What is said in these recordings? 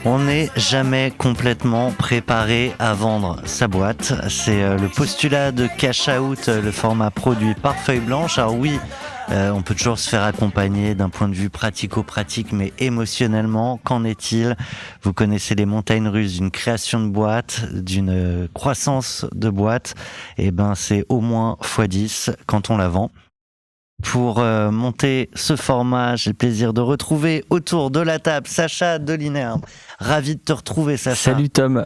On n'est jamais complètement préparé à vendre sa boîte. C'est le postulat de Cash Out, le format produit par Feuille Blanche. Alors oui, on peut toujours se faire accompagner d'un point de vue pratico-pratique, mais émotionnellement, qu'en est-il ? Vous connaissez les montagnes russes d'une création de boîte, d'une croissance de boîte. Eh ben, c'est au moins x10 quand on la vend. Pour monter ce format, j'ai le plaisir de retrouver autour de la table Sacha Delinerme. Ravi de te retrouver, Sacha. Salut Tom.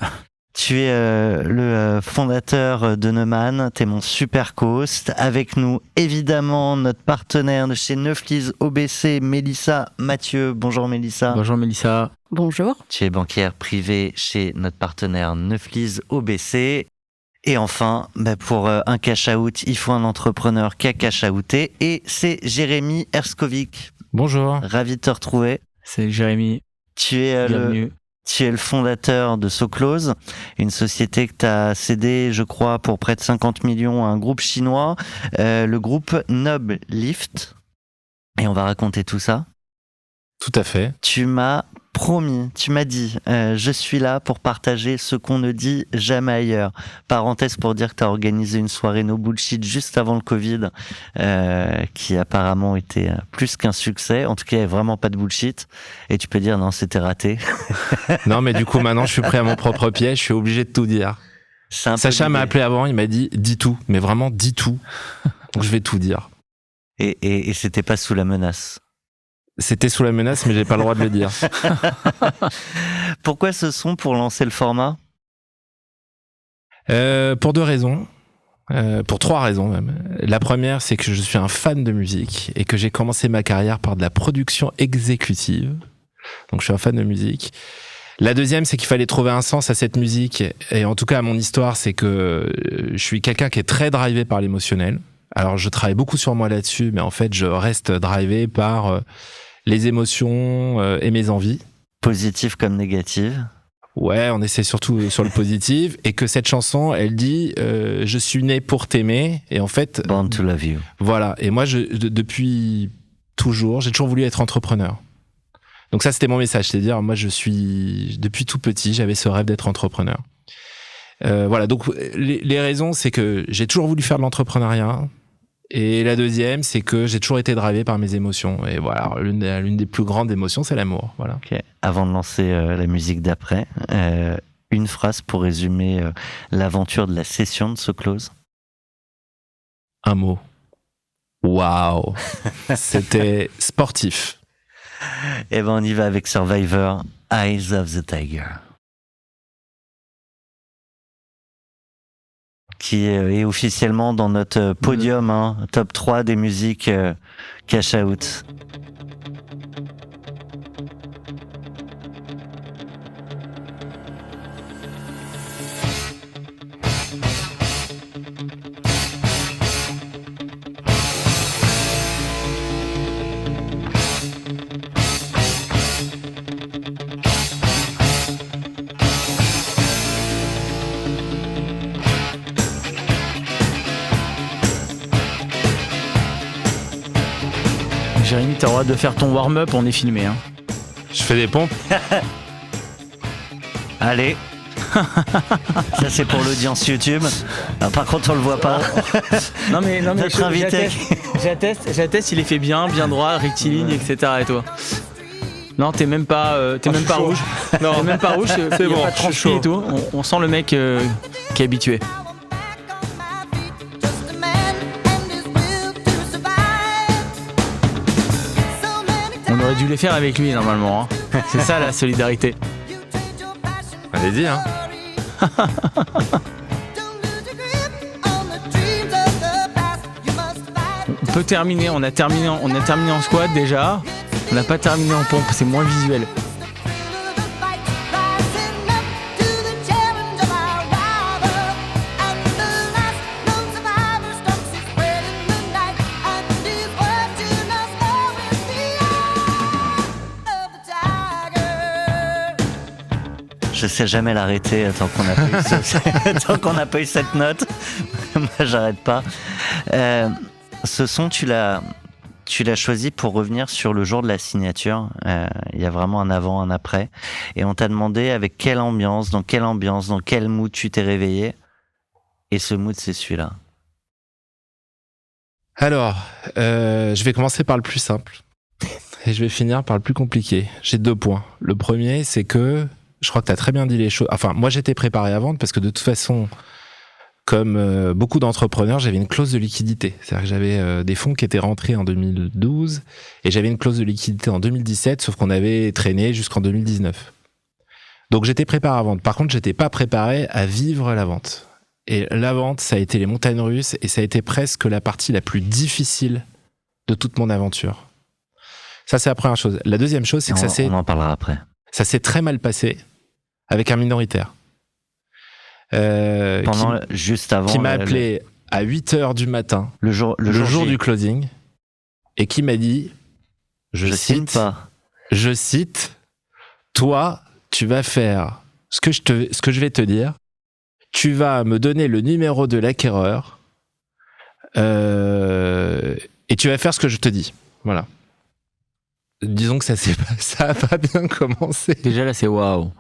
Tu es le fondateur de Neumann, t'es mon super co-host. Avec nous, évidemment, notre partenaire de chez Neuflize OBC, Mélissa Mathieu. Bonjour Mélissa. Bonjour Mélissa. Bonjour. Tu es banquière privée chez notre partenaire Neuflize OBC. Et enfin, pour un cash-out, il faut un entrepreneur qui a cash-outé. Et c'est Jérémy Erskovic. Bonjour. Ravi de te retrouver. C'est Jérémy. Bienvenue. Tu es le fondateur de SoClose, une société que tu as cédée, je crois, pour près de 50 millions à un groupe chinois, le groupe Noblift. Et on va raconter tout ça. Tout à fait. Tu m'as promis, tu m'as dit, je suis là pour partager ce qu'on ne dit jamais ailleurs. Parenthèse pour dire que tu as organisé une soirée no bullshit juste avant le Covid, qui apparemment était plus qu'un succès. En tout cas, il n'y avait vraiment pas de bullshit. Et tu peux dire, non, c'était raté. Non, mais du coup, maintenant, je suis prêt à mon propre piège. Je suis obligé de tout dire. Sacha m'a appelé avant, il m'a dit, dis tout. Mais vraiment, dis tout. Donc, je vais tout dire. Et c'était pas sous la menace. C'était sous la menace, mais j'ai pas le droit de le dire. Pourquoi ce son pour lancer le format ? Pour deux raisons. Pour trois raisons même. La première, c'est que je suis un fan de musique et que j'ai commencé ma carrière par de la production exécutive. Donc je suis un fan de musique. La deuxième, c'est qu'il fallait trouver un sens à cette musique. Et en tout cas, à mon histoire, c'est que je suis quelqu'un qui est très drivé par l'émotionnel. Alors je travaille beaucoup sur moi là-dessus, mais en fait, je reste drivé par les émotions et mes envies. Positives comme négatives. Ouais, on essaie surtout sur le positif. Et que cette chanson, elle dit je suis né pour t'aimer. Et en fait... Born to love you. Voilà. Et moi, depuis toujours, j'ai toujours voulu être entrepreneur. Donc ça, c'était mon message. C'est-à-dire, moi, depuis tout petit, j'avais ce rêve d'être entrepreneur. Voilà. Donc, les raisons, c'est que j'ai toujours voulu faire de l'entrepreneuriat. Et la deuxième, c'est que j'ai toujours été drivé par mes émotions. Et voilà, l'une des plus grandes émotions, c'est l'amour. Voilà. Okay. Avant de lancer la musique d'après, une phrase pour résumer l'aventure de la session de SoClose. Un mot. Waouh. C'était sportif. Eh ben, on y va avec Survivor, Eyes of the Tiger. Qui est officiellement dans notre podium, top 3 des musiques Cash Out. Jérémy, t'as le droit de faire ton warm-up, on est filmé. Hein. Je fais des pompes. Allez. Ça, c'est pour l'audience YouTube. Ah, par contre, on le voit pas. Non mais Notre invité. J'atteste, il est fait bien droit, rectiligne, etc. Et toi. Non, t'es même pas rouge. Non, t'es même pas rouge. C'est bon, pas de transpi et tout. On sent le mec qui est habitué. On aurait dû les faire avec lui normalement. Hein. C'est ça la solidarité. Allez-y, hein. On peut terminer, on a terminé en squat déjà. On n'a pas terminé en pompe, c'est moins visuel. Je sais jamais l'arrêter tant qu'on n'a pas eu cette note. Moi, j'arrête pas. Ce son, tu l'as tu l'as choisi pour revenir sur le jour de la signature. Il y a vraiment un avant, un après. Et on t'a demandé avec quelle ambiance, dans quel mood tu t'es réveillé. Et ce mood, c'est celui-là. Alors, je vais commencer par le plus simple. Et je vais finir par le plus compliqué. J'ai 2 points. Le premier, c'est que, je crois que tu as très bien dit les choses. Enfin, moi, j'étais préparé à vendre parce que de toute façon, comme beaucoup d'entrepreneurs, j'avais une clause de liquidité. C'est-à-dire que j'avais des fonds qui étaient rentrés en 2012 et j'avais une clause de liquidité en 2017, sauf qu'on avait traîné jusqu'en 2019. Donc, j'étais préparé à vendre. Par contre, j'étais pas préparé à vivre la vente. Et la vente, ça a été les montagnes russes et ça a été presque la partie la plus difficile de toute mon aventure. Ça, c'est la première chose. La deuxième chose, c'est que on en parlera après. Ça s'est très mal passé avec un minoritaire. Juste avant. Qui m'a appelé à 8h du matin, le jour du closing, et qui m'a dit, je cite, toi, tu vas faire ce que je vais te dire, tu vas me donner le numéro de l'acquéreur, et tu vas faire ce que je te dis. Voilà. Disons que ça a pas bien commencé. Déjà là, c'est waouh.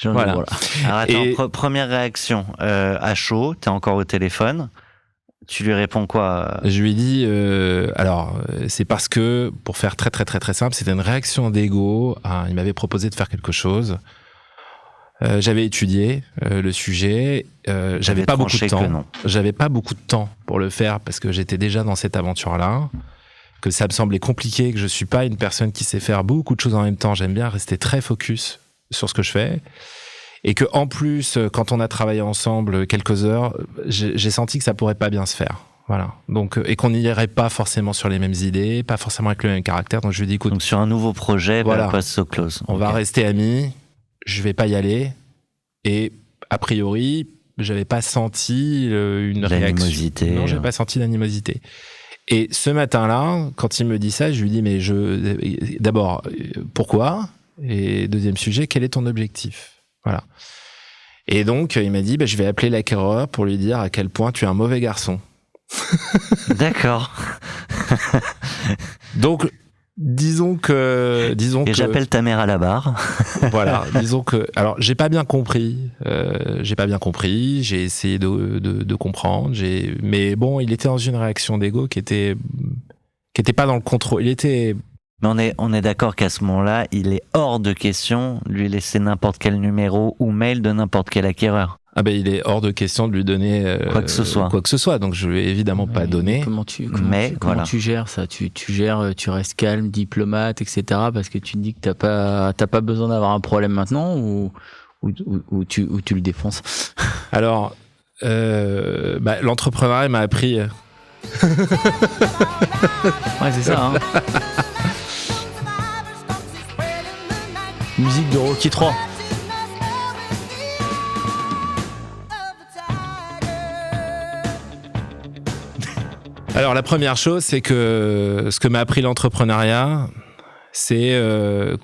Voilà. Alors attends, première réaction. À chaud, t'es encore au téléphone. Tu lui réponds quoi? Je lui dis, alors c'est parce que, pour faire très très très très simple, c'était une réaction d'ego. Il m'avait proposé de faire quelque chose. J'avais étudié le sujet. J'avais pas beaucoup de temps. J'avais pas beaucoup de temps pour le faire parce que j'étais déjà dans cette aventure-là. Que ça me semblait compliqué, que je suis pas une personne qui sait faire beaucoup de choses en même temps. J'aime bien rester très focus sur ce que je fais. Et que en plus, quand on a travaillé ensemble quelques heures, j'ai senti que ça pourrait pas bien se faire. Voilà. Donc, et qu'on n'irait pas forcément sur les mêmes idées, pas forcément avec le même caractère. Donc je lui dis, écoute. Donc sur un nouveau projet, voilà, pas so close. On va rester amis. Je vais pas y aller. Et a priori, j'avais pas senti une réaction. Non, j'avais pas senti d'animosité. Et ce matin-là, quand il me dit ça, je lui dis, mais d'abord, pourquoi? Et deuxième sujet, quel est ton objectif? Voilà. Et donc, il m'a dit, je vais appeler l'acquéreur pour lui dire à quel point tu es un mauvais garçon. D'accord. Donc, disons que j'appelle ta mère à la barre. Voilà, disons que, alors j'ai pas bien compris, j'ai essayé de comprendre, mais bon, il était dans une réaction d'ego qui était pas dans le contrôle, Mais on est d'accord qu'à ce moment-là, il est hors de question de lui laisser n'importe quel numéro ou mail de n'importe quel acquéreur. Il est hors de question de lui donner quoi que ce soit. Donc je lui ai évidemment pas donné. Comment tu gères ça? Tu gères, tu restes calme, diplomate, etc. Parce que tu te dis que t'as pas besoin d'avoir un problème maintenant ou tu le défonces? Alors, l'entrepreneuriat m'a appris. Ouais, c'est ça. Musique de Rocky 3. Alors la première chose, c'est que ce que m'a appris l'entrepreneuriat, c'est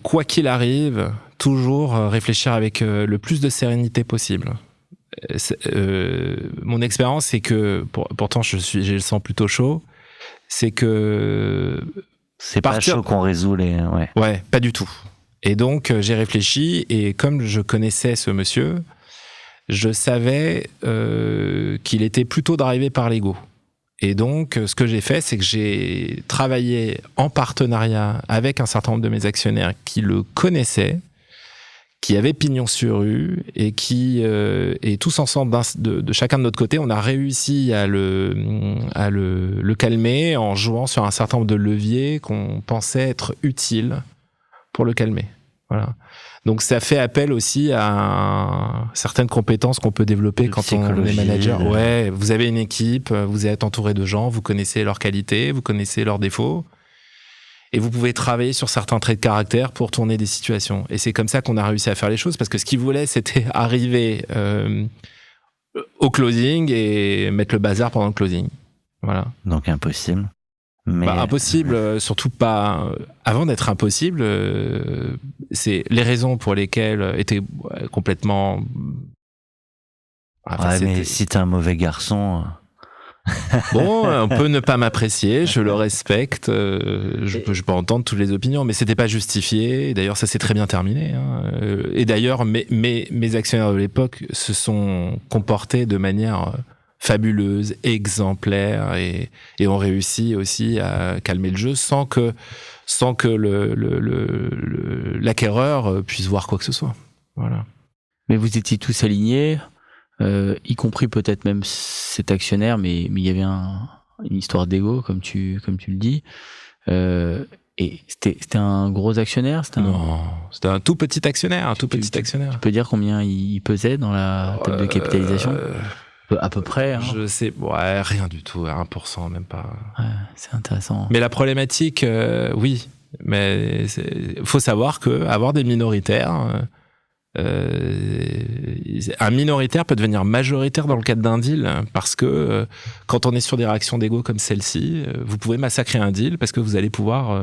quoi qu'il arrive, toujours réfléchir avec le plus de sérénité possible. Mon expérience, c'est que, pourtant j'ai le sang plutôt chaud, c'est que... C'est pas chaud qu'on résout les... Ouais, pas du tout. Et donc j'ai réfléchi, et comme je connaissais ce monsieur, je savais qu'il était plutôt drivé par l'ego. Et donc, ce que j'ai fait, c'est que j'ai travaillé en partenariat avec un certain nombre de mes actionnaires qui le connaissaient, qui avaient pignon sur rue, et qui, et tous ensemble, de chacun de notre côté, on a réussi à le calmer en jouant sur un certain nombre de leviers qu'on pensait être utiles pour le calmer. Voilà. Donc ça fait appel aussi à certaines compétences qu'on peut développer quand on est manager. Ouais, vous avez une équipe, vous êtes entouré de gens, vous connaissez leurs qualités, vous connaissez leurs défauts, et vous pouvez travailler sur certains traits de caractère pour tourner des situations. Et c'est comme ça qu'on a réussi à faire les choses, parce que ce qu'ils voulaient, c'était arriver au closing et mettre le bazar pendant le closing. Voilà. Donc impossible. Mais... impossible, surtout pas... Avant d'être impossible, c'est les raisons pour lesquelles étaient complètement... mais si t'es un mauvais garçon... Bon, on peut ne pas m'apprécier, je le respecte, je peux entendre toutes les opinions, mais c'était pas justifié. Et d'ailleurs, ça s'est très bien terminé. Hein. Et d'ailleurs, mes actionnaires de l'époque se sont comportés de manière fabuleuse, exemplaire, et ont réussi aussi à calmer le jeu sans que l'acquéreur puisse voir quoi que ce soit. Voilà. Mais vous étiez tous alignés, y compris peut-être même cet actionnaire, mais il y avait une histoire d'ego, comme tu le dis. Et c'était un gros actionnaire? Non, c'était un tout petit actionnaire, Tu peux dire combien il pesait dans la table de capitalisation? À peu près. Hein. Je sais, ouais, rien du tout, 1%, même pas. Ouais, c'est intéressant. Mais la problématique, oui, mais faut savoir que avoir des minoritaires, un minoritaire peut devenir majoritaire dans le cadre d'un deal, parce que quand on est sur des réactions d'ego comme celle-ci, vous pouvez massacrer un deal parce que vous allez pouvoir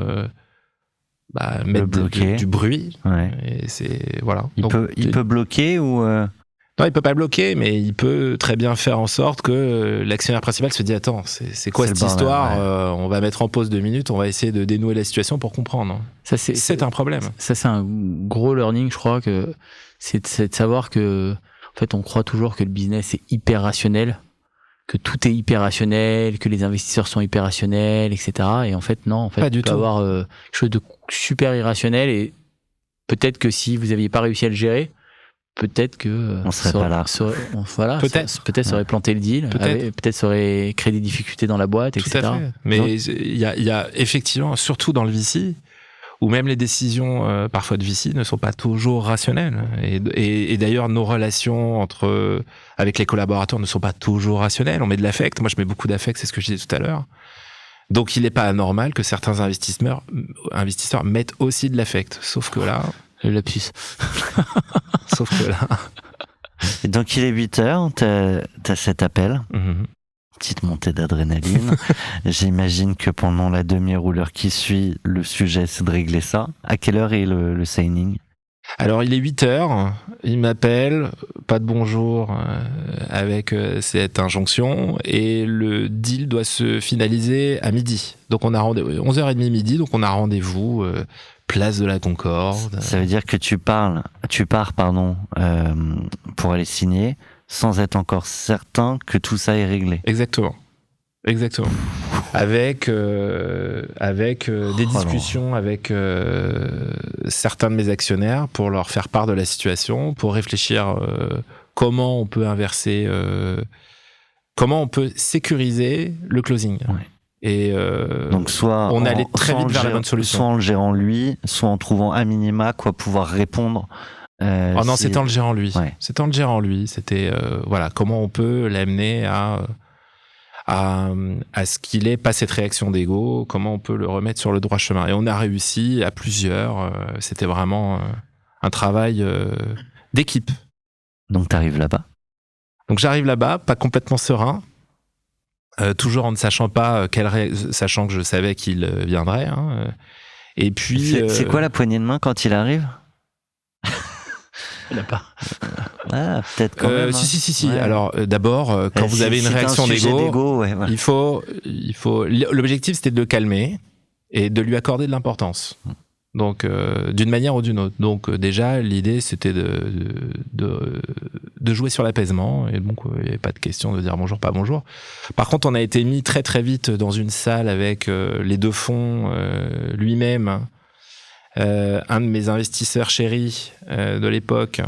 mettre du bruit. Ouais. Et c'est voilà. Il peut bloquer ou Non, il peut pas bloquer, mais il peut très bien faire en sorte que l'actionnaire principal se dit attends, c'est quoi cette histoire, ouais. On va mettre en pause 2 minutes, on va essayer de dénouer la situation pour comprendre. Ça, c'est un problème. Ça, c'est un gros learning, je crois, que c'est de savoir que, en fait, on croit toujours que le business est hyper rationnel, que tout est hyper rationnel, que les investisseurs sont hyper rationnels, etc. Et en fait, non, en fait, il peut y avoir quelque chose de super irrationnel, et peut-être que si vous aviez pas réussi à le gérer, peut-être que on serait pas là. Peut-être ça aurait planté le deal, peut-être ça aurait créé des difficultés dans la boîte, etc. Tout à fait. Mais il y a effectivement, surtout dans le VC, où même les décisions parfois de VC ne sont pas toujours rationnelles. Et d'ailleurs, nos relations avec les collaborateurs ne sont pas toujours rationnelles. On met de l'affect. Moi, je mets beaucoup d'affect, c'est ce que je disais tout à l'heure. Donc, il n'est pas anormal que certains investisseurs mettent aussi de l'affect. Sauf que là... Le lapsus. Sauf que là... Et donc, il est 8h, t'as cet appel. Mm-hmm. Petite montée d'adrénaline. J'imagine que pendant la demi-heure ou l'heure qui suit, le sujet, c'est de régler ça. À quelle heure est le signing? Alors, il est 8h, il m'appelle, pas de bonjour, avec cette injonction, et le deal doit se finaliser à midi. Donc, on a rendez-vous, 11h30 midi, donc on a rendez-vous, place de la Concorde. Ça veut dire que tu pars, pour aller signer, sans être encore certain que tout ça est réglé. Exactement. Avec des discussions avec certains de mes actionnaires pour leur faire part de la situation, pour réfléchir comment on peut inverser, comment on peut sécuriser le closing. Ouais. Et donc soit on allait très vite vers la bonne solution. Soit en le gérant lui, soit en trouvant à minima quoi pouvoir répondre. Oh non, c'était en le gérant lui. Ouais. C'était en le gérant lui. C'était voilà, comment on peut l'amener à ce qu'il ait pas cette réaction d'ego, comment on peut le remettre sur le droit chemin. Et on a réussi à plusieurs. C'était vraiment un travail d'équipe. Donc t'arrives là-bas. Donc j'arrive là-bas, pas complètement serein. Toujours en ne sachant pas sachant que je savais qu'il viendrait. Hein. Et puis, c'est quoi la poignée de main quand il arrive? Il n'a pas. Ah, peut-être quand même. Si. Ouais. Alors, d'abord, quand vous avez une réaction d'ego, ouais, voilà. il faut. L'objectif, c'était de le calmer et de lui accorder de l'importance. Donc, d'une manière ou d'une autre. Donc, déjà, l'idée, c'était de jouer sur l'apaisement. Et donc, il n'y avait pas de question de dire bonjour, pas bonjour. Par contre, on a été mis très, très vite dans une salle avec les 2 fonds lui-même, un de mes investisseurs chéris de l'époque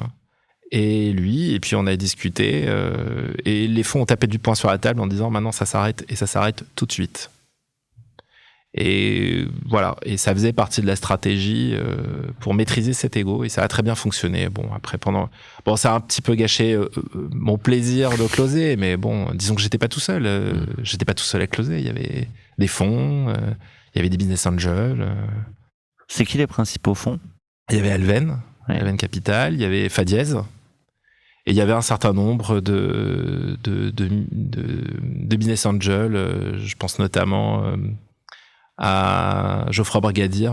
et lui. Et puis, on a discuté. Et les fonds ont tapé du poing sur la table en disant maintenant, ça s'arrête et ça s'arrête tout de suite. Et voilà, et ça faisait partie de la stratégie pour maîtriser cet ego, et ça a très bien fonctionné. Bon, après ça a un petit peu gâché mon plaisir de closer, mais bon, disons que j'étais pas tout seul à closer. Il y avait des fonds, il y avait des business angels. C'est qui les principaux fonds? Il y avait Alven Capital, il y avait Fadiez, et il y avait un certain nombre de business angels. Je pense notamment à Geoffroy Brigadier,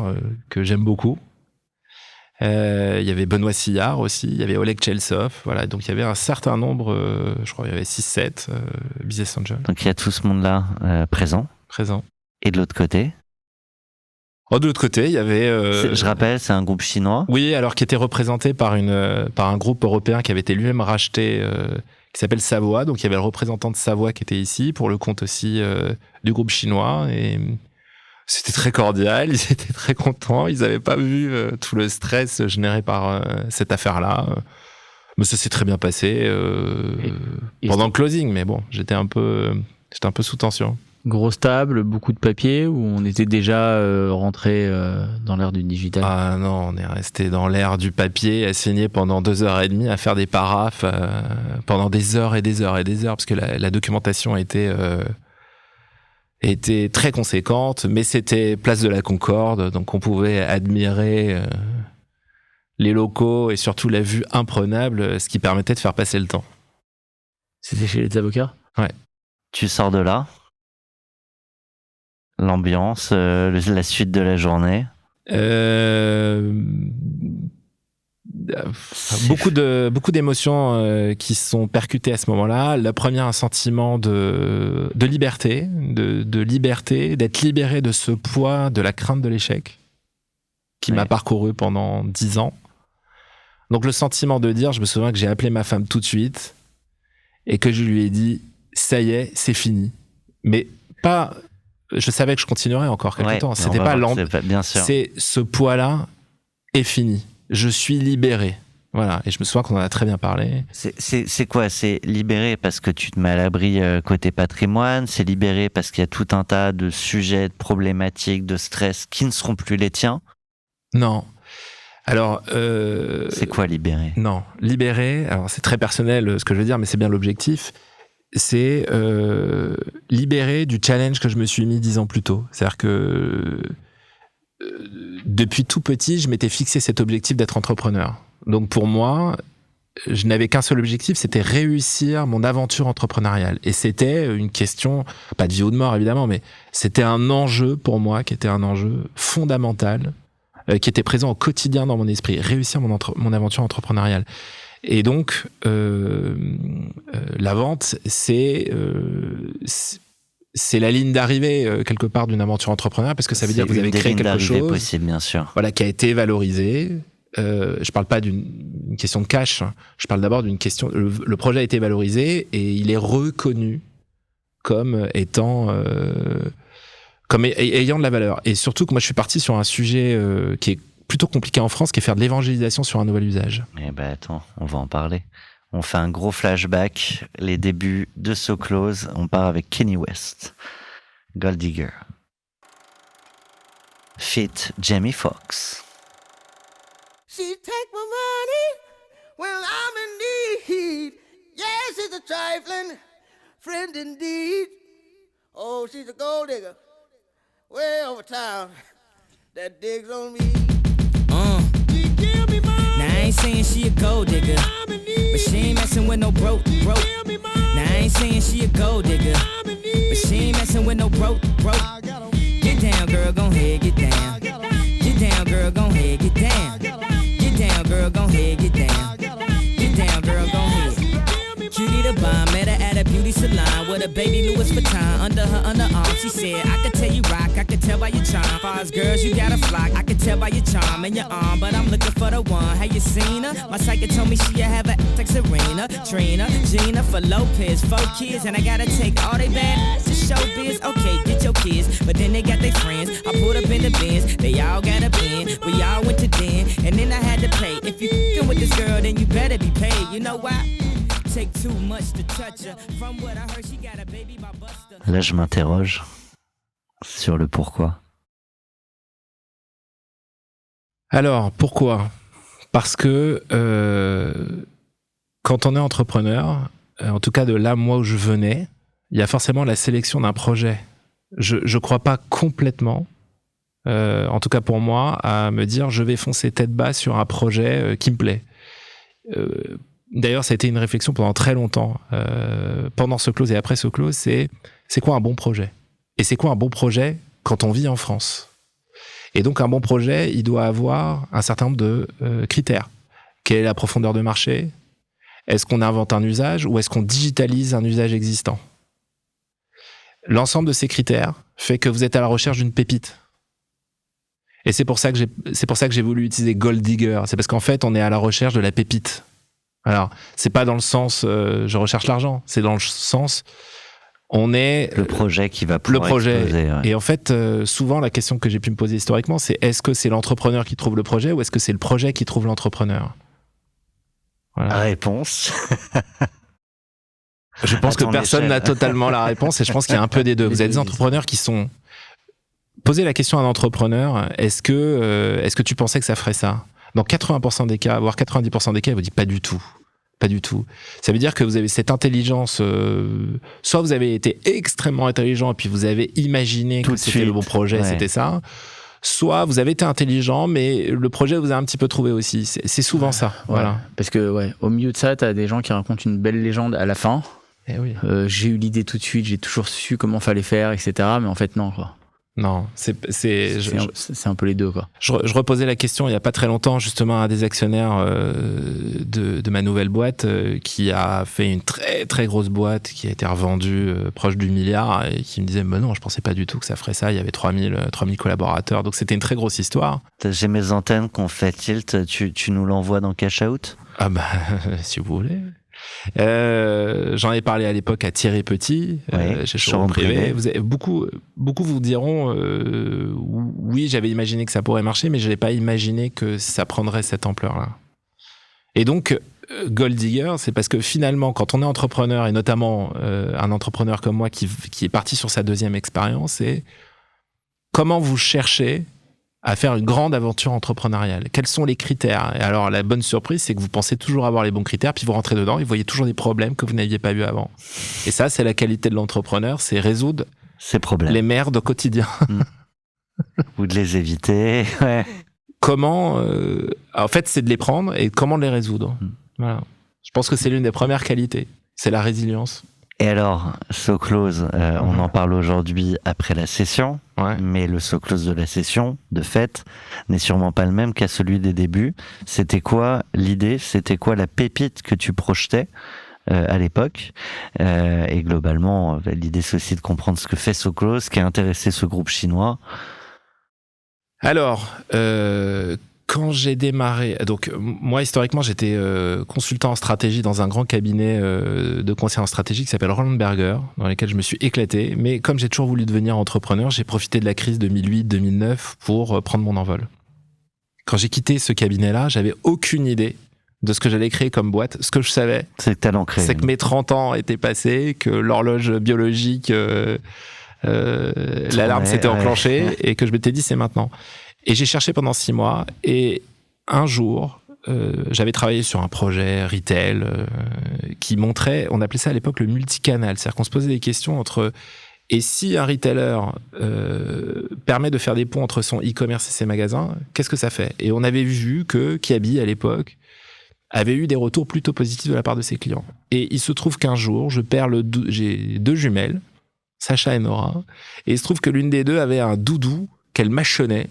que j'aime beaucoup. Il y avait Benoît Sillard aussi, il y avait Oleg Chelsov, voilà, donc il y avait un certain nombre, je crois qu'il y avait 6-7 Business Angels. Donc il y a tout ce monde-là présent. Et de l'autre côté de l'autre côté, il y avait... je rappelle, c'est un groupe chinois. Oui, alors qui était représenté par un groupe européen qui avait été lui-même racheté, qui s'appelle Savoie, donc il y avait le représentant de Savoie qui était ici, pour le compte aussi du groupe chinois, et... C'était très cordial, ils étaient très contents, ils n'avaient pas vu tout le stress généré par cette affaire-là. Mais ça s'est très bien passé pendant le closing, mais bon, j'étais un peu sous tension. Grosse table, beaucoup de papier, ou on était déjà rentré dans l'ère du digital? Ah non, on est resté dans l'ère du papier, à signer pendant 2h30, à faire des paraphes pendant des heures et des heures et des heures, parce que la documentation était très conséquente, mais c'était place de la Concorde, donc on pouvait admirer les locaux et surtout la vue imprenable, ce qui permettait de faire passer le temps. C'était chez les avocats? Ouais. Tu sors de là, l'ambiance, la suite de la journée. Beaucoup d'émotions qui sont percutées à ce moment-là. La première, un sentiment de liberté, de liberté, d'être libéré de ce poids, de la crainte de l'échec qui m'a parcouru pendant 10 ans. Donc le sentiment de dire, je me souviens que j'ai appelé ma femme tout de suite et que je lui ai dit, ça y est, c'est fini. Mais pas... Je savais que je continuerais encore quelques temps. C'était pas bien sûr. C'est ce poids-là est fini. Je suis libéré. Voilà. Et je me souviens qu'on en a très bien parlé. C'est quoi? C'est libéré parce que tu te mets à l'abri côté patrimoine? C'est libéré parce qu'il y a tout un tas de sujets, de problématiques, de stress qui ne seront plus les tiens? Non. Alors... c'est quoi libéré? Non. Libéré, alors c'est très personnel ce que je veux dire, mais c'est bien l'objectif. C'est libéré du challenge que je me suis mis 10 ans plus tôt. C'est-à-dire que depuis tout petit, je m'étais fixé cet objectif d'être entrepreneur. Donc pour moi, je n'avais qu'un seul objectif, c'était réussir mon aventure entrepreneuriale. Et c'était une question, pas de vie ou de mort évidemment, mais c'était un enjeu pour moi, qui était un enjeu fondamental, qui était présent au quotidien dans mon esprit, réussir mon aventure entrepreneuriale. Et donc, la vente, c'est la ligne d'arrivée quelque part d'une aventure entrepreneuriale, parce que ça veut dire que vous avez créé quelque chose possible, bien sûr. Voilà, qui a été valorisé. Je parle pas d'une question de cash, je parle d'abord d'une question... Le projet a été valorisé et il est reconnu comme étant... comme ayant de la valeur. Et surtout que moi, je suis parti sur un sujet qui est plutôt compliqué en France, qui est faire de l'évangélisation sur un nouvel usage. Eh ben attends, on va en parler. On fait un gros flashback, les débuts de So Close. On part avec Kanye West, Gold Digger, fit Jamie Foxx. She take my money when I'm in need. Yes, she's a trifling friend indeed. Oh, she's a gold digger way over town that digs on me. She give me money. Now I ain't saying she a gold digger, but she ain't messing with no broke. Now I ain't saying she a gold digger, but she ain't messing with no broke. Get down, girl, gon' ahead, get down. Get down, girl, gon' ahead, get down. Get down, girl, gon' ahead, get down. Get down, girl, gon' ahead. Cutie the bomb, met her at a beauty salon with a baby Louis Vuitton under her underarm. She said, I could tell you rock, I could tell by your charm. Far as girls, you got a flock, I could tell by your charm and your arm. But I'm looking for the one, have you seen her? My psychic told me she have a like Serena, Trina, Gina for Lopez, 4 kids. And I gotta take all they bad ass to showbiz. Okay, get your kids, but then they got their friends. I pulled up in the Benz, they all got a pen. We all went to den, and then I had to pay. If you f***ing with this girl, then you better be paid. You know why? Là, je m'interroge sur le pourquoi. Alors, pourquoi? Parce que quand on est entrepreneur, en tout cas de là, moi où je venais, il y a forcément la sélection d'un projet. Je crois pas complètement, en tout cas pour moi, à me dire je vais foncer tête basse sur un projet qui me plaît. D'ailleurs, ça a été une réflexion pendant très longtemps, pendant So Close et après So Close, c'est quoi un bon projet? Et c'est quoi un bon projet quand on vit en France? Et donc, un bon projet, il doit avoir un certain nombre de critères. Quelle est la profondeur de marché ? Est-ce qu'on invente un usage ou est-ce qu'on digitalise un usage existant ? L'ensemble de ces critères fait que vous êtes à la recherche d'une pépite. Et c'est pour ça que j'ai voulu utiliser Gold Digger. C'est parce qu'en fait, on est à la recherche de la pépite. Alors, c'est pas dans le sens je recherche l'argent, c'est dans le sens on est le projet qui va pouvoir le projet. Exploser, ouais. Et en fait, souvent la question que j'ai pu me poser historiquement, c'est est-ce que c'est l'entrepreneur qui trouve le projet ou est-ce que c'est le projet qui trouve l'entrepreneur ? Voilà. Réponse. Je pense que Attends, personne l'échelle. n'a totalement la réponse et je pense qu'il y a un peu des deux. Vous avez des entrepreneurs qui sont posez la question à un entrepreneur, est-ce que tu pensais que ça ferait ça ? Dans 80% des cas, voire 90% des cas, il vous dit pas du tout. Pas du tout. Ça veut dire que vous avez cette intelligence, soit vous avez été extrêmement intelligent et puis vous avez imaginé Tout que de c'était suite. le bon projet, Ouais. c'était ça. Soit vous avez été intelligent, mais le projet vous a un petit peu trouvé aussi. C'est souvent ça. Ouais. Voilà. Parce que au milieu de ça, t'as des gens qui racontent une belle légende à la fin. Eh oui. J'ai eu l'idée tout de suite, j'ai toujours su comment fallait faire, etc. Mais en fait, non, quoi. Non, c'est C'est un peu les deux, quoi. Je reposais la question il y a pas très longtemps justement à des actionnaires de ma nouvelle boîte qui a fait une très très grosse boîte qui a été revendue proche du milliard et qui me disait mais non, je pensais pas du tout que ça ferait ça, il y avait 3000 collaborateurs, donc c'était une très grosse histoire. J'ai mes antennes qu'on fait tilt, tu nous l'envoies dans Cash Out ? Ah bah si vous voulez. J'en ai parlé à l'époque à Thierry Petit, chez Showroom Privé. Vous avez, beaucoup vous diront oui, j'avais imaginé que ça pourrait marcher, mais je n'avais pas imaginé que ça prendrait cette ampleur-là. Et donc, Gold Digger, c'est parce que finalement, quand on est entrepreneur, et notamment un entrepreneur comme moi qui est parti sur sa deuxième expérience, c'est comment vous cherchez à faire une grande aventure entrepreneuriale. Quels sont les critères ? Et alors, la bonne surprise, c'est que vous pensez toujours avoir les bons critères, puis vous rentrez dedans et vous voyez toujours des problèmes que vous n'aviez pas vus avant. Et ça, c'est la qualité de l'entrepreneur, c'est résoudre Ces problèmes. les merdes au quotidien. Ou de les éviter. Ouais. Comment... en fait, c'est de les prendre et comment de les résoudre. Voilà. Je pense que c'est l'une des premières qualités. C'est la résilience. Et alors, So Close, on en parle aujourd'hui après la session, Ouais. mais le So Close de la session, de fait, n'est sûrement pas le même qu'à celui des débuts. C'était quoi l'idée ? C'était quoi la pépite que tu projetais à l'époque ? Et globalement, l'idée c'est aussi de comprendre ce que fait So Close, ce qui a intéressé ce groupe chinois. Alors, quand j'ai démarré, donc moi historiquement j'étais consultant en stratégie dans un grand cabinet de conseil en stratégie qui s'appelle Roland Berger, dans lequel je me suis éclaté. Mais comme j'ai toujours voulu devenir entrepreneur, j'ai profité de la crise 2008-2009 pour prendre mon envol. Quand j'ai quitté ce cabinet-là, j'avais aucune idée de ce que j'allais créer comme boîte. Ce que je savais, C'est que talent créé. c'est que mes 30 ans étaient passés, que l'horloge biologique, l'alarme s'était enclenchée et que je m'étais dit c'est maintenant. Et j'ai cherché pendant 6 mois et un jour, j'avais travaillé sur un projet retail qui montrait, on appelait ça à l'époque le multicanal, c'est-à-dire qu'on se posait des questions entre et si un retailer permet de faire des ponts entre son e-commerce et ses magasins, qu'est-ce que ça fait ? Et on avait vu que Kiabi à l'époque avait eu des retours plutôt positifs de la part de ses clients. Et il se trouve qu'un jour, j'ai 2 jumelles, Sacha et Nora, et il se trouve que l'une des deux avait un doudou qu'elle mâchonnait.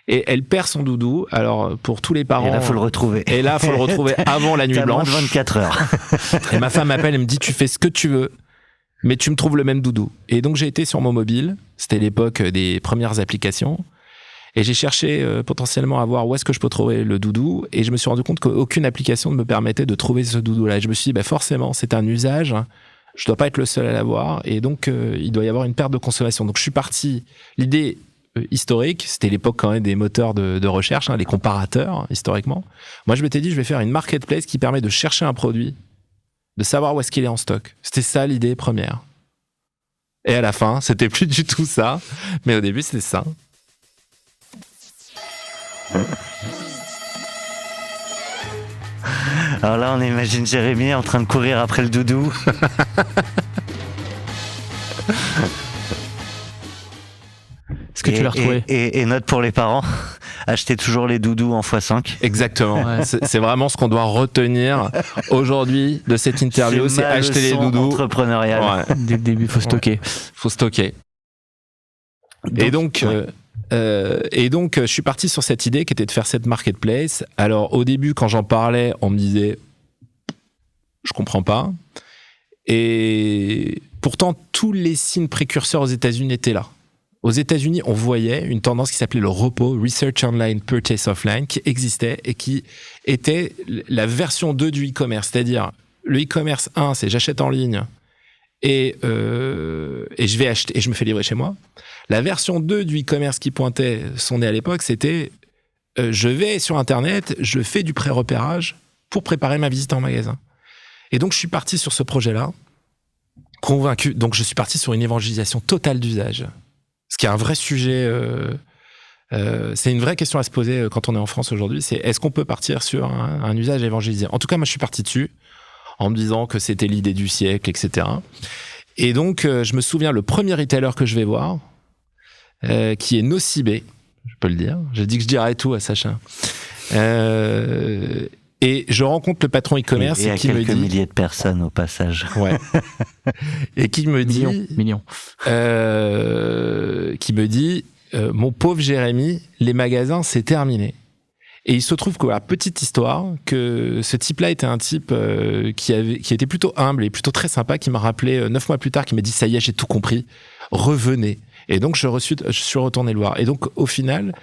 Et elle perd son doudou. Alors, pour tous les parents. Et là, faut le retrouver. Et là, faut le retrouver avant la nuit T'as moins blanche. de 24 heures. Et ma femme m'appelle et me dit tu fais ce que tu veux, mais tu me trouves le même doudou. Et donc, j'ai été sur mon mobile. C'était l'époque des premières applications. Et j'ai cherché potentiellement à voir où est-ce que je peux trouver le doudou. Et je me suis rendu compte qu'aucune application ne me permettait de trouver ce doudou-là. Et je me suis dit, forcément, c'est un usage. Je dois pas être le seul à l'avoir. Et donc, il doit y avoir une perte de consommation. Donc, je suis parti. L'idée historique, c'était l'époque quand même des moteurs de recherche, les comparateurs, historiquement. Moi, je m'étais dit, je vais faire une marketplace qui permet de chercher un produit, de savoir où est-ce qu'il est en stock. C'était ça l'idée première. Et à la fin, c'était plus du tout ça. Mais au début, c'était ça. Alors là, on imagine Jérémy en train de courir après le doudou. Est-ce que tu l'as retrouvé ? Et note pour les parents, achetez toujours les doudous en x5. Exactement. Ouais. C'est vraiment ce qu'on doit retenir aujourd'hui de cette interview, c'est ma acheter les leçon doudous. entrepreneuriale. Ouais, Dès le début, il faut stocker. faut stocker. Et donc, Et donc, je suis parti sur cette idée qui était de faire cette marketplace. Alors, au début, quand j'en parlais, on me disait « je comprends pas ». Et pourtant, tous les signes précurseurs aux États-Unis étaient là. Aux États-Unis, on voyait une tendance qui s'appelait le ROPO, Research Online, Purchase Offline, qui existait et qui était la version 2 du e-commerce. C'est-à-dire, le e-commerce 1, c'est j'achète en ligne et je vais acheter et je me fais livrer chez moi. La version 2 du e-commerce qui pointait son nez à l'époque, c'était je vais sur Internet, je fais du pré-repérage pour préparer ma visite en magasin. Et donc, je suis parti sur ce projet-là, convaincu. Donc, je suis parti sur une évangélisation totale d'usage. Ce qui est un vrai sujet, c'est une vraie question à se poser quand on est en France aujourd'hui, c'est est-ce qu'on peut partir sur un usage évangélisé ? En tout cas, moi, je suis parti dessus en me disant que c'était l'idée du siècle, etc. Et donc, je me souviens, le premier retailer que je vais voir, qui est Nocibé, je peux le dire, j'ai dit que je dirais tout à Sacha. Et je rencontre le patron e-commerce et qui me dit... quelques milliers de personnes au passage. Ouais. Et qui me dit... Millions. Qui me dit, mon pauvre Jérémy, les magasins, c'est terminé. Et il se trouve que, voilà, petite histoire, que ce type-là était un type qui était plutôt humble et plutôt très sympa, qui m'a rappelé 9 mois plus tard, qui m'a dit, ça y est, j'ai tout compris, revenez. Et donc, je suis retourné le voir. Et donc, au final...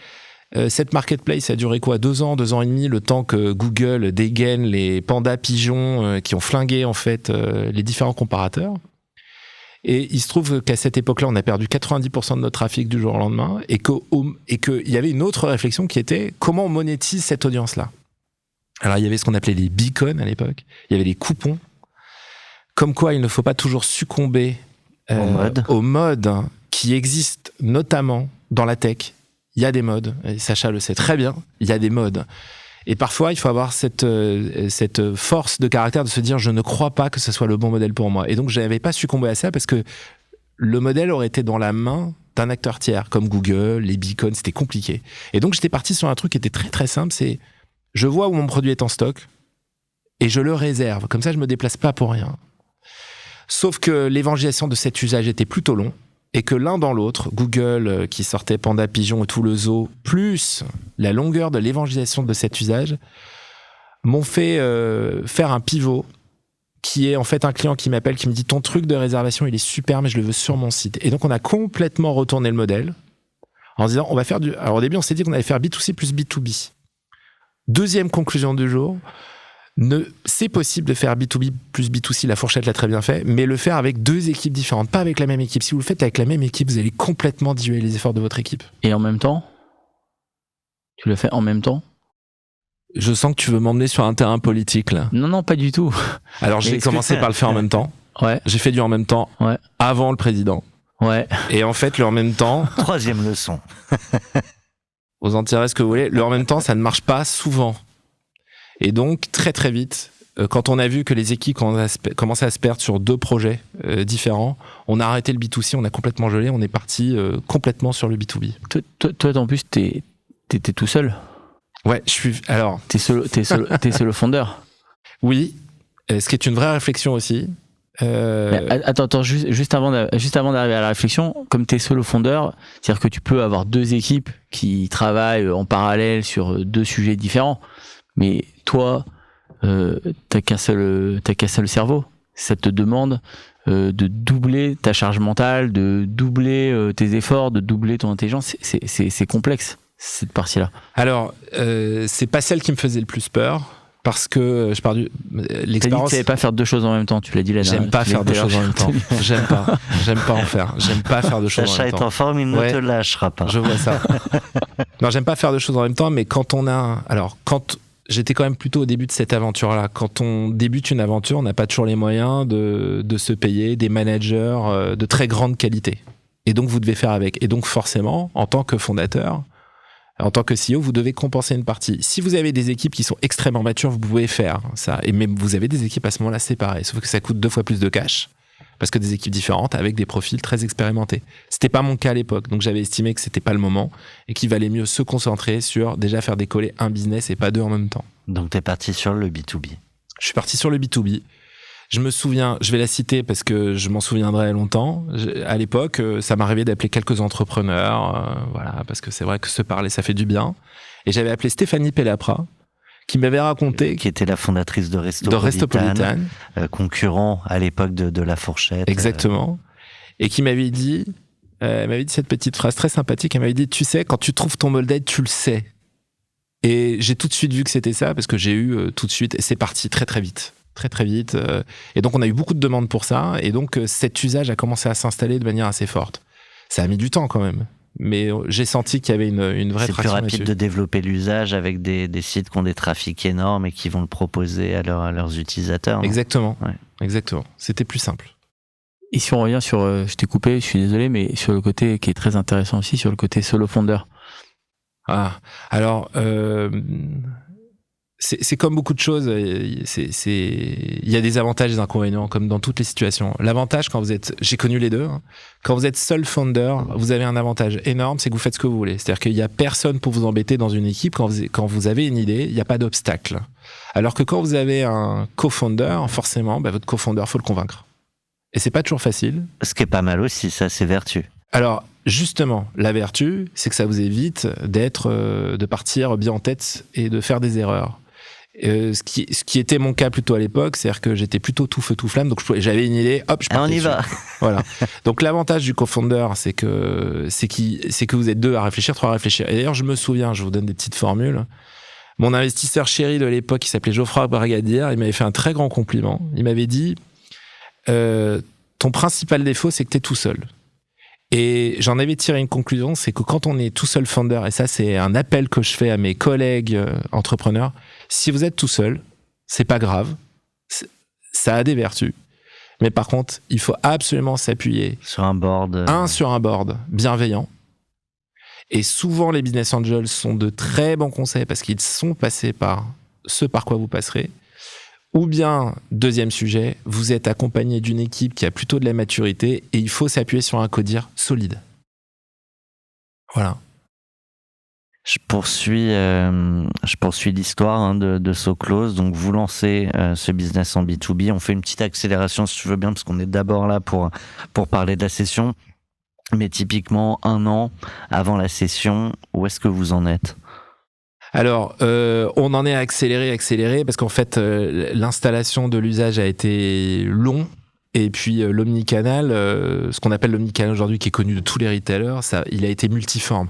cette marketplace a duré quoi, 2 ans et demi, le temps que Google dégaine les pandas pigeons qui ont flingué en fait les différents comparateurs. Et il se trouve qu'à cette époque-là, on a perdu 90% de notre trafic du jour au lendemain et qu'il y avait une autre réflexion qui était comment on monétise cette audience-là. Alors il y avait ce qu'on appelait les beacons à l'époque, il y avait les coupons, comme quoi il ne faut pas toujours succomber au mode qui existe notamment dans la tech. Il y a des modes, et Sacha le sait très bien, il y a des modes. Et parfois, il faut avoir cette force de caractère de se dire « je ne crois pas que ce soit le bon modèle pour moi ». Et donc, je n'avais pas succombé à ça parce que le modèle aurait été dans la main d'un acteur tiers, comme Google, les beacons, c'était compliqué. Et donc, j'étais parti sur un truc qui était très très simple, c'est je vois où mon produit est en stock et je le réserve. Comme ça, je ne me déplace pas pour rien. Sauf que l'évangélisation de cet usage était plutôt long. Et que l'un dans l'autre, Google qui sortait Panda Pigeon et tout le zoo, plus la longueur de l'évangélisation de cet usage, m'ont fait faire un pivot qui est en fait un client qui m'appelle, qui me dit « ton truc de réservation, il est super, mais je le veux sur mon site ». Et donc, on a complètement retourné le modèle en se disant « on va faire du… » Alors au début, on s'est dit qu'on allait faire B2C plus B2B. Deuxième conclusion du jour, c'est possible de faire B2B plus B2C, la fourchette l'a très bien fait, mais le faire avec 2 équipes différentes, pas avec la même équipe. Si vous le faites avec la même équipe, vous allez complètement diluer les efforts de votre équipe. Et en même temps ? Tu le fais en même temps ? Je sens que tu veux m'emmener sur un terrain politique, là. Non, pas du tout. Alors, j'ai commencé par le faire en même temps. Ouais. J'ai fait du en même temps avant le président. Ouais. Et en fait, le en même temps... 3e leçon. Vous en tirez ce que vous voulez. Le en même temps, ça ne marche pas souvent. Et donc, très très vite, quand on a vu que les équipes commençaient à se perdre sur 2 projets différents, on a arrêté le B2C, on a complètement gelé, on est parti complètement sur le B2B. Toi en plus, t'étais tout seul. Ouais, je suis... Alors... T'es solo fondeur. Oui, ce qui est une vraie réflexion aussi. Attends, juste avant d'arriver à la réflexion, comme t'es solo fondeur, c'est-à-dire que tu peux avoir 2 équipes qui travaillent en parallèle sur 2 sujets différents. Mais toi, t'as qu'un seul cerveau. Ça te demande de doubler ta charge mentale, de doubler tes efforts, de doubler ton intelligence. C'est complexe, cette partie-là. Alors, c'est pas celle qui me faisait le plus peur, parce que je pars du l'expérience. T'as dit que tu savais pas faire 2 choses en même temps. Tu l'as dit la dernière. J'aime pas faire 2 choses en même temps. J'aime pas en faire. J'aime pas faire 2 choses en même temps. Sacha est en forme, il ne te lâchera pas. Je vois ça. Non, j'aime pas faire 2 choses en même temps, mais quand j'étais quand même plutôt au début de cette aventure-là. Quand on débute une aventure, on n'a pas toujours les moyens de se payer des managers de très grande qualité. Et donc, vous devez faire avec. Et donc, forcément, en tant que fondateur, en tant que CEO, vous devez compenser une partie. Si vous avez des équipes qui sont extrêmement matures, vous pouvez faire ça. Et même vous avez des équipes à ce moment-là séparées. Sauf que ça coûte 2 fois plus de cash. Parce que des équipes différentes avec des profils très expérimentés. C'était pas mon cas à l'époque, donc j'avais estimé que c'était pas le moment et qu'il valait mieux se concentrer sur déjà faire décoller un business et pas 2 en même temps. Donc t'es parti sur le B2B. Je suis parti sur le B2B. Je me souviens, je vais la citer parce que je m'en souviendrai longtemps. À l'époque, ça m'arrivait d'appeler quelques entrepreneurs, voilà, parce que c'est vrai que se parler, ça fait du bien. Et j'avais appelé Stéphanie Pellapra, qui m'avait raconté... Qui était la fondatrice de Restopolitan, concurrent à l'époque de La Fourchette. Exactement. Et qui m'avait dit cette petite phrase très sympathique, elle m'avait dit, tu sais, quand tu trouves ton moldette, tu le sais. Et j'ai tout de suite vu que c'était ça, parce que j'ai eu tout de suite, et c'est parti très très vite. Très vite. Et donc on a eu beaucoup de demandes pour ça, et donc cet usage a commencé à s'installer de manière assez forte. Ça a mis du temps quand même, mais j'ai senti qu'il y avait une vraie traction. C'est plus rapide là-dessus. de développer l'usage avec des sites qui ont des trafics énormes et qui vont le proposer à leurs utilisateurs. Exactement. Ouais. Exactement. C'était plus simple. Et si on revient sur, je t'ai coupé, je suis désolé, mais sur le côté qui est très intéressant aussi, sur le côté solo founder. Ah, alors, c'est comme beaucoup de choses. Il y a des avantages et des inconvénients, comme dans toutes les situations. L'avantage, j'ai connu les deux. Hein. Quand vous êtes seul founder, vous avez un avantage énorme, c'est que vous faites ce que vous voulez. C'est-à-dire qu'il n'y a personne pour vous embêter dans une équipe. Quand vous avez une idée, il n'y a pas d'obstacle. Alors que quand vous avez un co-founder, forcément, votre co-founder, faut le convaincre. Et c'est pas toujours facile. Ce qui est pas mal aussi, ça, c'est vertu. Alors, justement, la vertu, c'est que ça vous évite de partir bien en tête et de faire des erreurs. Ce qui était mon cas plutôt à l'époque, c'est-à-dire que j'étais plutôt tout feu tout flamme, donc j'avais une idée, hop, je partais on y va. Voilà. Donc l'avantage du co-founder, c'est que vous êtes 2 à réfléchir, 3 à réfléchir. Et d'ailleurs, je me souviens, je vous donne des petites formules. Mon investisseur chéri de l'époque, qui s'appelait Geoffroy Bragadier, il m'avait fait un très grand compliment. Il m'avait dit, ton principal défaut, c'est que t'es tout seul. Et j'en avais tiré une conclusion, c'est que quand on est tout seul founder, et ça c'est un appel que je fais à mes collègues entrepreneurs, si vous êtes tout seul, c'est pas grave, ça a des vertus. Mais par contre, il faut absolument s'appuyer sur un board, sur un board bienveillant. Et souvent, les business angels sont de très bons conseils parce qu'ils sont passés par ce par quoi vous passerez. Ou bien, deuxième sujet, vous êtes accompagné d'une équipe qui a plutôt de la maturité et il faut s'appuyer sur un codir solide. Voilà. Je poursuis l'histoire de SoClose. Donc, vous lancez ce business en B2B. On fait une petite accélération, si tu veux bien, parce qu'on est d'abord là pour parler de la session. Mais typiquement, 1 an avant la session, où est-ce que vous en êtes ? Alors, on en est accéléré, parce qu'en fait, l'installation de l'usage a été long. Et puis, l'omnicanal, ce qu'on appelle l'omnicanal aujourd'hui, qui est connu de tous les retailers, il a été multiforme.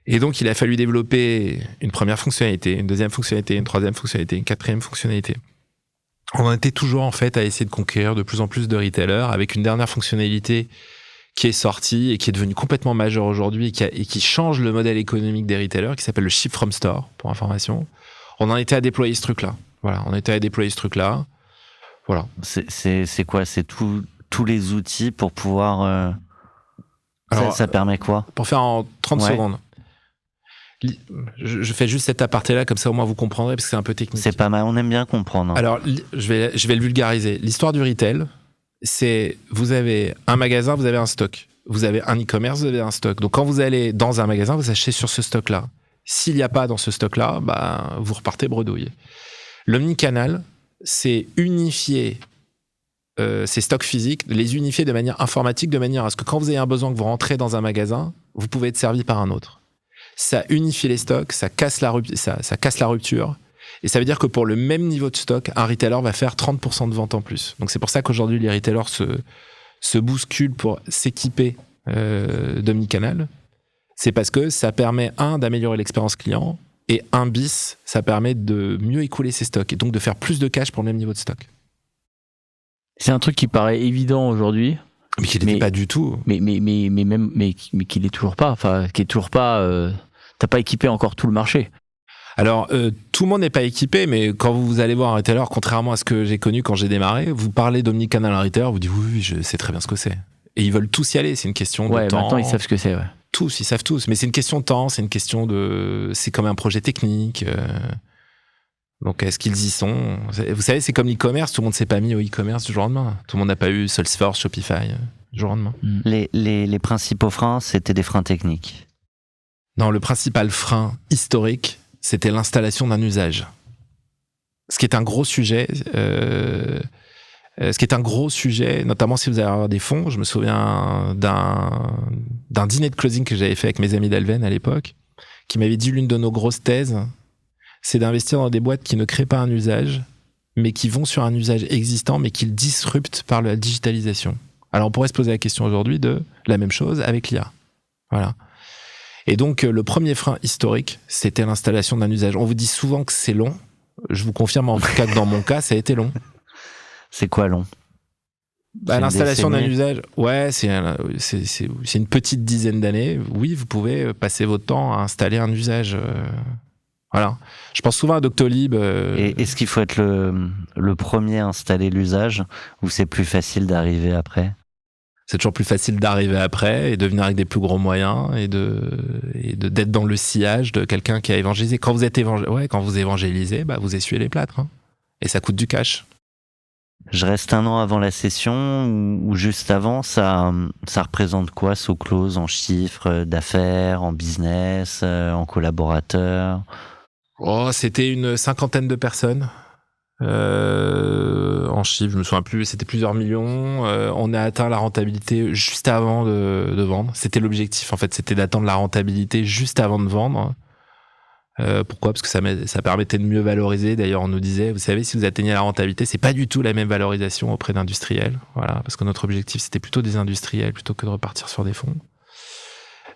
Et donc, il a fallu développer une première fonctionnalité, une deuxième fonctionnalité, une troisième fonctionnalité, une quatrième fonctionnalité. On en était toujours, en fait, à essayer de conquérir de plus en plus de retailers, avec une dernière fonctionnalité qui est sorti et qui est devenu complètement majeur aujourd'hui et qui change le modèle économique des retailers, qui s'appelle le Ship from Store, pour information. On en était à déployer ce truc-là. Voilà, on était à déployer ce truc-là. Voilà. C'est quoi ? C'est tous les outils pour pouvoir... Alors, ça permet quoi ? Pour faire en 30 secondes. Je fais juste cet aparté-là, comme ça au moins vous comprendrez, parce que c'est un peu technique. C'est pas mal, on aime bien comprendre. Alors, je vais le vulgariser. L'histoire du retail, c'est vous avez un magasin, vous avez un stock. Vous avez un e-commerce, vous avez un stock. Donc, quand vous allez dans un magasin, vous achetez sur ce stock-là. S'il n'y a pas dans ce stock-là, vous repartez bredouille. L'omnicanal, c'est unifier ces stocks physiques, les unifier de manière informatique, de manière à ce que quand vous avez un besoin, que vous rentrez dans un magasin, vous pouvez être servi par un autre. Ça unifie les stocks, ça casse la rupture. Et ça veut dire que pour le même niveau de stock, un retailer va faire 30% de vente en plus. Donc c'est pour ça qu'aujourd'hui, les retailers se bousculent pour s'équiper d'omnicanal. C'est parce que ça permet, d'améliorer l'expérience client, et ça permet de mieux écouler ses stocks, et donc de faire plus de cash pour le même niveau de stock. C'est un truc qui paraît évident aujourd'hui. Mais qui n'était pas du tout. Mais qui l'est toujours pas. Enfin, qui est toujours pas. T'as pas équipé encore tout le marché. Alors, tout le monde n'est pas équipé, mais quand vous allez voir un retailer, contrairement à ce que j'ai connu quand j'ai démarré, vous parlez d'omnicanal à un retailer, vous dites oui, je sais très bien ce que c'est. Et ils veulent tous y aller, c'est une question de temps. Ouais, maintenant ils savent ce que c'est, ouais. Tous, ils savent tous. Mais c'est une question de temps, c'est une question de. C'est comme un projet technique. Donc, est-ce qu'ils y sont ? Vous savez, c'est comme l'e-commerce, tout le monde ne s'est pas mis au e-commerce du jour au lendemain. Tout le monde n'a pas eu Salesforce, Shopify du jour au lendemain. Les principaux freins, c'était des freins techniques. Non, le principal frein historique, c'était l'installation d'un usage. Ce qui est un gros sujet. Ce qui est un gros sujet, notamment si vous allez avoir des fonds. Je me souviens d'un dîner de closing que j'avais fait avec mes amis d'Alven à l'époque, qui m'avait dit l'une de nos grosses thèses, c'est d'investir dans des boîtes qui ne créent pas un usage, mais qui vont sur un usage existant, mais qui le disruptent par la digitalisation. Alors on pourrait se poser la question aujourd'hui de la même chose avec l'IA. Voilà. Et donc le premier frein historique, c'était l'installation d'un usage. On vous dit souvent que c'est long. Je vous confirme en tout cas que dans mon cas, ça a été long. C'est quoi long? L'installation d'un usage, ouais, c'est une petite dizaine d'années. Oui, vous pouvez passer votre temps à installer un usage. Voilà. Je pense souvent à Doctolib. Et est-ce qu'il faut être le premier à installer l'usage ou c'est plus facile d'arriver après? C'est toujours plus facile d'arriver après et de venir avec des plus gros moyens et d'être dans le sillage de quelqu'un qui a évangélisé. Quand vous évangélisez, bah, vous essuyez les plâtres. Hein. Et ça coûte du cash. Je reste un an avant la session ou juste avant, ça représente quoi SoClose en chiffres d'affaires, en business, en collaborateurs? Oh, c'était une 50aine de personnes. En chiffres, je me souviens plus, c'était plusieurs millions. On a atteint la rentabilité juste avant de vendre. C'était l'objectif, en fait, c'était d'atteindre la rentabilité juste avant de vendre. Pourquoi ? Parce que ça permettait de mieux valoriser. D'ailleurs, on nous disait, vous savez, si vous atteignez la rentabilité, c'est pas du tout la même valorisation auprès d'industriels. Voilà, parce que notre objectif, c'était plutôt des industriels plutôt que de repartir sur des fonds.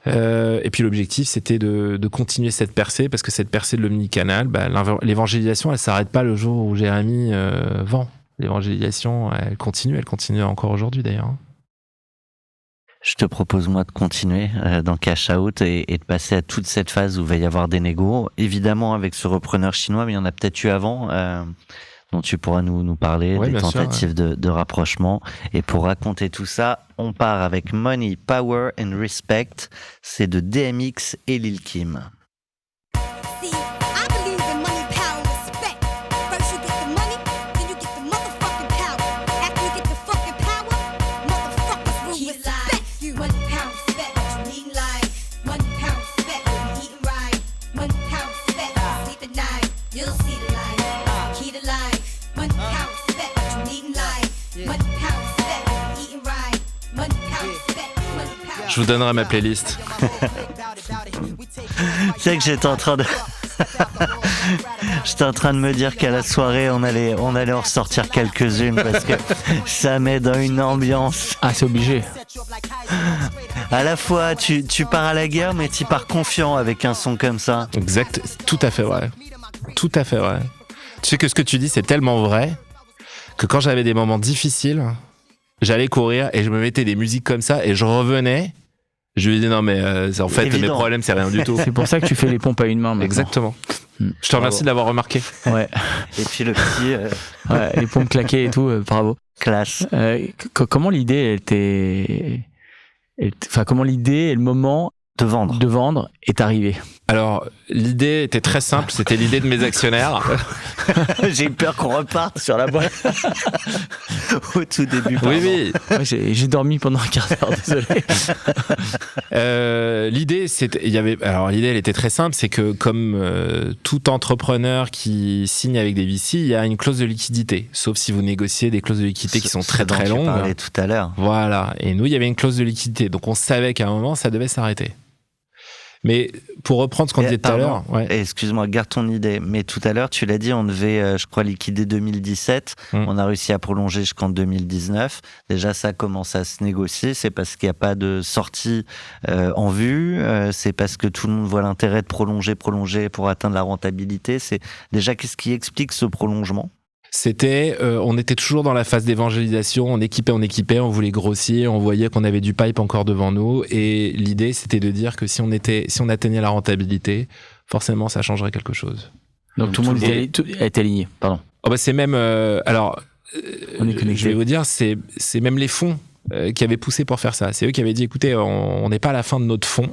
Et puis l'objectif, c'était de continuer cette percée, parce que cette percée de l'omnicanal, bah, l'évangélisation, elle s'arrête pas le jour où Jérémy vend. L'évangélisation, elle continue encore aujourd'hui d'ailleurs. Je te propose, moi, de continuer dans Cash Out et de passer à toute cette phase où il va y avoir des négos. Évidemment, avec ce repreneur chinois, mais il y en a peut-être eu avant, dont tu pourras nous parler, ouais, des tentatives sûr, ouais. de rapprochement. Et pour raconter tout ça, on part avec Money, Power and Respect. C'est de DMX et Lil Kim. See, I believe in money, power, and respect. First you get the money, then you get the motherfucking power. After you get the fucking power, motherfuckers will respect you. Money, power, respect, what you need in life. Money, power, respect, you'll be eating right. Money, power, respect, sleep at night, you'll see the light. Key to life. Money, power, respect, what you need in life. Money, power, respect, you'll be eating right. Money, power, respect, money, power. Je vous donnerai ma playlist. C'est que j'étais en train de me dire qu'à la soirée on allait en ressortir quelques-unes parce que ça met dans une ambiance. Ah, c'est obligé. À la fois tu pars à la guerre mais tu pars confiant avec un son comme ça. Exact, tout à fait vrai. Tout à fait vrai. Tu sais que ce que tu dis, c'est tellement vrai que quand j'avais des moments difficiles, j'allais courir et je me mettais des musiques comme ça et je revenais. Je lui ai dit non mais en fait Évident. mes problèmes c'est rien du tout. C'est pour ça que tu fais les pompes à une main maintenant. Exactement. Je te remercie de l'avoir remarqué. Ouais. Et puis le petit Ouais, les pompes claquées et tout, bravo. classe. Comment l'idée comment l'idée et le moment De vendre. de vendre est arrivé? Alors l'idée était très simple, c'était l'idée de mes actionnaires. J'ai eu peur qu'on reparte sur la boîte au tout début. Oui. Ouais, j'ai dormi pendant un quart d'heure, désolé. L'idée elle était très simple, c'est que comme tout entrepreneur qui signe avec des VC, il y a une clause de liquidité, sauf si vous négociez des clauses de liquidité qui sont très dont très tu longues. parlais tout à l'heure. Voilà, et nous il y avait une clause de liquidité, donc on savait qu'à un moment ça devait s'arrêter. Mais pour reprendre ce qu'on disait tout à l'heure, ouais. Excuse-moi, garde ton idée. Mais tout à l'heure, tu l'as dit, on devait, je crois, liquider 2017. On a réussi à prolonger jusqu'en 2019. Déjà, ça commence à se négocier. C'est parce qu'il n'y a pas de sortie en vue. C'est parce que tout le monde voit l'intérêt de prolonger pour atteindre la rentabilité. C'est déjà qu'est-ce qui explique ce prolongement ? C'était, on était toujours dans la phase d'évangélisation, on équipait, on voulait grossir, on voyait qu'on avait du pipe encore devant nous, et l'idée c'était de dire que si on atteignait la rentabilité, forcément ça changerait quelque chose. Donc tout le monde est aligné. Pardon. Oh bah c'est même, On est connecté. je vais vous dire, c'est même les fonds qui avaient poussé pour faire ça. C'est eux qui avaient dit, écoutez, on n'est pas à la fin de notre fonds.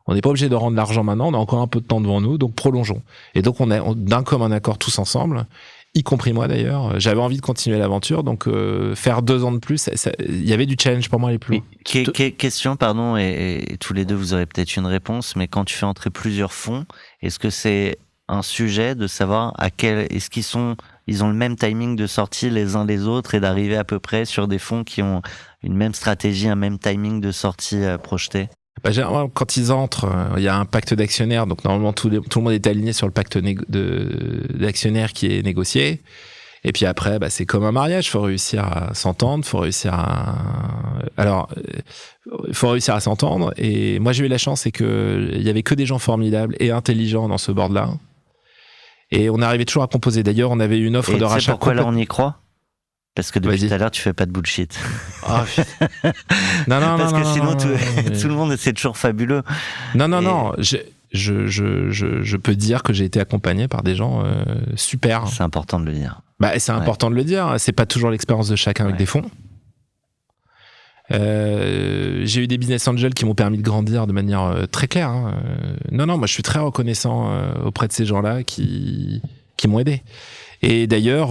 On n'est pas obligé de rendre l'argent maintenant, on a encore un peu de temps devant nous, donc prolongeons. Et donc on a d'un commun accord tous ensemble, y compris moi d'ailleurs, j'avais envie de continuer l'aventure, donc faire 2 ans de plus, il y avait du challenge pour moi les plus. Question, pardon, et tous les deux vous aurez peut-être une réponse, mais quand tu fais entrer plusieurs fonds, est-ce que c'est un sujet de savoir est-ce qu'ils sont ils ont le même timing de sortie les uns les autres et d'arriver à peu près sur des fonds qui ont une même stratégie, un même timing de sortie projeté? Généralement, quand ils entrent, il y a un pacte d'actionnaires, donc normalement tout le monde est aligné sur le pacte d'actionnaires qui est négocié. Et puis après, c'est comme un mariage, faut réussir à s'entendre, faut réussir à s'entendre. Et moi, j'ai eu la chance, c'est que il y avait que des gens formidables et intelligents dans ce board-là. Et on arrivait toujours à composer. D'ailleurs, on avait eu une offre de rachat. Pourquoi là on y croit? Parce que depuis tout à l'heure, tu fais pas de bullshit. Oh, non, parce que sinon, tout le monde, c'est toujours fabuleux. Non. Je peux dire que j'ai été accompagné par des gens super. C'est important de le dire. C'est important de le dire. C'est pas toujours l'expérience de chacun avec des fonds. J'ai eu des business angels qui m'ont permis de grandir de manière très claire. Non, moi je suis très reconnaissant auprès de ces gens-là qui m'ont aidé. Et d'ailleurs,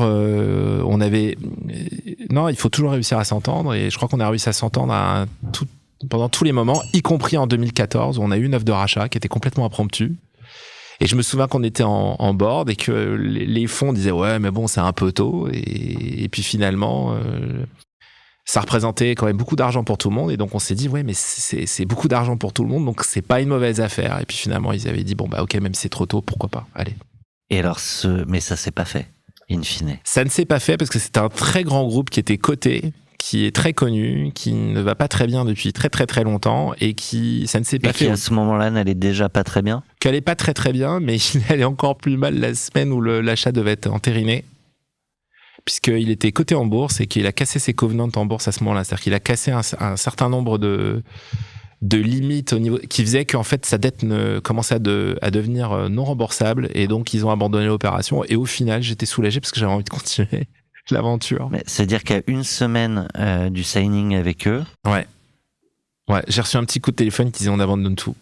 il faut toujours réussir à s'entendre, et je crois qu'on a réussi à s'entendre pendant tous les moments, y compris en 2014 où on a eu une offre de rachat qui était complètement impromptue. Et je me souviens qu'on était en board et que les fonds disaient ouais mais bon c'est un peu tôt, et puis finalement ça représentait quand même beaucoup d'argent pour tout le monde, et donc on s'est dit ouais mais c'est beaucoup d'argent pour tout le monde, donc c'est pas une mauvaise affaire. Et puis finalement ils avaient dit bon ok, même si c'est trop tôt, pourquoi pas, allez. Et alors mais ça s'est pas fait in fine. Ça ne s'est pas fait parce que c'était un très grand groupe qui était coté, qui est très connu, qui ne va pas très bien depuis très très très longtemps, et ça ne s'est pas fait. Qui à ce moment-là n'allait déjà pas très bien. Qui allait pas très très bien, mais il allait encore plus mal la semaine où l'achat devait être entériné, puisqu'il était coté en bourse et qu'il a cassé ses covenants en bourse à ce moment-là. C'est-à-dire qu'il a cassé un certain nombre de limites au niveau qui faisait qu'en fait sa dette commençait à devenir non remboursable, et donc ils ont abandonné l'opération. Et au final, j'étais soulagé parce que j'avais envie de continuer l'aventure. C'est-à-dire qu'à une semaine du signing avec eux... Ouais, j'ai reçu un petit coup de téléphone qui disait on abandonne tout.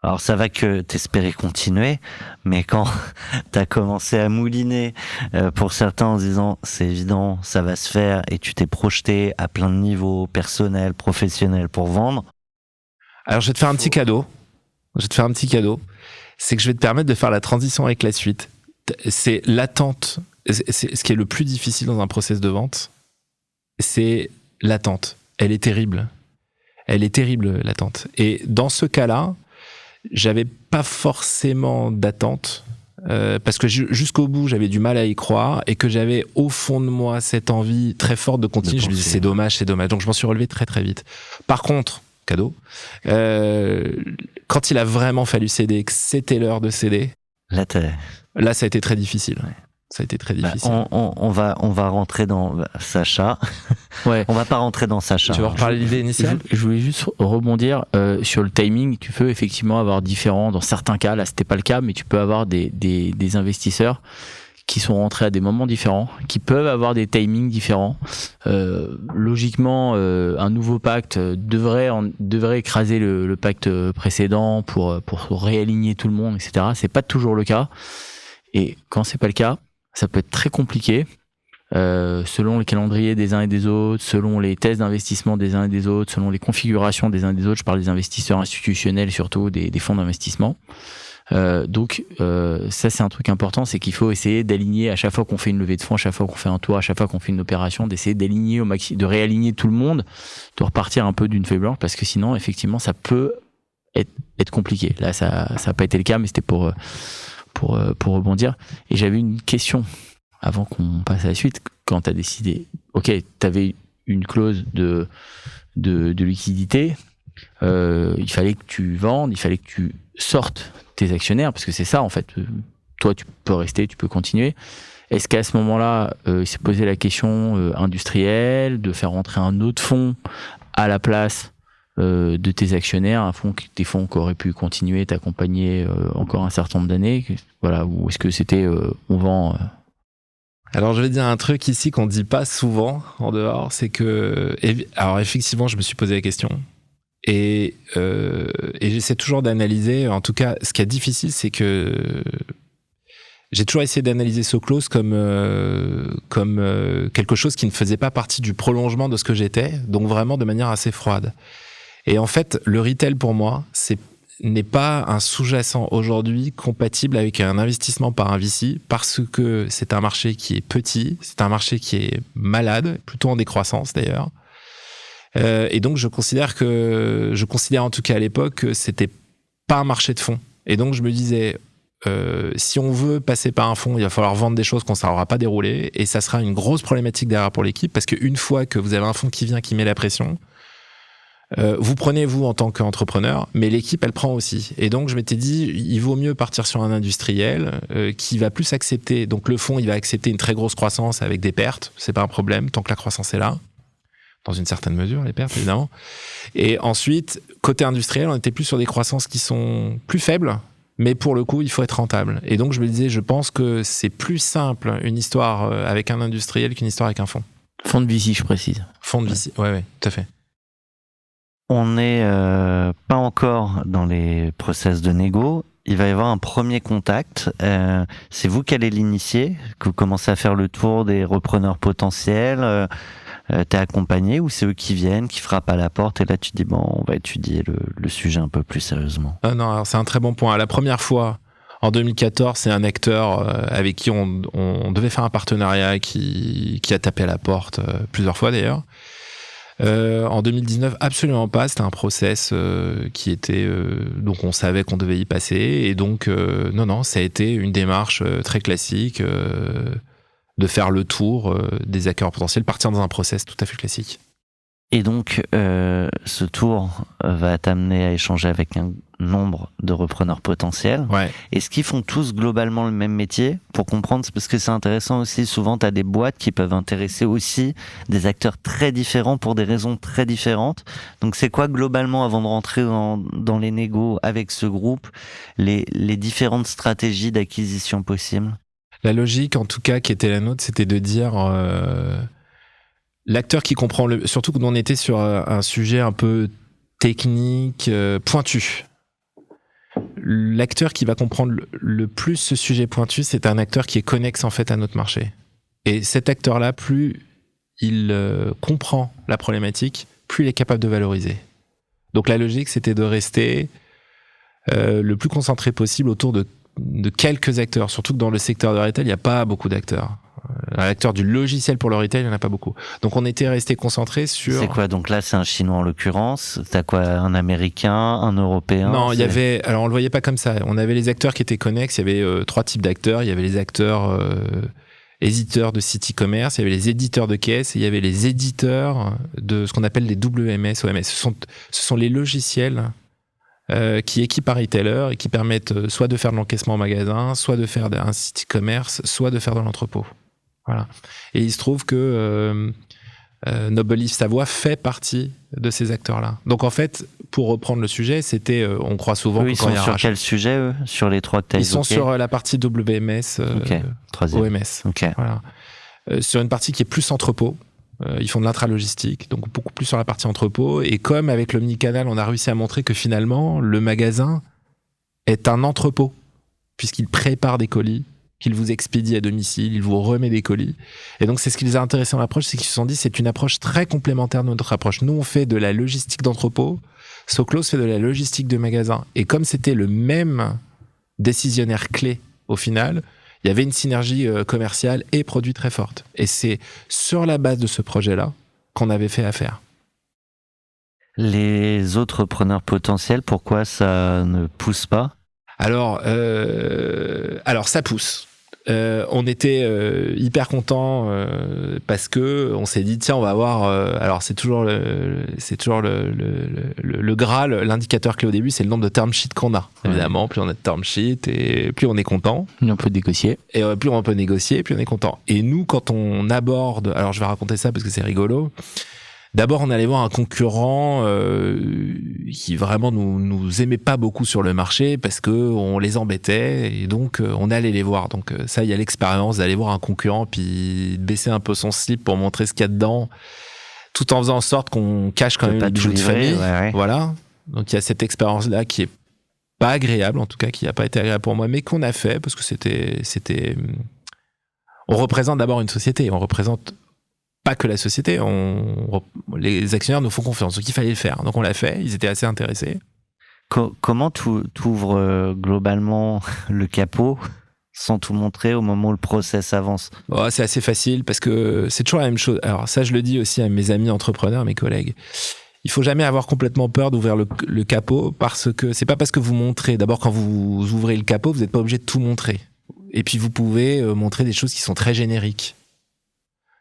Alors ça va que t'espérais continuer, mais quand t'as commencé à mouliner pour certains en se disant c'est évident, ça va se faire, et tu t'es projeté à plein de niveaux, personnel, professionnel, pour vendre. Alors je vais te faire un petit cadeau. C'est que je vais te permettre de faire la transition avec la suite. C'est l'attente. C'est ce qui est le plus difficile dans un process de vente, c'est l'attente. Elle est terrible, l'attente. Et dans ce cas-là, j'avais pas forcément d'attente, parce que jusqu'au bout, j'avais du mal à y croire, et que j'avais au fond de moi cette envie très forte de continuer. Je me disais c'est dommage. Donc je m'en suis relevé très très vite. Par contre, cadeau, quand il a vraiment fallu céder, que c'était l'heure de céder, là ça a été très difficile. Ouais. Ça a été très difficile. On va rentrer dans Sacha. Ouais. On va pas rentrer dans Sacha. Tu veux reparler de l'idée initiale ? Je voulais juste rebondir sur le timing. Tu peux effectivement avoir différents, dans certains cas, là c'était pas le cas, mais tu peux avoir des investisseurs qui sont rentrés à des moments différents, qui peuvent avoir des timings différents. Logiquement, un nouveau pacte devrait écraser le pacte précédent pour réaligner tout le monde, etc. C'est pas toujours le cas. Et quand c'est pas le cas, ça peut être très compliqué, selon les calendriers des uns et des autres, selon les thèses d'investissement des uns et des autres, selon les configurations des uns et des autres. Je parle des investisseurs institutionnels, surtout des fonds d'investissement. Donc ça c'est un truc important, c'est qu'il faut essayer d'aligner à chaque fois qu'on fait une levée de fonds, à chaque fois qu'on fait un tour, à chaque fois qu'on fait une opération, d'essayer d'aligner de réaligner tout le monde, de repartir un peu d'une feuille blanche, parce que sinon effectivement ça peut être compliqué. Là ça n'a pas été le cas, mais c'était pour rebondir. Et j'avais une question avant qu'on passe à la suite. Quand tu as décidé, ok, tu avais une clause de liquidité, il fallait que tu vendes, il fallait que tu sortes tes actionnaires, parce que c'est ça en fait. Toi tu peux rester, tu peux continuer. Est-ce qu'à ce moment-là, il s'est posé la question industrielle, de faire rentrer un autre fonds à la place de tes actionnaires, des fonds qui auraient pu continuer t'accompagner encore un certain nombre d'années, voilà, ou est-ce que c'était on vend Alors je vais dire un truc ici qu'on dit pas souvent en dehors, c'est que alors effectivement je me suis posé la question et j'essaie toujours d'analyser. En tout cas, ce qui est difficile, c'est que j'ai toujours essayé d'analyser ce close comme quelque chose qui ne faisait pas partie du prolongement de ce que j'étais, donc vraiment de manière assez froide. Et en fait, le retail pour moi, n'est pas un sous-jacent aujourd'hui compatible avec un investissement par un VC parce que c'est un marché qui est petit, c'est un marché qui est malade, plutôt en décroissance d'ailleurs. Et donc je considère en tout cas à l'époque que c'était pas un marché de fonds. Et donc je me disais, si on veut passer par un fonds, il va falloir vendre des choses qu'on ne saura pas dérouler et ça sera une grosse problématique derrière pour l'équipe parce qu'une fois que vous avez un fonds qui vient, qui met la pression, vous prenez vous en tant qu'entrepreneur, mais l'équipe elle prend aussi. Et donc je m'étais dit, il vaut mieux partir sur un industriel qui va plus accepter. Donc le fonds il va accepter une très grosse croissance avec des pertes, c'est pas un problème tant que la croissance est là, dans une certaine mesure les pertes évidemment. Et ensuite côté industriel on était plus sur des croissances qui sont plus faibles, mais pour le coup il faut être rentable. Et donc je me disais, je pense que c'est plus simple une histoire avec un industriel qu'une histoire avec un fonds. Fonds de VC, je précise. Fonds de VC, ouais, tout à fait. On n'est pas encore dans les process de négo. Il va y avoir un premier contact. C'est vous qui allez l'initier, que vous commencez à faire le tour des repreneurs potentiels. T'es accompagné ou c'est eux qui viennent, qui frappent à la porte et là tu dis bon, on va étudier le sujet un peu plus sérieusement. Non, alors c'est un très bon point. La première fois, en 2014, c'est un acteur avec qui on devait faire un partenariat qui a tapé à la porte plusieurs fois d'ailleurs. En 2019, absolument pas. C'était un process qui était donc on savait qu'on devait y passer et donc non, ça a été une démarche très classique de faire le tour des acteurs potentiels, partir dans un process tout à fait classique. Et donc, ce tour va t'amener à échanger avec un nombre de repreneurs potentiels. Ouais. Est-ce qu'ils font tous globalement le même métier? Pour comprendre, c'est parce que c'est intéressant aussi. Souvent, tu as des boîtes qui peuvent intéresser aussi des acteurs très différents pour des raisons très différentes. Donc, c'est quoi globalement, avant de rentrer dans les négos avec ce groupe, les différentes stratégies d'acquisition possibles? La logique, en tout cas, qui était la nôtre, c'était de dire... l'acteur qui comprend surtout que nous on était sur un sujet un peu technique, pointu. L'acteur qui va comprendre le plus ce sujet pointu, c'est un acteur qui est connexe en fait à notre marché. Et cet acteur-là, plus il comprend la problématique, plus il est capable de valoriser. Donc la logique, c'était de rester le plus concentré possible autour de quelques acteurs. Surtout que dans le secteur de retail, il n'y a pas beaucoup d'acteurs. L'acteur du logiciel pour le retail, il n'y en a pas beaucoup. Donc on était resté concentré sur... C'est quoi? Donc là, c'est un Chinois en l'occurrence. T'as quoi? Un Américain, un Européen? Non, il y avait... Alors on le voyait pas comme ça. On avait les acteurs qui étaient connexes. Il y avait 3 types d'acteurs. Il y avait les acteurs éditeurs de sites e-commerce. Il y avait les éditeurs de caisse. Et il y avait les éditeurs de ce qu'on appelle les WMS, OMS. Ce sont les logiciels qui équipent un retailer et qui permettent soit de faire de l'encaissement en magasin, soit de faire un site e-commerce, soit de faire de l'entrepôt. Voilà. Et il se trouve que Noble Leaf Savoie fait partie de ces acteurs-là. Donc en fait, pour reprendre le sujet, c'était, on croit souvent... Eux, ils sont sur quel sujet, eux? Sur les 3 que tu as évoqués? Ils sont sur la partie WMS, OMS. Okay. Voilà. Sur une partie qui est plus entrepôt. Ils font de l'intralogistique, donc beaucoup plus sur la partie entrepôt. Et comme avec l'omnicanal, on a réussi à montrer que finalement, le magasin est un entrepôt, puisqu'il prépare des colis, qu'il vous expédie à domicile, il vous remet des colis. Et donc, c'est ce qui les a intéressés dans l'approche, c'est qu'ils se sont dit, c'est une approche très complémentaire de notre approche. Nous, on fait de la logistique d'entrepôt, Soclose fait de la logistique de magasin. Et comme c'était le même décisionnaire clé au final, il y avait une synergie commerciale et produit très forte. Et c'est sur la base de ce projet-là qu'on avait fait affaire. Les autres preneurs potentiels, pourquoi ça ne pousse pas? Alors ça pousse. On était hyper contents parce que on s'est dit tiens, on va avoir alors c'est toujours le Graal, l'indicateur clé au début, c'est le nombre de term sheets qu'on a. Évidemment, plus on a de term sheets et plus on est content. Plus on peut négocier. Et plus on peut négocier, plus on est content. Et nous, quand on aborde, alors je vais raconter ça parce que c'est rigolo. D'abord, on allait voir un concurrent qui vraiment nous aimait pas beaucoup sur le marché parce que on les embêtait et donc on allait les voir. Donc ça, il y a l'expérience d'aller voir un concurrent puis de baisser un peu son slip pour montrer ce qu'il y a dedans, tout en faisant en sorte qu'on cache quand même les bijoux de famille. Ouais. Voilà. Donc il y a cette expérience-là qui est pas agréable, en tout cas qui n'a pas été agréable pour moi, mais qu'on a fait parce que c'était. On représente d'abord une société. On représente pas que la société, les actionnaires nous font confiance, donc il fallait le faire. Donc on l'a fait, ils étaient assez intéressés. Comment t'ouvres globalement le capot sans tout montrer au moment où le process avance? Oh, c'est assez facile parce que c'est toujours la même chose. Alors ça, je le dis aussi à mes amis entrepreneurs, mes collègues. Il faut jamais avoir complètement peur d'ouvrir le capot parce que c'est pas parce que vous montrez. D'abord, quand vous ouvrez le capot, vous n'êtes pas obligé de tout montrer. Et puis vous pouvez montrer des choses qui sont très génériques.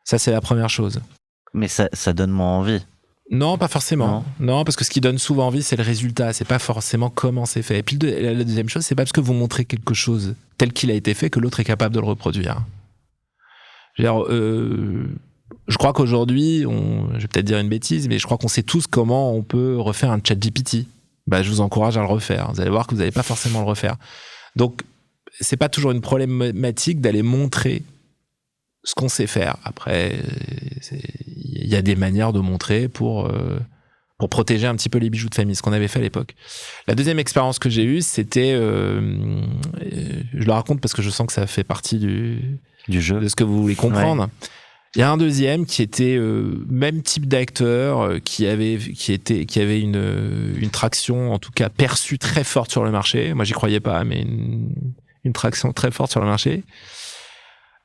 Ça, c'est la première chose. Mais ça donne moins envie. Non, pas forcément. Non, parce que ce qui donne souvent envie, c'est le résultat. C'est pas forcément comment c'est fait. Et puis la deuxième chose, c'est pas parce que vous montrez quelque chose tel qu'il a été fait que l'autre est capable de le reproduire. Je crois qu'aujourd'hui, je vais peut-être dire une bêtise, mais je crois qu'on sait tous comment on peut refaire un ChatGPT. Je vous encourage à le refaire. Vous allez voir que vous n'allez pas forcément le refaire. Donc, c'est pas toujours une problématique d'aller montrer ce qu'on sait faire. Après, il y a des manières de montrer pour protéger un petit peu les bijoux de famille, ce qu'on avait fait à l'époque. La deuxième expérience que j'ai eue, c'était... je le raconte parce que je sens que ça fait partie du jeu, de ce que vous voulez comprendre. Ouais. Il y a un deuxième qui était même type d'acteur, qui avait une traction, en tout cas perçue très forte sur le marché. Moi, j'y croyais pas, mais une traction très forte sur le marché.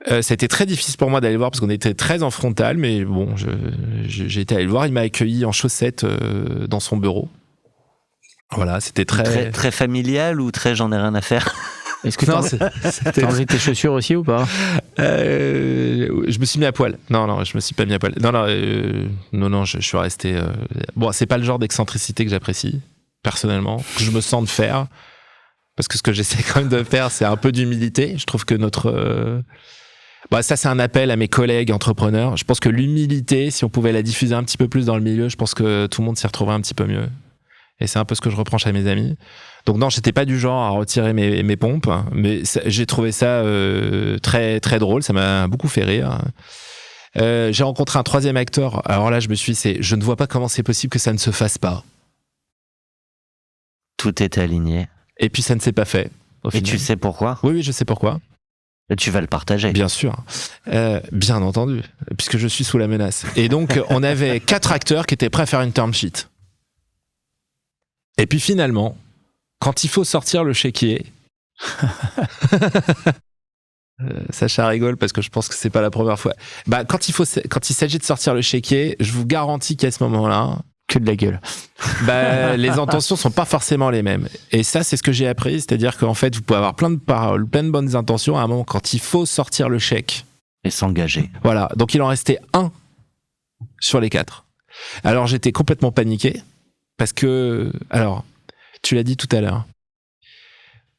Ça a été très difficile pour moi d'aller le voir parce qu'on était très en frontal, mais bon, j'ai été allé le voir. Il m'a accueilli en chaussettes dans son bureau. Voilà, c'était très familial ou très j'en ai rien à faire. Est-ce que t'as enlevé tes chaussures aussi ou pas? Je me suis mis à poil. Non, je me suis pas mis à poil. Non, je suis resté. Bon, c'est pas le genre d'excentricité que j'apprécie personnellement, que je me sens de faire, parce que ce que j'essaie quand même de faire, c'est un peu d'humilité. Je trouve que ça, c'est un appel à mes collègues entrepreneurs. Je pense que l'humilité, si on pouvait la diffuser un petit peu plus dans le milieu, je pense que tout le monde s'y retrouverait un petit peu mieux. Et c'est un peu ce que je reproche à mes amis. Donc non, j'étais pas du genre à retirer mes pompes, mais j'ai trouvé ça très très drôle. Ça m'a beaucoup fait rire. J'ai rencontré un troisième acteur. Alors là, je ne vois pas comment c'est possible que ça ne se fasse pas. Tout était aligné. Et puis ça ne s'est pas fait. Et tu sais pourquoi? Oui, je sais pourquoi. Et tu vas le partager. Bien sûr. Bien entendu, puisque je suis sous la menace. Et donc, on avait 4 acteurs qui étaient prêts à faire une term sheet. Et puis finalement, quand il faut sortir le chéquier, Sacha rigole parce que je pense que c'est pas la première fois. Quand il s'agit de sortir le chéquier, je vous garantis qu'à ce moment-là, que de la gueule. Les intentions sont pas forcément les mêmes. Et ça, c'est ce que j'ai appris, c'est-à-dire qu'en fait, vous pouvez avoir plein de paroles, plein de bonnes intentions. À un moment, quand il faut sortir le chèque et s'engager. Voilà. Donc il en restait 1 sur les 4. Alors j'étais complètement paniqué. Parce que, alors, tu l'as dit tout à l'heure,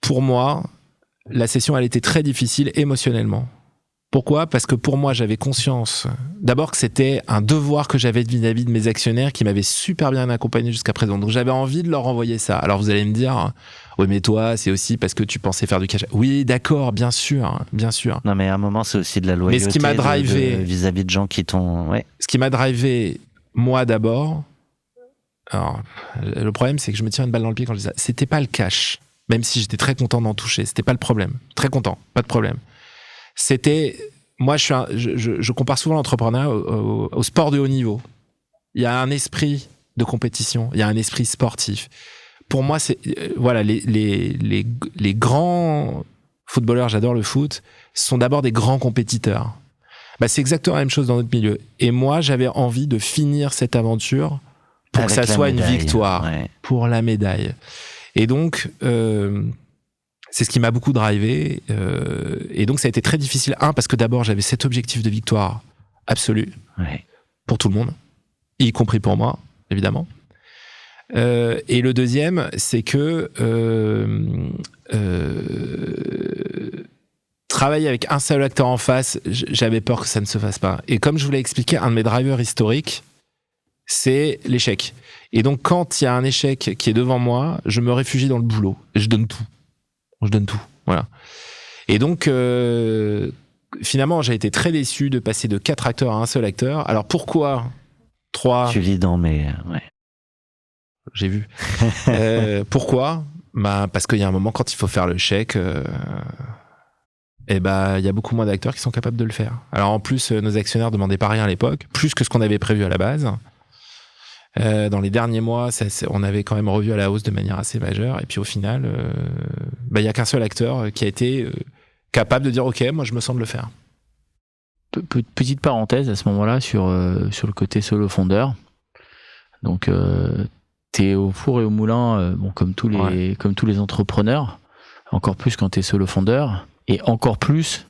pour moi, la session, elle était très difficile émotionnellement. Pourquoi ? Parce que pour moi, j'avais conscience, d'abord que c'était un devoir que j'avais vis-à-vis de mes actionnaires qui m'avaient super bien accompagné jusqu'à présent. Donc j'avais envie de leur envoyer ça. Alors vous allez me dire, oui mais toi, c'est aussi parce que tu pensais faire du cash. Oui, d'accord, bien sûr. Non mais à un moment, c'est aussi de la loyauté. Mais ce qui m'a drivé vis-à-vis de gens qui t'ont... Ouais. Ce qui m'a drivé, moi d'abord... Alors, le problème, c'est que je me tire une balle dans le pied quand je dis ça. C'était pas le cash, même si j'étais très content d'en toucher. C'était pas le problème. Très content, pas de problème. C'était, moi, je compare souvent l'entrepreneuriat au sport de haut niveau. Il y a un esprit de compétition, il y a un esprit sportif. Pour moi, c'est voilà, les grands footballeurs, j'adore le foot, sont d'abord des grands compétiteurs. C'est exactement la même chose dans notre milieu. Et moi, j'avais envie de finir cette aventure pour que ça soit une victoire, pour la médaille. Et donc, c'est ce qui m'a beaucoup drivé. Et donc, ça a été très difficile. Parce que d'abord, j'avais cet objectif de victoire absolue pour tout le monde, y compris pour moi, évidemment. Et le deuxième, c'est que travailler avec un seul acteur en face, j'avais peur que ça ne se fasse pas. Et comme je vous l'ai expliqué, un de mes drivers historiques, c'est l'échec. Et donc, quand il y a un échec qui est devant moi, je me réfugie dans le boulot. Et je donne tout. Voilà. Et donc, finalement, j'ai été très déçu de passer de 4 acteurs à un seul acteur. Alors, pourquoi 3 ? Tu lis dans mes... Ouais. J'ai vu. Pourquoi ? Parce qu'il y a un moment, quand il faut faire le chèque... il y a beaucoup moins d'acteurs qui sont capables de le faire. Alors en plus, nos actionnaires demandaient pas rien à l'époque, plus que ce qu'on avait prévu à la base. Dans les derniers mois, on avait quand même revu à la hausse de manière assez majeure. Et puis au final, il y a qu'un seul acteur qui a été capable de dire ok, moi je me sens de le faire. Petite parenthèse à ce moment-là sur le côté solo fondeur. Donc t'es au four et au moulin, comme tous les entrepreneurs, encore plus quand t'es solo fondeur, et encore plus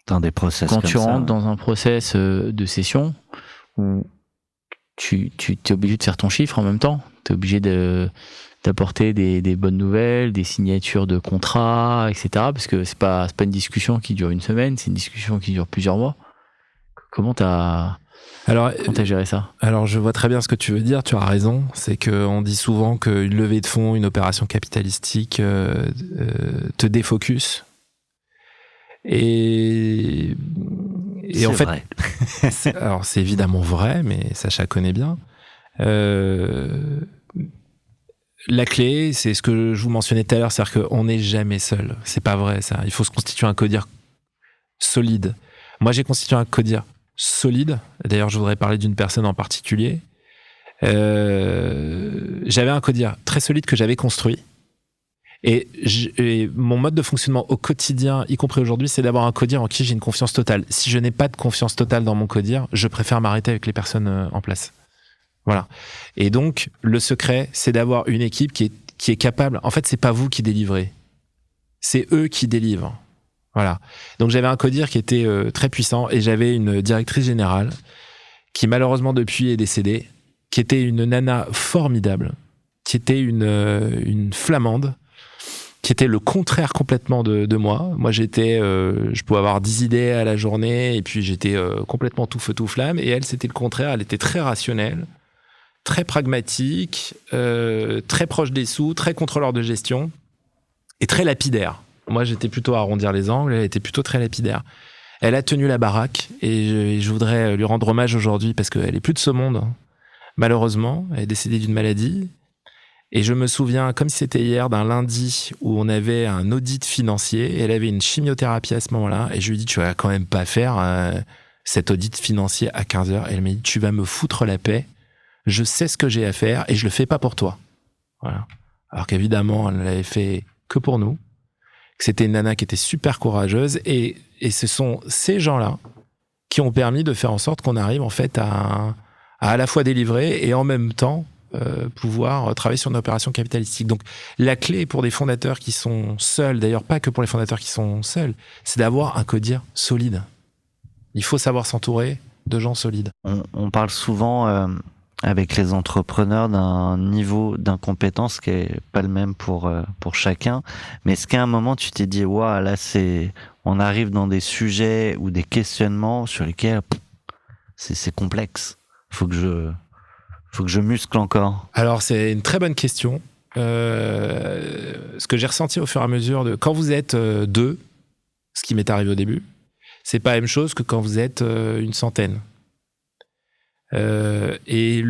dans des process quand comme tu ça, rentres dans un process de session où tu es obligé de faire ton chiffre en même temps. Tu es obligé d'apporter des bonnes nouvelles, des signatures de contrats, etc. Parce que c'est pas une discussion qui dure une semaine, c'est une discussion qui dure plusieurs mois. Comment t'as géré ça? Alors, je vois très bien ce que tu veux dire, tu as raison. C'est qu'on dit souvent qu'une levée de fonds, une opération capitalistique te défocus. Et en fait, vrai. alors c'est évidemment vrai, mais Sacha connaît bien. La clé, c'est ce que je vous mentionnais tout à l'heure, c'est-à-dire qu'on n'est jamais seul. C'est pas vrai, ça. Il faut se constituer un codir solide. Moi, j'ai constitué un codir solide. D'ailleurs, je voudrais parler d'une personne en particulier. J'avais un codir très solide que j'avais construit. Et mon mode de fonctionnement au quotidien, y compris aujourd'hui, c'est d'avoir un codir en qui j'ai une confiance totale. Si je n'ai pas de confiance totale dans mon codir, je préfère m'arrêter avec les personnes en place. Voilà. Et donc, le secret, c'est d'avoir une équipe qui est capable. En fait, c'est pas vous qui délivrez. C'est eux qui délivrent. Voilà. Donc, j'avais un codir qui était très puissant et j'avais une directrice générale qui, malheureusement, depuis est décédée, qui était une nana formidable, qui était une flamande, qui était le contraire complètement de moi. Moi, je pouvais avoir 10 idées à la journée et puis j'étais complètement tout feu, tout flamme. Et elle, c'était le contraire. Elle était très rationnelle, très pragmatique, très proche des sous, très contrôleur de gestion et très lapidaire. Moi, j'étais plutôt à arrondir les angles. Elle était plutôt très lapidaire. Elle a tenu la baraque et je voudrais lui rendre hommage aujourd'hui parce qu'elle est plus de ce monde. Malheureusement, elle est décédée d'une maladie. Et je me souviens, comme si c'était hier, d'un lundi où on avait un audit financier. Et elle avait une chimiothérapie à ce moment-là. Et je lui ai dit, tu vas quand même pas faire cet audit financier à 15h. Et elle m'a dit, tu vas me foutre la paix. Je sais ce que j'ai à faire et je le fais pas pour toi. Voilà. Alors qu'évidemment, elle ne l'avait fait que pour nous. Que c'était une nana qui était super courageuse. Et ce sont ces gens-là qui ont permis de faire en sorte qu'on arrive en fait à la fois délivrer et en même temps pouvoir travailler sur une opération capitalistique. Donc, la clé pour des fondateurs qui sont seuls, d'ailleurs pas que pour les fondateurs qui sont seuls, c'est d'avoir un codir solide. Il faut savoir s'entourer de gens solides. On parle souvent avec les entrepreneurs d'un niveau d'incompétence qui est pas le même pour chacun. Mais est-ce qu'à un moment tu t'es dit, waouh, là on arrive dans des sujets ou des questionnements sur lesquels c'est complexe. Faut que je muscle encore. Alors, c'est une très bonne question. Ce que j'ai ressenti au fur et à mesure quand vous êtes deux, ce qui m'est arrivé au début, c'est pas la même chose que quand vous êtes une centaine. Et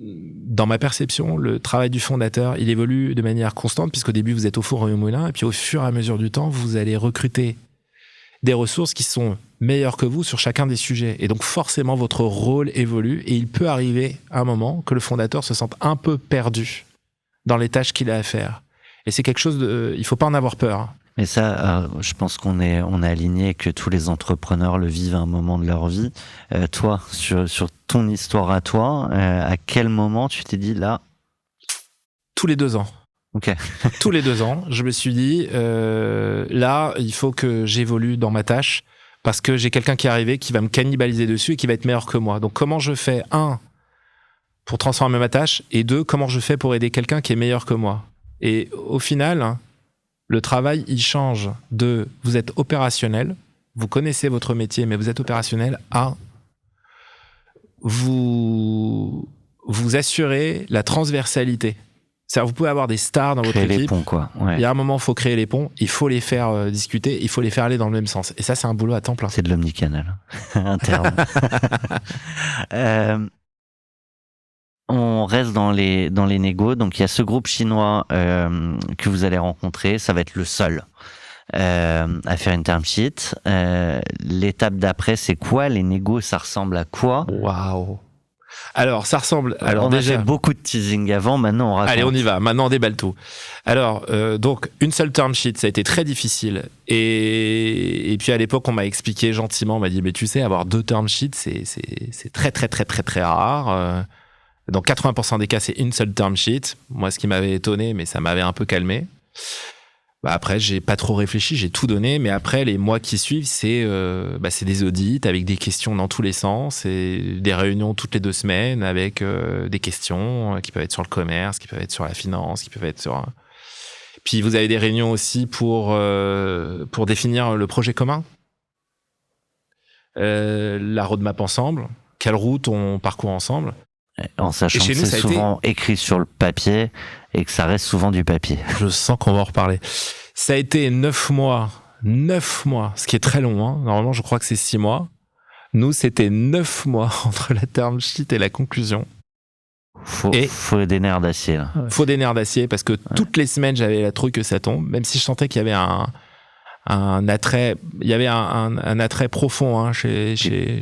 dans ma perception, le travail du fondateur, il évolue de manière constante, puisqu'au début, vous êtes au four et au moulin, et puis au fur et à mesure du temps, vous allez recruter des ressources qui sont meilleures que vous sur chacun des sujets. Et donc, forcément, votre rôle évolue, et il peut arriver à un moment que le fondateur se sente un peu perdu dans les tâches qu'il a à faire. Et c'est quelque chose il faut pas en avoir peur. Mais ça, je pense qu'on est aligné, que tous les entrepreneurs le vivent à un moment de leur vie. Toi, sur ton histoire à toi, à quel moment tu t'es dit là? Tous les 2 ans. Ok. Tous les 2 ans, je me suis dit, là, il faut que j'évolue dans ma tâche parce que j'ai quelqu'un qui est arrivé qui va me cannibaliser dessus et qui va être meilleur que moi. Donc, comment je fais, 1, pour transformer ma tâche, et 2, comment je fais pour aider quelqu'un qui est meilleur que moi? Et au final, le travail, il change de vous êtes opérationnel, vous connaissez votre métier, mais vous êtes opérationnel, à vous assurez la transversalité. C'est-à-dire, vous pouvez avoir des stars dans votre équipe. Créer les ponts, quoi. Ouais. Il y a un moment, il faut créer les ponts, il faut les faire discuter, il faut les faire aller dans le même sens. Et ça, c'est un boulot à temps plein. C'est de l'omnicanal interne. On reste dans les négos. Donc, il y a ce groupe chinois que vous allez rencontrer. Ça va être le seul à faire une term sheet. L'étape d'après, c'est quoi? Les négos, ça ressemble à quoi? Waouh! Alors, ça ressemble. Alors on déjà, a fait beaucoup de teasing avant, maintenant on raconte. allez, on y va. Maintenant, on déballe tout. Alors, donc, une seule term sheet, ça a été très difficile. Et puis, à l'époque, on m'a expliqué gentiment, on m'a dit, mais tu sais, avoir 2 term sheets, c'est très, très, très, très, très rare. Dans 80% des cas, c'est une seule term sheet. Moi, ce qui m'avait étonné, mais ça m'avait un peu calmé. Après, j'ai pas trop réfléchi, j'ai tout donné. Mais après, les mois qui suivent, c'est des audits avec des questions dans tous les sens et des réunions toutes les 2 semaines avec des questions qui peuvent être sur le commerce, qui peuvent être sur la finance, qui peuvent être sur... Puis, vous avez des réunions aussi pour définir le projet commun, la roadmap ensemble, quelle route on parcourt ensemble. En sachant Et chez que nous, c'est ça a souvent écrit sur le papier et que ça reste souvent du papier. Je sens qu'on va en reparler. Ça a été 9 mois, ce qui est très long. Hein. Normalement, je crois que c'est 6 mois. Nous, c'était 9 mois entre la term sheet et la conclusion. Faut des nerfs d'acier, là. Faut des nerfs d'acier parce que toutes les semaines, j'avais la trouille que ça tombe, même si je sentais qu'il y avait un attrait, il y avait un attrait profond hein, chez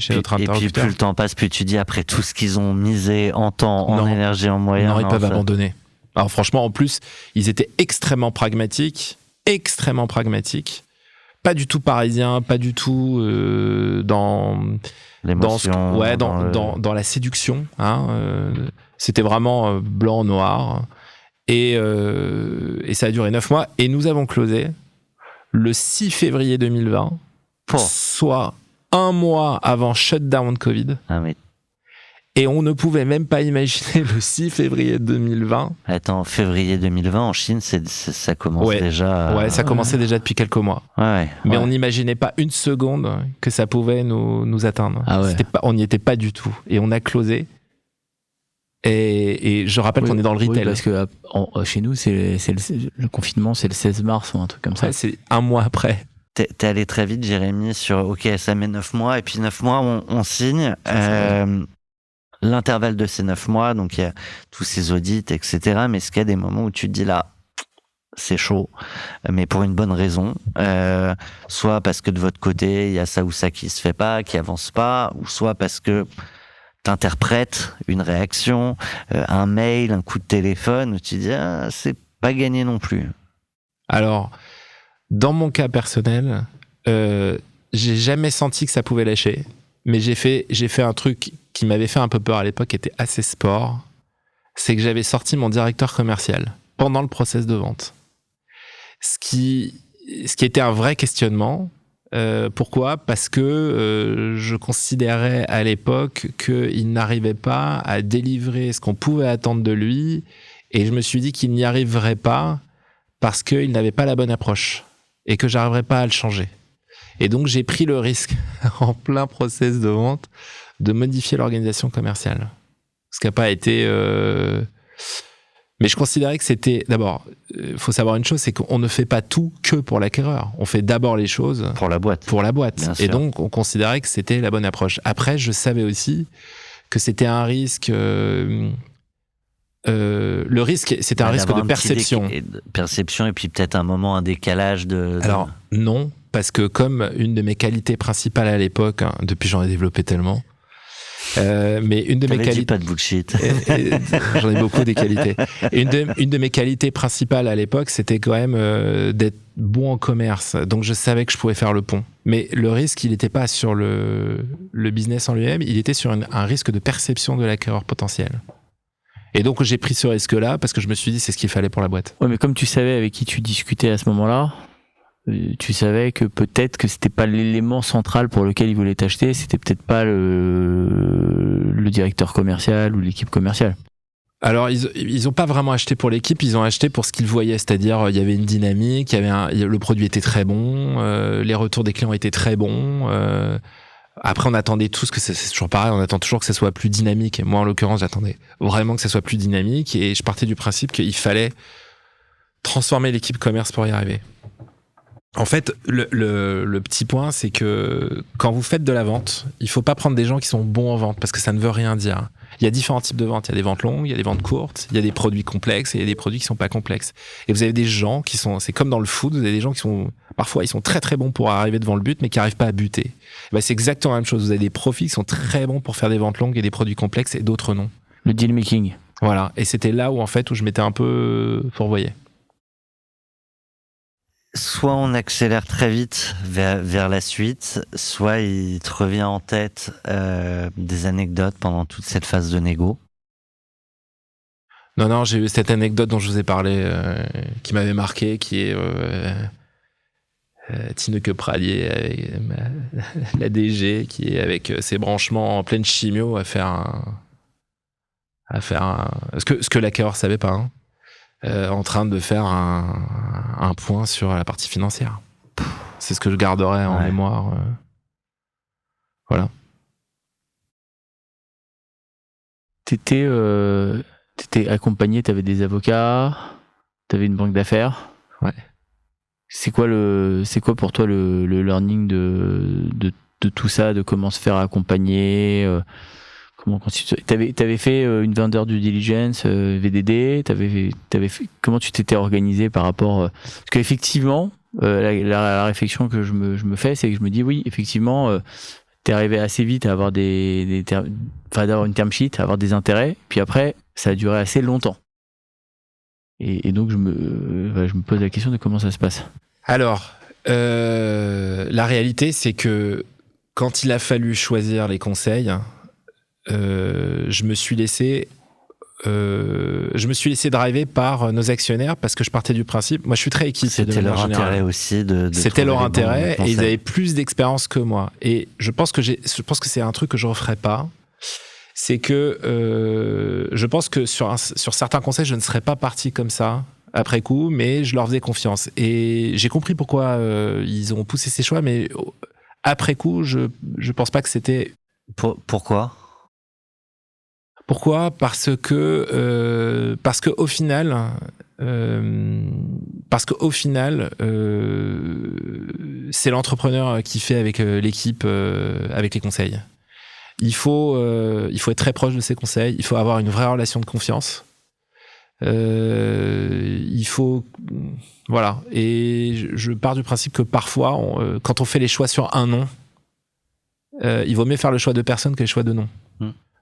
notre interlocuteur. Et puis plus le temps passe, plus tu dis après tout ce qu'ils ont misé en temps, en énergie, en moyens. Non, ils peuvent abandonner. Alors franchement, en plus, ils étaient extrêmement pragmatiques, pas du tout parisiens, pas du tout dans l'émotion, dans la séduction. Hein, c'était vraiment blanc, noir. Et ça a duré 9 mois. Et nous avons closé le 6 février 2020, soit 1 mois avant shutdown Covid. Ah, mais... Et on ne pouvait même pas imaginer le 6 février 2020. Attends, février 2020 en Chine, ça commence déjà. Ouais, ça commençait déjà depuis quelques mois. Mais on n'imaginait pas une seconde que ça pouvait nous atteindre. On n'y était pas du tout. Et on a closé. Et je rappelle qu'on est dans le retail. Oui, parce que chez nous, le confinement, c'est le 16 mars ou un truc comme ça. C'est 1 mois après. T'es allé très vite, Jérémy, sur OK, ça met 9 mois. Et puis 9 mois, on signe. L'intervalle de ces 9 mois, donc il y a tous ces audits, etc. Mais est-ce qu'il y a des moments où tu te dis là, c'est chaud, mais pour une bonne raison, soit parce que de votre côté, il y a ça ou ça qui se fait pas, qui avance pas, ou soit parce que t'interprètes une réaction, un mail, un coup de téléphone, où tu dis c'est pas gagné non plus. Alors, dans mon cas personnel, j'ai jamais senti que ça pouvait lâcher, mais j'ai fait un truc qui m'avait fait un peu peur à l'époque, qui était assez sport, c'est que j'avais sorti mon directeur commercial pendant le process de vente. Ce qui était un vrai questionnement. Pourquoi ? Parce que je considérais à l'époque qu'il n'arrivait pas à délivrer ce qu'on pouvait attendre de lui, et je me suis dit qu'il n'y arriverait pas parce qu'il n'avait pas la bonne approche et que j'arriverais pas à le changer. Et donc j'ai pris le risque en plein process de vente de modifier l'organisation commerciale. Ce qui n'a pas été... Mais je considérais que c'était... D'abord, il faut savoir une chose, c'est qu'on ne fait pas tout que pour l'acquéreur. On fait d'abord les choses... Pour la boîte. Bien sûr. Et donc, on considérait que c'était la bonne approche. Après, je savais aussi que c'était un risque... le risque, c'était un risque de perception. Perception et puis peut-être un décalage de... Alors, non, parce que comme une de mes qualités principales à l'époque, hein, depuis j'en ai développé tellement... mais une de mes qualités, pas de bullshit. J'en ai beaucoup des qualités. Une de mes qualités principales à l'époque, c'était quand même d'être bon en commerce. Donc je savais que je pouvais faire le pont. Mais le risque, il n'était pas sur le business en lui-même, il était sur un risque de perception de l'acquéreur potentiel. Et donc j'ai pris ce risque-là parce que je me suis dit c'est ce qu'il fallait pour la boîte. Ouais, mais comme tu savais avec qui tu discutais à ce moment-là, tu savais que peut-être que c'était pas l'élément central pour lequel ils voulaient t'acheter, c'était peut-être pas le directeur commercial ou l'équipe commerciale. Alors ils ont pas vraiment acheté pour l'équipe, ils ont acheté pour ce qu'ils voyaient, c'est-à-dire il y avait une dynamique, le produit était très bon, les retours des clients étaient très bons. Après on attendait tous que c'est toujours pareil, on attend toujours que ça soit plus dynamique. Moi en l'occurrence j'attendais vraiment que ça soit plus dynamique et je partais du principe qu'il fallait transformer l'équipe commerce pour y arriver. En fait, le petit point, c'est que quand vous faites de la vente, il faut pas prendre des gens qui sont bons en vente parce que ça ne veut rien dire. Il y a différents types de ventes. Il y a des ventes longues, il y a des ventes courtes, il y a des produits complexes et il y a des produits qui sont pas complexes. Et vous avez des gens qui sont, c'est comme dans le foot, vous avez des gens qui sont, parfois ils sont très très bons pour arriver devant le but mais qui arrivent pas à buter. Ben, c'est exactement la même chose. Vous avez des profils qui sont très bons pour faire des ventes longues et des produits complexes et d'autres non. Le deal making. Voilà. Et c'était là où je m'étais un peu fourvoyé. Soit on accélère très vite vers la suite, soit il te revient en tête des anecdotes pendant toute cette phase de négo. Non, j'ai eu cette anecdote dont je vous ai parlé, qui m'avait marqué, qui est Tineke Pralier, avec la DG, qui est avec ses branchements en pleine chimio à faire ce que l'acquéreur savait pas, hein. En train de faire un point sur la partie financière. C'est ce que je garderai en mémoire. Voilà. T'étais accompagné, t'avais des avocats, t'avais une banque d'affaires. Ouais. C'est quoi pour toi le learning de tout ça, de comment se faire accompagner, comment constituer. T'avais fait une vendeur due diligence, VDD. Comment tu t'étais organisé par rapport parce qu'effectivement, la réflexion que je me fais, c'est que je me dis oui, effectivement, t'es arrivé assez vite à avoir d'avoir une term sheet, à avoir des intérêts. Puis après, ça a duré assez longtemps. Et donc je me pose la question de comment ça se passe. Alors, la réalité, c'est que quand il a fallu choisir les conseils, je me suis laissé driver par nos actionnaires parce que je partais du principe, moi je suis très équipe. C'était leur intérêt aussi c'était leur intérêt et ils avaient plus d'expérience que moi. Et je pense que c'est un truc que je referai pas. C'est que je pense que sur certains conseils, je ne serais pas parti comme ça après coup, mais je leur faisais confiance. Et j'ai compris pourquoi ils ont poussé ces choix, mais après coup, je pense pas que c'était... Pourquoi ? Pourquoi ? Parce que au final, c'est l'entrepreneur qui fait avec l'équipe, avec les conseils. Il faut être très proche de ses conseils. Il faut avoir une vraie relation de confiance. Il faut, voilà. Et je pars du principe que parfois, quand on fait les choix sur un nom, il vaut mieux faire le choix de personne que le choix de nom.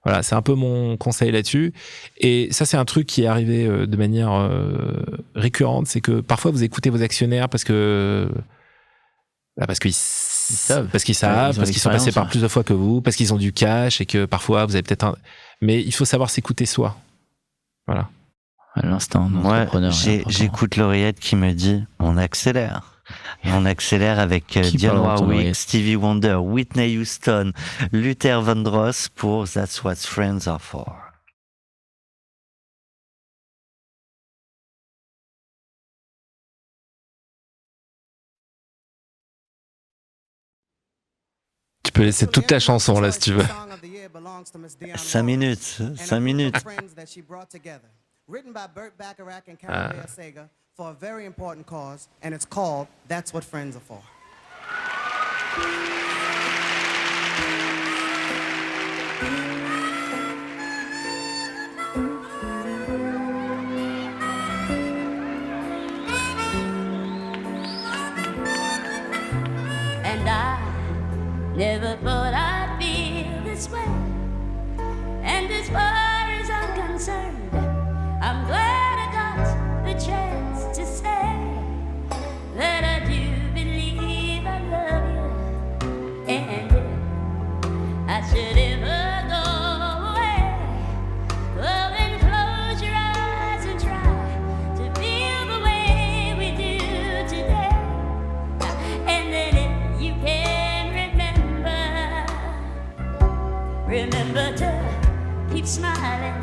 Voilà, c'est un peu mon conseil là-dessus. Et ça, c'est un truc qui est arrivé de manière récurrente. C'est que parfois, vous écoutez vos actionnaires parce qu'ils savent, parce qu'ils sont passés par plus de fois que vous, parce qu'ils ont du cash et que parfois, vous avez peut-être Mais il faut savoir s'écouter soi. Voilà. À l'instant, d'entrepreneur. J'écoute l'oreillette qui me dit on accélère. Et on accélère avec Dionne Warwick, Stevie Wonder, Whitney Houston, Luther Vandross pour That's What Friends Are For. Tu peux laisser toute la chanson là si tu veux. 5 minutes. Written by Burt Bacharach and Carol Sega for a very important cause, and it's called That's What Friends Are For. And I never thought I'd feel this way. And as far as I'm concerned, I'm glad I got the chance to say that I do believe I love you. And if I should ever go away, well then close your eyes and try to feel the way we do today. And then if you can remember to keep smiling,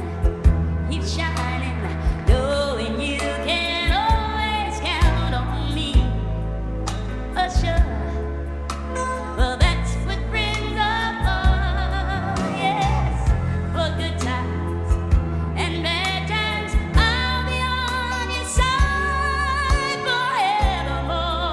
keep shining, knowing you can always count on me. Oh sure, well that's what friends are for, yes, for good times and bad times. I'll be on your side forevermore.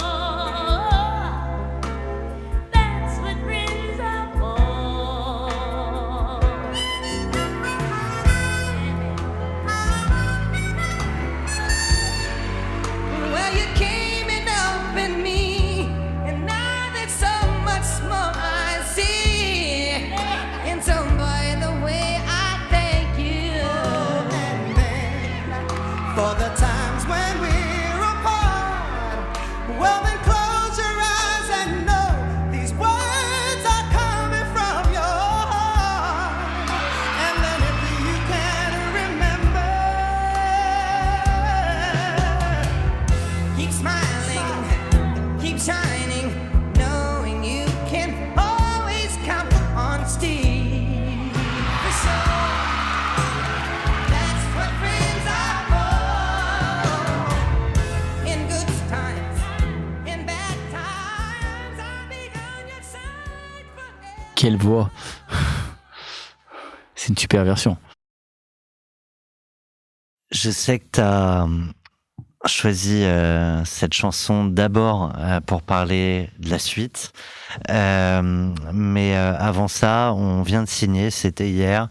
Quelle voix. C'est une super version. Je sais que tu as choisi cette chanson d'abord pour parler de la suite. Mais avant ça, on vient de signer, c'était hier.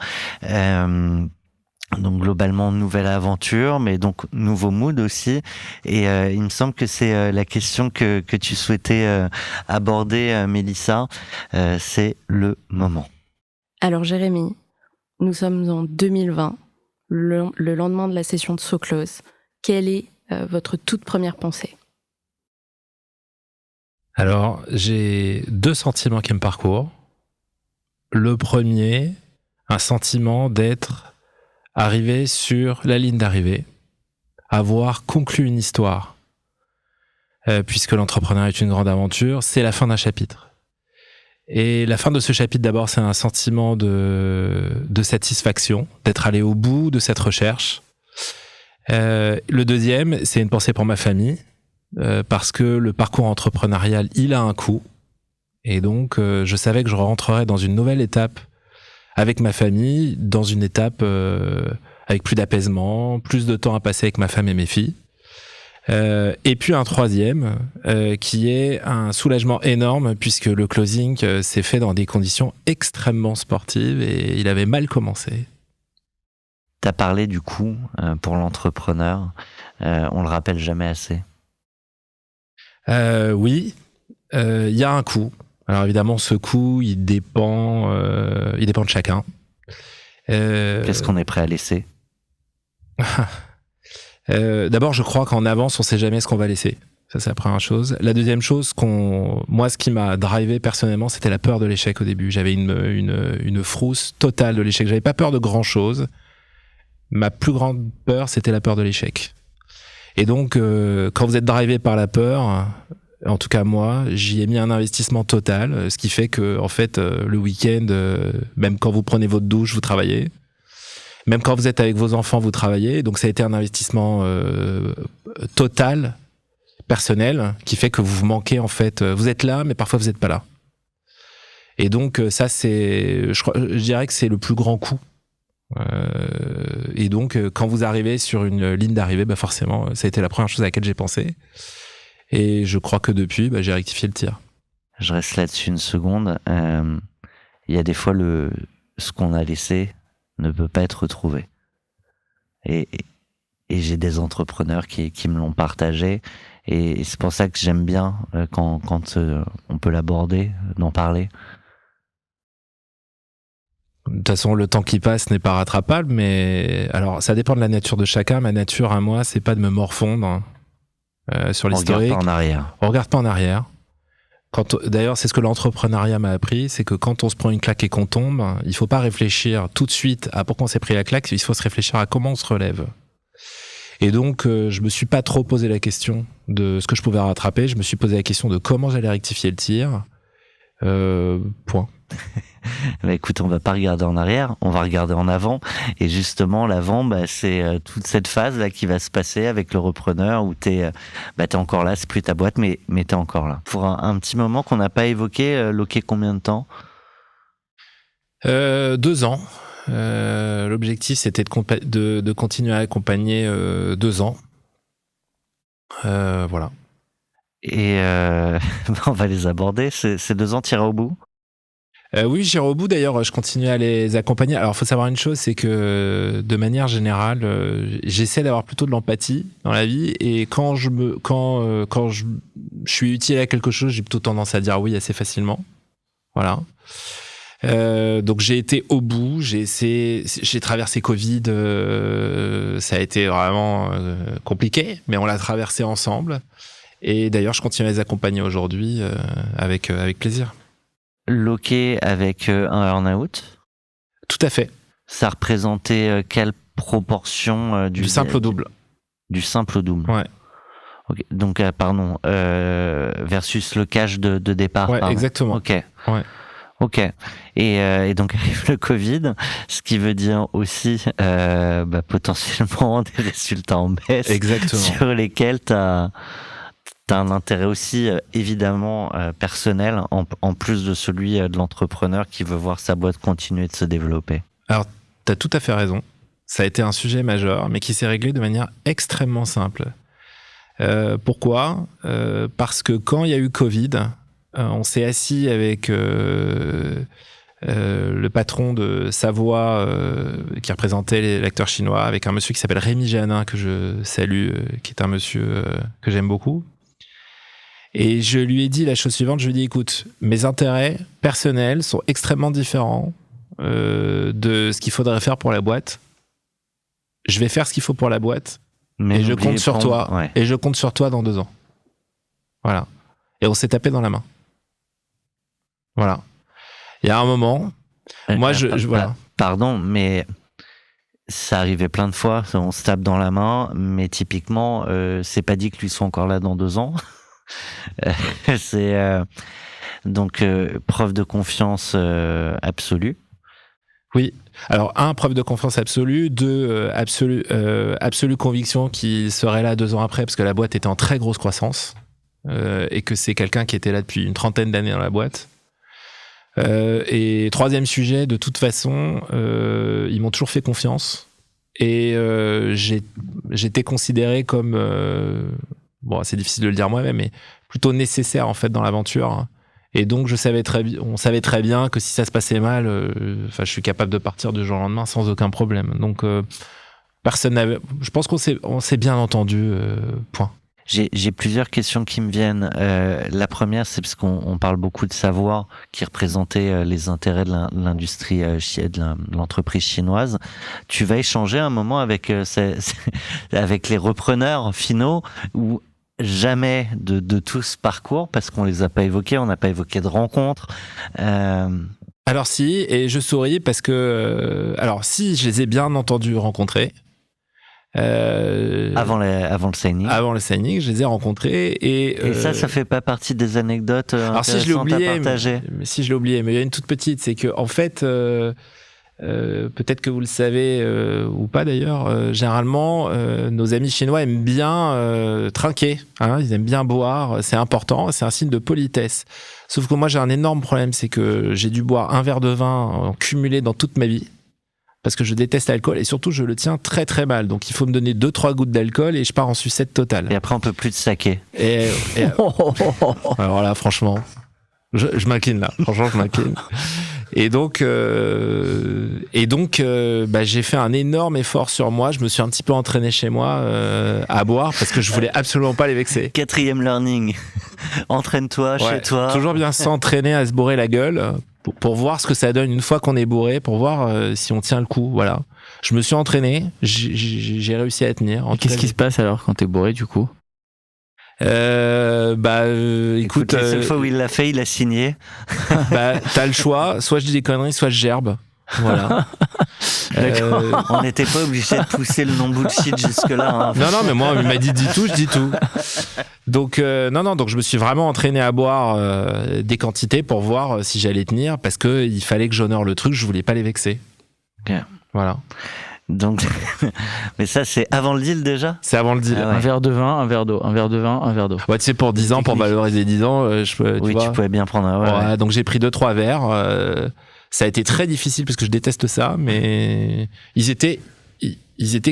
Donc globalement, nouvelle aventure, mais donc nouveau mood aussi. Et il me semble que c'est la question que tu souhaitais aborder, Mélissa. C'est le moment. Alors Jérémy, nous sommes en 2020, le lendemain de la session de So Close. Quelle est votre toute première pensée ? Alors, j'ai 2 sentiments qui me parcourent. Le premier, un sentiment d'être arrivé sur la ligne d'arrivée, avoir conclu une histoire. Puisque l'entrepreneuriat est une grande aventure, c'est la fin d'un chapitre. Et la fin de ce chapitre, d'abord, c'est un sentiment de satisfaction, d'être allé au bout de cette recherche. Le deuxième, c'est une pensée pour ma famille, parce que le parcours entrepreneurial, il a un coût. Et donc, je savais que je rentrerais dans une nouvelle étape avec ma famille, dans une étape avec plus d'apaisement, plus de temps à passer avec ma femme et mes filles. Et puis un troisième, qui est un soulagement énorme, puisque le closing s'est fait dans des conditions extrêmement sportives et il avait mal commencé. Tu as parlé du coût pour l'entrepreneur. On le rappelle jamais assez. Oui, il y a un coût. Alors évidemment, ce coût, il dépend de chacun. Qu'est-ce qu'on est prêt à laisser ? D'abord, je crois qu'en avance, on sait jamais ce qu'on va laisser. Ça, c'est la première chose. La deuxième chose, moi, ce qui m'a drivé personnellement, c'était la peur de l'échec au début. J'avais une frousse totale de l'échec. J'avais pas peur de grand chose. Ma plus grande peur, c'était la peur de l'échec. Et donc, quand vous êtes drivé par la peur, en tout cas moi, j'y ai mis un investissement total, ce qui fait que, en fait, le week-end, même quand vous prenez votre douche, vous travaillez. Même quand vous êtes avec vos enfants, vous travaillez. Donc ça a été un investissement total, personnel, qui fait que vous vous manquez, en fait. Vous êtes là, mais parfois vous n'êtes pas là. Et donc ça, je dirais que c'est le plus grand coup. Et donc quand vous arrivez sur une ligne d'arrivée, forcément, ça a été la première chose à laquelle j'ai pensé. Et je crois que depuis, j'ai rectifié le tir. Je reste là-dessus une seconde. Il y a des fois, ce qu'on a laissé ne peut pas être retrouvé. Et j'ai des entrepreneurs qui me l'ont partagé. Et c'est pour ça que j'aime bien quand on peut l'aborder, d'en parler. De toute façon, le temps qui passe n'est pas rattrapable, mais alors ça dépend de la nature de chacun. Ma nature à moi, c'est pas de me morfondre sur l'historique. On regarde pas en arrière. On regarde pas en arrière. D'ailleurs, c'est ce que l'entrepreneuriat m'a appris, c'est que quand on se prend une claque et qu'on tombe, il faut pas réfléchir tout de suite à pourquoi on s'est pris la claque, il faut se réfléchir à comment on se relève. Et donc, je me suis pas trop posé la question de ce que je pouvais rattraper, je me suis posé la question de comment j'allais rectifier le tir. Point. Écoute, on va pas regarder en arrière, on va regarder en avant. Et justement, l'avant, c'est toute cette phase là qui va se passer avec le repreneur où t'es encore là, c'est plus ta boîte, mais t'es encore là. Pour un petit moment qu'on n'a pas évoqué, loqué combien de temps ? 2 ans. L'objectif, c'était de continuer à accompagner 2 ans. Voilà. Et on va les aborder. Ces 2 ans, t'iras au bout ? Oui, j'irai au bout. D'ailleurs, je continue à les accompagner. Alors, il faut savoir une chose, c'est que de manière générale, j'essaie d'avoir plutôt de l'empathie dans la vie. Et quand je suis utile à quelque chose, j'ai plutôt tendance à dire oui assez facilement. Voilà. Donc, j'ai été au bout. J'ai traversé Covid. Ça a été vraiment compliqué, mais on l'a traversé ensemble. Et d'ailleurs, je continue à les accompagner aujourd'hui avec plaisir. Loqué avec un earn-out ? Tout à fait. Ça représentait quelle proportion du simple au double. Du simple au double. Ouais. Okay. Donc, versus le cash de départ. Ouais, exactement. Ok. Ouais. Ok. Et donc arrive le Covid, ce qui veut dire aussi potentiellement des résultats en baisse. Exactement. Sur lesquels t'as t'as un intérêt aussi évidemment personnel en plus de celui de l'entrepreneur qui veut voir sa boîte continuer de se développer. Alors, t'as tout à fait raison. Ça a été un sujet majeur, mais qui s'est réglé de manière extrêmement simple. Pourquoi ? Parce que quand il y a eu Covid, on s'est assis avec le patron de Savoie, qui représentait l'acteur chinois, avec un monsieur qui s'appelle Rémi Janin, que je salue, qui est un monsieur que j'aime beaucoup. Et je lui ai dit la chose suivante, je lui ai dit, écoute, mes intérêts personnels sont extrêmement différents de ce qu'il faudrait faire pour la boîte. Je vais faire ce qu'il faut pour la boîte, Mais et je compte sur toi. Ouais. Et je compte sur toi dans 2 ans. Voilà. Et on s'est tapé dans la main. Voilà. Il y a un moment, moi, voilà. Pardon, mais ça arrivait plein de fois, on se tape dans la main, mais typiquement, c'est pas dit que lui soit encore là dans 2 ans. C'est donc preuve de confiance absolue. Oui. Alors, 1, preuve de confiance absolue. 2, absolue conviction qu'il serait là 2 ans après, parce que la boîte était en très grosse croissance, et que c'est quelqu'un qui était là depuis une 30aine d'années dans la boîte. Et 3e sujet, de toute façon, ils m'ont toujours fait confiance, et j'étais considéré comme, bon, c'est difficile de le dire moi-même, mais plutôt nécessaire en fait dans l'aventure. Et donc on savait très bien que si ça se passait mal, je suis capable de partir du jour au lendemain sans aucun problème. Donc personne n'avait. Je pense qu'on s'est bien entendu. Point. J'ai plusieurs questions qui me viennent. La première, c'est parce qu'on parle beaucoup de Savoie, qui représentait les intérêts de l'industrie, de l'entreprise chinoise. Tu vas échanger un moment avec avec les repreneurs finaux ou jamais de tout ce parcours, parce qu'on les a pas évoqués, on n'a pas évoqué de rencontres. Alors si, et je souris parce que alors si, je les ai bien entendu rencontrer. Avant le signing. Avant le signing, je les ai rencontrés et ça fait pas partie des anecdotes alors si je l'ai oublié, à partager. Mais si je l'ai oublié, mais il y a une toute petite, c'est que en fait, peut-être que vous le savez ou pas d'ailleurs, généralement nos amis chinois aiment bien trinquer, hein, ils aiment bien boire, c'est important, c'est un signe de politesse. Sauf que moi j'ai un énorme problème, c'est que j'ai dû boire un verre de vin en cumulé dans toute ma vie. Parce que je déteste l'alcool et surtout je le tiens très très mal. Donc il faut me donner 2-3 gouttes d'alcool et je pars en sucette totale. Et après on peut plus de saké. Et alors là franchement, je m'incline là. Franchement je m'incline. Et donc j'ai fait un énorme effort sur moi. Je me suis un petit peu entraîné chez moi à boire parce que je voulais absolument pas les vexer. 4e learning. Entraîne-toi chez toi. Toujours bien s'entraîner à se bourrer la gueule. Pour voir ce que ça donne une fois qu'on est bourré, pour voir si on tient le coup, voilà. Je me suis entraîné, j'ai réussi à tenir. Qu'est-ce qui se passe alors quand t'es bourré du coup ? Écoute, la seule fois où il l'a fait, il a signé. T'as le choix, soit je dis des conneries, soit je gerbe. Voilà. On n'était pas obligé de pousser le non bullshit jusque-là. Hein. Non, mais moi, il m'a dit tout, je dis tout. Donc, donc je me suis vraiment entraîné à boire des quantités pour voir si j'allais tenir, parce qu'il fallait que j'honore le truc, je voulais pas les vexer. Bien. Voilà. Donc, mais ça, c'est avant le deal déjà ? C'est avant le deal. Un verre de vin, un verre d'eau, un verre de vin, un verre d'eau. Ouais, tu sais, pour 10 ans, pour valoriser 10 ans, tu pouvais bien prendre un. Ouais. Donc j'ai pris 2-3 verres. Ça a été très difficile parce que je déteste ça, mais ils étaient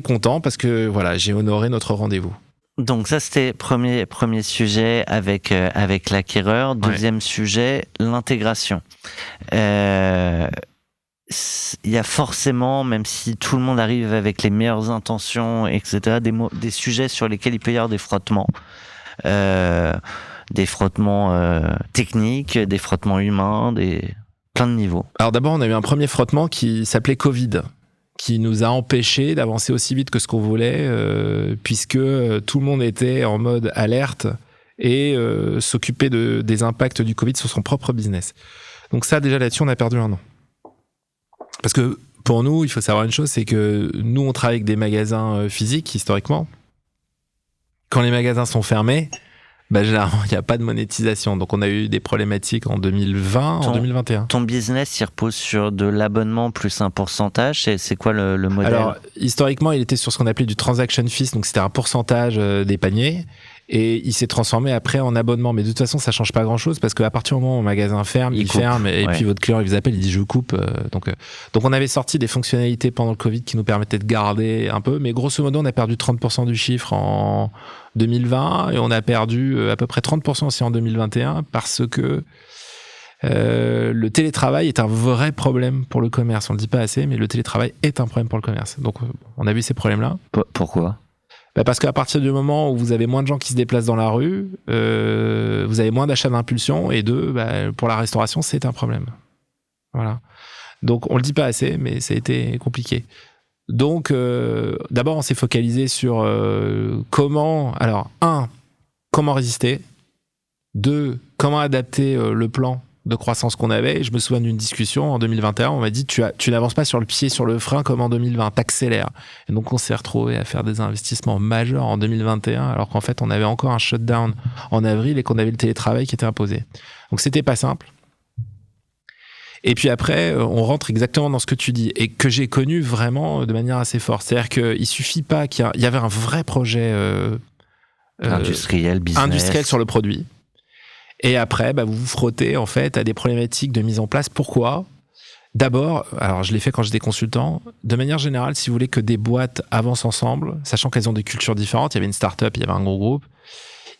contents parce que voilà, j'ai honoré notre rendez-vous. Donc ça, c'était premier sujet avec l'acquéreur. Deuxième sujet, l'intégration. Il y a forcément, même si tout le monde arrive avec les meilleures intentions, etc., des sujets sur lesquels il peut y avoir des frottements. Des frottements techniques, des frottements humains, plein de niveaux. Alors d'abord, on a eu un premier frottement qui s'appelait Covid, qui nous a empêchés d'avancer aussi vite que ce qu'on voulait, puisque tout le monde était en mode alerte et s'occupait des impacts du Covid sur son propre business. Donc ça, déjà là-dessus, on a perdu 1 an. Parce que pour nous, il faut savoir une chose, c'est que nous, on travaille avec des magasins physiques, historiquement. Quand les magasins sont fermés, généralement, il n'y a pas de monétisation. Donc, on a eu des problématiques en 2020, en 2021. Ton business, il repose sur de l'abonnement plus un pourcentage. C'est quoi le modèle ? Alors, historiquement, il était sur ce qu'on appelait du transaction fees. Donc, c'était un pourcentage des paniers. Et il s'est transformé après en abonnement. Mais de toute façon, ça change pas grand-chose parce qu'à partir du moment où le magasin ferme, il ferme. Et puis votre client, il vous appelle, il dit je coupe. Donc on avait sorti des fonctionnalités pendant le Covid qui nous permettaient de garder un peu. Mais grosso modo, on a perdu 30% du chiffre en 2020 et on a perdu à peu près 30% aussi en 2021 parce que le télétravail est un vrai problème pour le commerce. On le dit pas assez, mais le télétravail est un problème pour le commerce. Donc on a vu ces problèmes-là. Pourquoi ? Parce qu'à partir du moment où vous avez moins de gens qui se déplacent dans la rue, vous avez moins d'achats d'impulsion, et pour la restauration, c'est un problème. Voilà. Donc, on le dit pas assez, mais ça a été compliqué. Donc, d'abord, on s'est focalisé sur comment résister. 2, comment adapter le plan de croissance qu'on avait. Je me souviens d'une discussion en 2021, on m'a dit tu n'avances pas sur le pied sur le frein comme en 2020, t'accélères. Et donc on s'est retrouvé à faire des investissements majeurs en 2021 alors qu'en fait on avait encore un shutdown en avril et qu'on avait le télétravail qui était imposé. Donc c'était pas simple. Et puis après, on rentre exactement dans ce que tu dis et que j'ai connu vraiment de manière assez forte. C'est-à-dire qu'il suffit pas qu'il y avait un vrai projet industriel, business. Industriel sur le produit. Et après, vous vous frottez en fait à des problématiques de mise en place. Pourquoi ? D'abord, alors je l'ai fait quand j'étais consultant, de manière générale, si vous voulez que des boîtes avancent ensemble, sachant qu'elles ont des cultures différentes, il y avait une start-up, il y avait un gros groupe,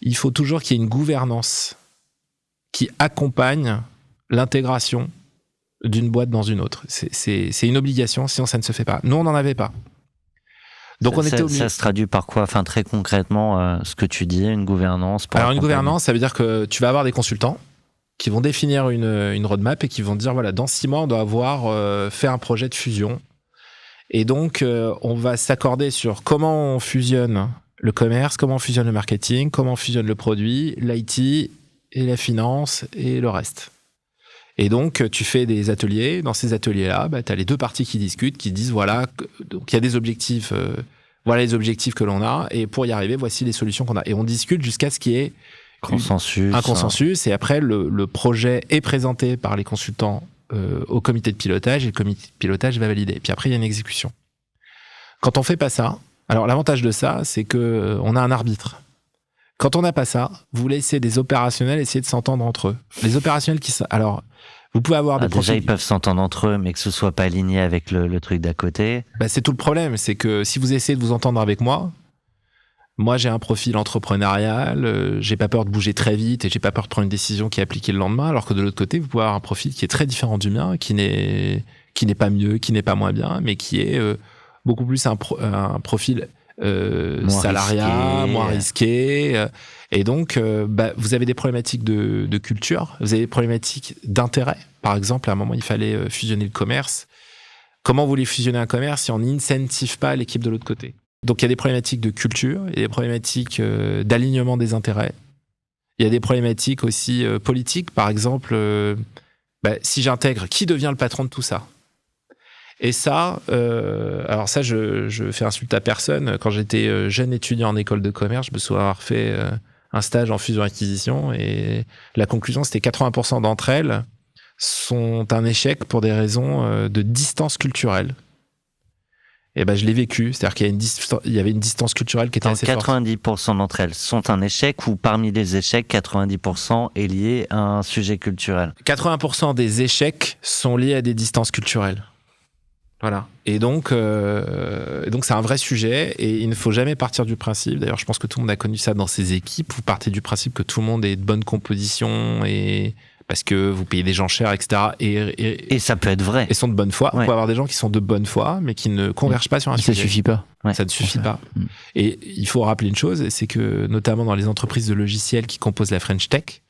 il faut toujours qu'il y ait une gouvernance qui accompagne l'intégration d'une boîte dans une autre. C'est une obligation, sinon ça ne se fait pas. Nous, on n'en avait pas. Donc on était obligé. Ça se traduit par quoi ? Enfin, très concrètement, ce que tu dis, une gouvernance. Alors une gouvernance, ça veut dire que tu vas avoir des consultants qui vont définir une roadmap et qui vont te dire voilà, dans 6 mois, on doit avoir fait un projet de fusion. Et donc, on va s'accorder sur comment on fusionne le commerce, comment on fusionne le marketing, comment on fusionne le produit, l'IT et la finance et le reste. Et donc, tu fais des ateliers. Dans ces ateliers-là, tu as les 2 parties qui discutent, qui disent voilà, donc il y a des objectifs, voilà les objectifs que l'on a, et pour y arriver, voici les solutions qu'on a. Et on discute jusqu'à ce qu'il y ait un consensus. Et après, le projet est présenté par les consultants au comité de pilotage, et le comité de pilotage va valider. Et puis après, il y a une exécution. Quand on fait pas ça, alors l'avantage de ça, c'est que on a un arbitre. Quand on n'a pas ça, vous laissez des opérationnels essayer de s'entendre entre eux. Les opérationnels alors, vous pouvez avoir des déjà, ils peuvent s'entendre entre eux, mais que ce soit pas aligné avec le truc d'à côté. C'est tout le problème, c'est que si vous essayez de vous entendre avec moi j'ai un profil entrepreneurial, j'ai pas peur de bouger très vite et j'ai pas peur de prendre une décision qui est appliquée le lendemain, alors que de l'autre côté, vous pouvez avoir un profil qui est très différent du mien, qui n'est pas mieux, qui n'est pas moins bien, mais qui est beaucoup plus un profil salariat, moins risqué. Et donc, vous avez des problématiques de culture, vous avez des problématiques d'intérêt. Par exemple, à un moment, il fallait fusionner le commerce. Comment vous voulez fusionner un commerce si on n'incentive pas l'équipe de l'autre côté ? Donc, il y a des problématiques de culture, il y a des problématiques d'alignement des intérêts. Il y a des problématiques aussi politiques. Par exemple, si j'intègre, qui devient le patron de tout ça ? Et ça, alors ça, je fais insulte à personne. Quand j'étais jeune étudiant en école de commerce, je me souviens avoir fait un stage en fusion-acquisition et la conclusion, c'était 80% d'entre elles sont un échec pour des raisons de distance culturelle. Et je l'ai vécu, c'est-à-dire qu'il y avait une distance culturelle qui était assez forte. 90% d'entre elles sont un échec, ou parmi les échecs, 90% est lié à un sujet culturel ? 80% des échecs sont liés à des distances culturelles. Voilà. Et donc c'est un vrai sujet et il ne faut jamais partir du principe. D'ailleurs, je pense que tout le monde a connu ça dans ses équipes. Vous partez du principe que tout le monde est de bonne composition et parce que vous payez des gens chers, etc. Et ça peut être vrai. Et sont de bonne foi. Ouais. On peut avoir des gens qui sont de bonne foi, mais qui ne convergent pas sur un sujet. Ça suffit pas. Ouais. Ça ne suffit pas. Et il faut rappeler une chose, c'est que notamment dans les entreprises de logiciels qui composent la French Tech,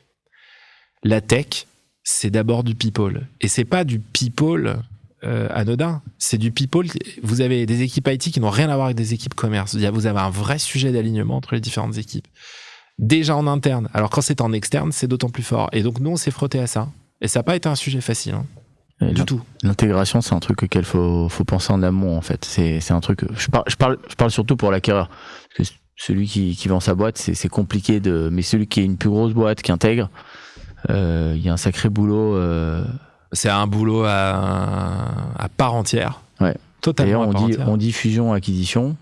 la tech, c'est d'abord du people. Et c'est pas du people anodin, c'est du people. Vous avez des équipes IT qui n'ont rien à voir avec des équipes commerce. Vous avez un vrai sujet d'alignement entre les différentes équipes. Déjà en interne. Alors quand c'est en externe, c'est d'autant plus fort. Et donc nous, on s'est frotté à ça. Et ça n'a pas été un sujet facile. Du tout. L'intégration, c'est un truc auquel faut penser en amont, en fait. C'est un truc. Je parle surtout pour l'acquéreur. Parce que celui qui vend sa boîte, c'est compliqué mais celui qui est une plus grosse boîte, qui intègre, il y a un sacré boulot. C'est un boulot à part entière. Ouais. Totalement. D'ailleurs, on dit fusion-acquisition.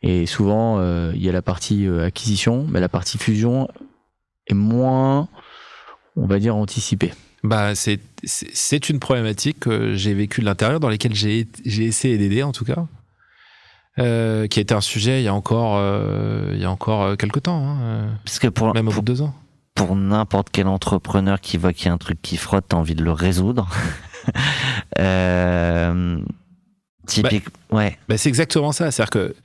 Et souvent, il y a la partie acquisition, mais la partie fusion est moins, on va dire, anticipée. Bah, c'est une problématique que j'ai vécue de l'intérieur, dans laquelle j'ai essayé d'aider en tout cas, qui a été un sujet il y a encore quelques temps, hein, Parce que même au bout de 2 ans. pour n'importe quel entrepreneur qui voit qu'il y a un truc qui frotte, t'as envie de le résoudre. Typique, ouais. Bah, c'est exactement ça, c'est-à-dire que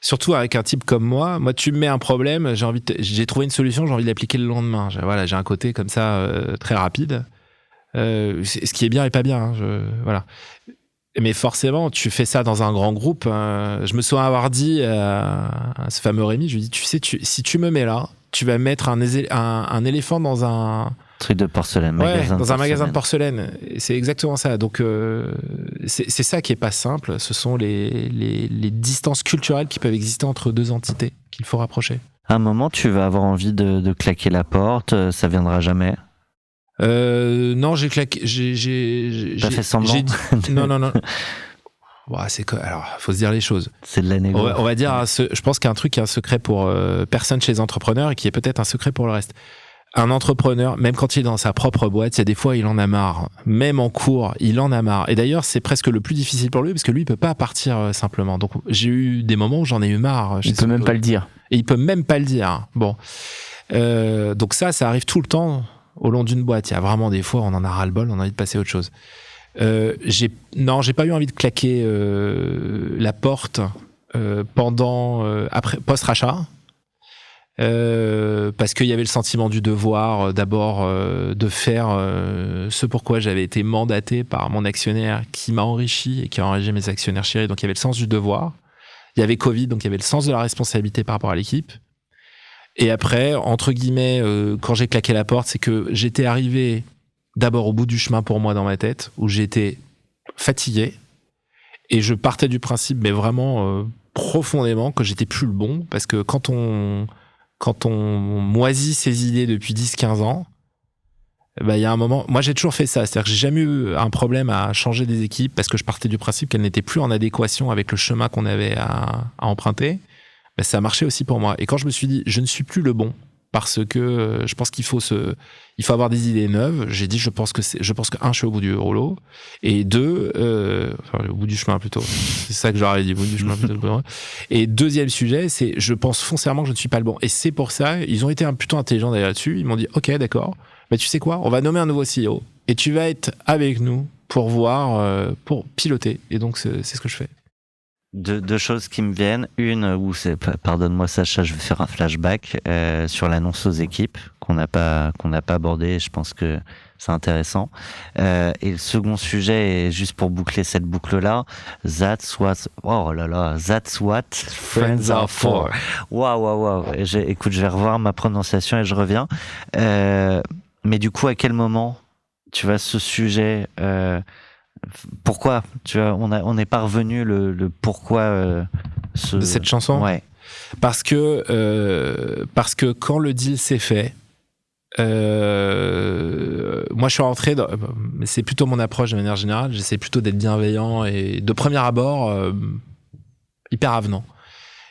surtout avec un type comme moi, tu me mets un problème, j'ai trouvé une solution, j'ai envie de l'appliquer le lendemain. J'ai un côté comme ça très rapide, ce qui est bien et pas bien. Voilà. Mais forcément, tu fais ça dans un grand groupe. Je me souviens avoir dit à ce fameux Rémi, je lui ai dit, tu sais, si tu me mets là, tu vas mettre un éléphant dans un Truc de porcelaine, un magasin de porcelaine. Et c'est exactement ça. Donc, c'est ça qui est pas simple. Ce sont les distances culturelles qui peuvent exister entre deux entités qu'il faut rapprocher. À un moment, tu vas avoir envie de claquer la porte, ça viendra jamais. Non, j'ai claqué. T'as fait semblant. Non. Alors, faut se dire les choses. C'est de la négo. On va dire, je pense qu'un truc qui est un secret pour personne chez les entrepreneurs et qui est peut-être un secret pour le reste. Un entrepreneur, même quand il est dans sa propre boîte, il y a des fois, il en a marre. Même en cours, il en a marre. Et d'ailleurs, c'est presque le plus difficile pour lui parce que lui, il peut pas partir simplement. Donc, j'ai eu des moments où j'en ai eu marre. Il peut même pas le dire. Et il peut même pas le dire. Bon. Donc ça arrive tout le temps au long d'une boîte. Il y a vraiment des fois, on en a ras-le-bol, on a envie de passer à autre chose. J'ai pas eu envie de claquer la porte après post-rachat. Parce qu'il y avait le sentiment du devoir d'abord de faire ce pourquoi j'avais été mandaté par mon actionnaire qui m'a enrichi et qui a enrichi mes actionnaires chéris. Donc il y avait le sens du devoir. Il y avait Covid, donc il y avait le sens de la responsabilité par rapport à l'équipe. Et après, entre guillemets, quand j'ai claqué la porte, c'est que j'étais arrivé d'abord au bout du chemin pour moi dans ma tête, où j'étais fatigué et je partais du principe, mais vraiment profondément, que j'étais plus le bon, parce que quand on moisit ses idées depuis 10-15 ans, il y a un moment... Moi, j'ai toujours fait ça. C'est-à-dire que j'ai jamais eu un problème à changer des équipes parce que je partais du principe qu'elles n'étaient plus en adéquation avec le chemin qu'on avait à emprunter. Ça a marché aussi pour moi. Et quand je me suis dit, je ne suis plus le bon parce que je pense qu'il faut avoir des idées neuves, j'ai dit, je pense que un, je suis au bout du rouleau, et deux, au bout du chemin plutôt. C'est ça que j'aurais dit, au bout du chemin plutôt. Et deuxième sujet, c'est, je pense foncièrement que je ne suis pas le bon. Et c'est pour ça, ils ont été plutôt intelligents d'ailleurs là-dessus. Ils m'ont dit, ok, d'accord. Tu sais quoi, on va nommer un nouveau CEO et tu vas être avec nous pour voir, pour piloter. Et donc, c'est ce que je fais. Deux choses qui me viennent. Une, pardonne-moi Sacha, je vais faire un flashback sur l'annonce aux équipes qu'on n'a pas abordé. Je pense que c'est intéressant. Et le second sujet, est juste pour boucler cette boucle-là, that's what friends are for. Waouh. Écoute, je vais revoir ma prononciation et je reviens. Mais du coup, à quel moment, tu vois, ce sujet... pourquoi, tu vois, on n'est pas revenu le pourquoi de cette chanson. Ouais. Parce que quand le deal s'est fait, moi je suis rentré mais c'est plutôt mon approche de manière générale, j'essaie plutôt d'être bienveillant et de premier abord hyper avenant.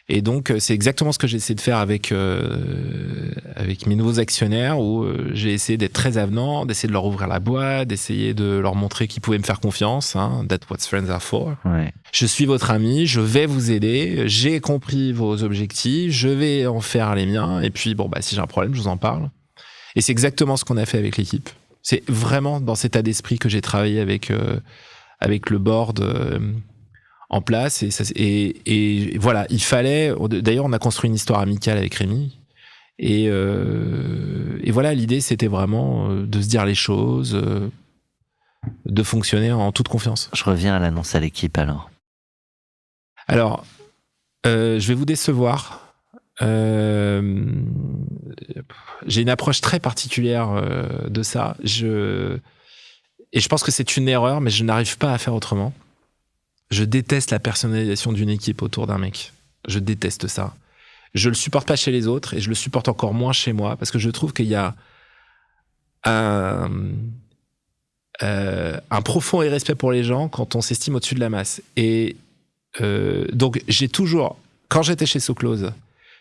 Et donc, c'est exactement ce que j'ai essayé de faire avec mes nouveaux actionnaires, où j'ai essayé d'être très avenant, d'essayer de leur ouvrir la boîte, d'essayer de leur montrer qu'ils pouvaient me faire confiance. That's what friends are for. Ouais. Je suis votre ami, je vais vous aider, j'ai compris vos objectifs, je vais en faire les miens, et puis, si j'ai un problème, je vous en parle. Et c'est exactement ce qu'on a fait avec l'équipe. C'est vraiment dans cet état d'esprit que j'ai travaillé avec le board en place, et voilà, il fallait. D'ailleurs, on a construit une histoire amicale avec Rémi, et voilà, l'idée c'était vraiment de se dire les choses, de fonctionner en toute confiance. Je reviens à l'annonce à l'équipe alors. Alors, je vais vous décevoir. J'ai une approche très particulière de ça. Et je pense que c'est une erreur, mais je n'arrive pas à faire autrement. Je déteste la personnalisation d'une équipe autour d'un mec. Je déteste ça. Je le supporte pas chez les autres et je le supporte encore moins chez moi parce que je trouve qu'il y a un profond irrespect pour les gens quand on s'estime au-dessus de la masse. Et donc, j'ai toujours quand j'étais chez So Close,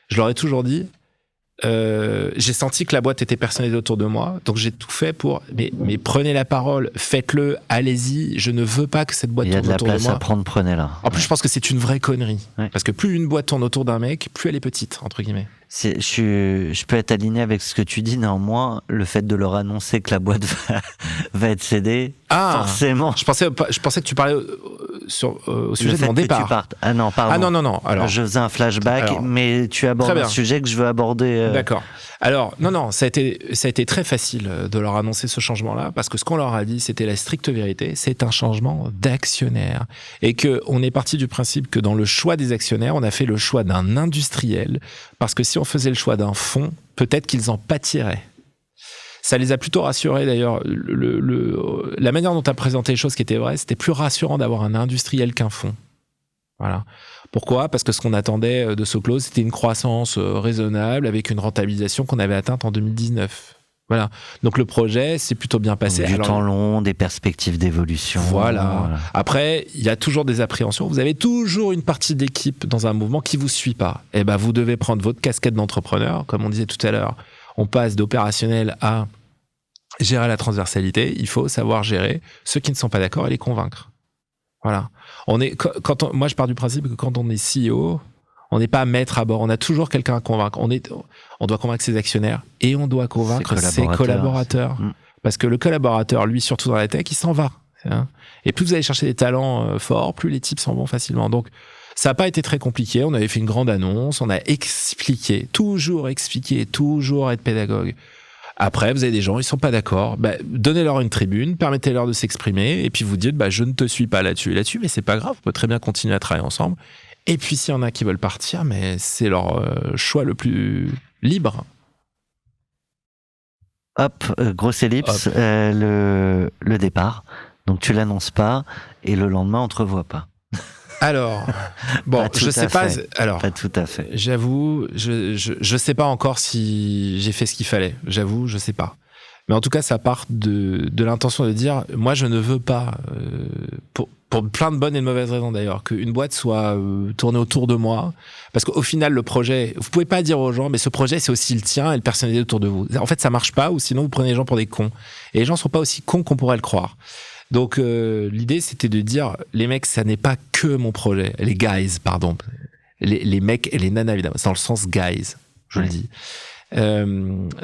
je leur ai toujours dit, j'ai senti que la boîte était personnalisée autour de moi, donc j'ai tout fait pour. Mais prenez la parole, faites-le, allez-y. Je ne veux pas que cette boîte tourne autour de moi. Il y a de la place à prendre, prenez-la. En plus, je pense que c'est une vraie connerie, parce que plus une boîte tourne autour d'un mec, plus elle est petite, entre guillemets. Je peux être aligné avec ce que tu dis. Néanmoins, le fait de leur annoncer que la boîte va être cédée, forcément. Je pensais que tu parlais au sujet de mon départ. Ah non, pardon. Ah non. Alors, je faisais un flashback, mais tu abordes un sujet que je veux aborder. D'accord. Alors, non, ça a été très facile de leur annoncer ce changement-là, parce que ce qu'on leur a dit, c'était la stricte vérité, c'est un changement d'actionnaire. Et qu'on est parti du principe que dans le choix des actionnaires, on a fait le choix d'un industriel, parce que si on faisait le choix d'un fonds, peut-être qu'ils en pâtiraient. Ça les a plutôt rassurés d'ailleurs. La manière dont tu as présenté les choses qui étaient vraies, c'était plus rassurant d'avoir un industriel qu'un fonds. Voilà. Pourquoi ? Parce que ce qu'on attendait de So Close, c'était une croissance raisonnable avec une rentabilisation qu'on avait atteinte en 2019. Voilà. Donc le projet s'est plutôt bien passé. Du temps long, des perspectives d'évolution. Voilà. Après, il y a toujours des appréhensions. Vous avez toujours une partie d'équipe dans un mouvement qui vous suit pas. Et ben, vous devez prendre votre casquette d'entrepreneur, comme on disait tout à l'heure. On passe d'opérationnel à gérer la transversalité. Il faut savoir gérer ceux qui ne sont pas d'accord et les convaincre. Voilà. Moi, je pars du principe que quand on est CEO, on n'est pas maître à bord. On a toujours quelqu'un à convaincre. On doit convaincre ses actionnaires et on doit convaincre ses collaborateurs. Parce que le collaborateur, lui, surtout dans la tech, il s'en va. Hein. Et plus vous allez chercher des talents forts, plus les types s'en vont facilement. Donc, ça n'a pas été très compliqué. On avait fait une grande annonce. On a expliqué, toujours être pédagogue. Après, vous avez des gens, ils sont pas d'accord. Donnez-leur une tribune, permettez-leur de s'exprimer, et puis vous dites, je ne te suis pas là-dessus, mais c'est pas grave, on peut très bien continuer à travailler ensemble. Et puis, s'il y en a qui veulent partir, mais c'est leur choix le plus libre. Hop, grosse ellipse, le départ. Donc, tu l'annonces pas, et le lendemain, on te revoit pas. Alors, bon, je sais pas. Alors, pas tout à fait. J'avoue, je sais pas encore si j'ai fait ce qu'il fallait. J'avoue, je sais pas. Mais en tout cas, ça part de l'intention de dire, moi, je ne veux pas, pour plein de bonnes et de mauvaises raisons d'ailleurs, qu'une boîte soit tournée autour de moi, parce qu'au final, le projet, vous pouvez pas dire aux gens, mais ce projet, c'est aussi le tien et le personnalisé autour de vous. En fait, ça marche pas, ou sinon vous prenez les gens pour des cons. Et les gens sont pas aussi cons qu'on pourrait le croire. Donc l'idée c'était de dire les mecs, ça n'est pas que mon projet, les guys, pardon, les mecs et les nanas évidemment, c'est dans le sens guys, je le dis.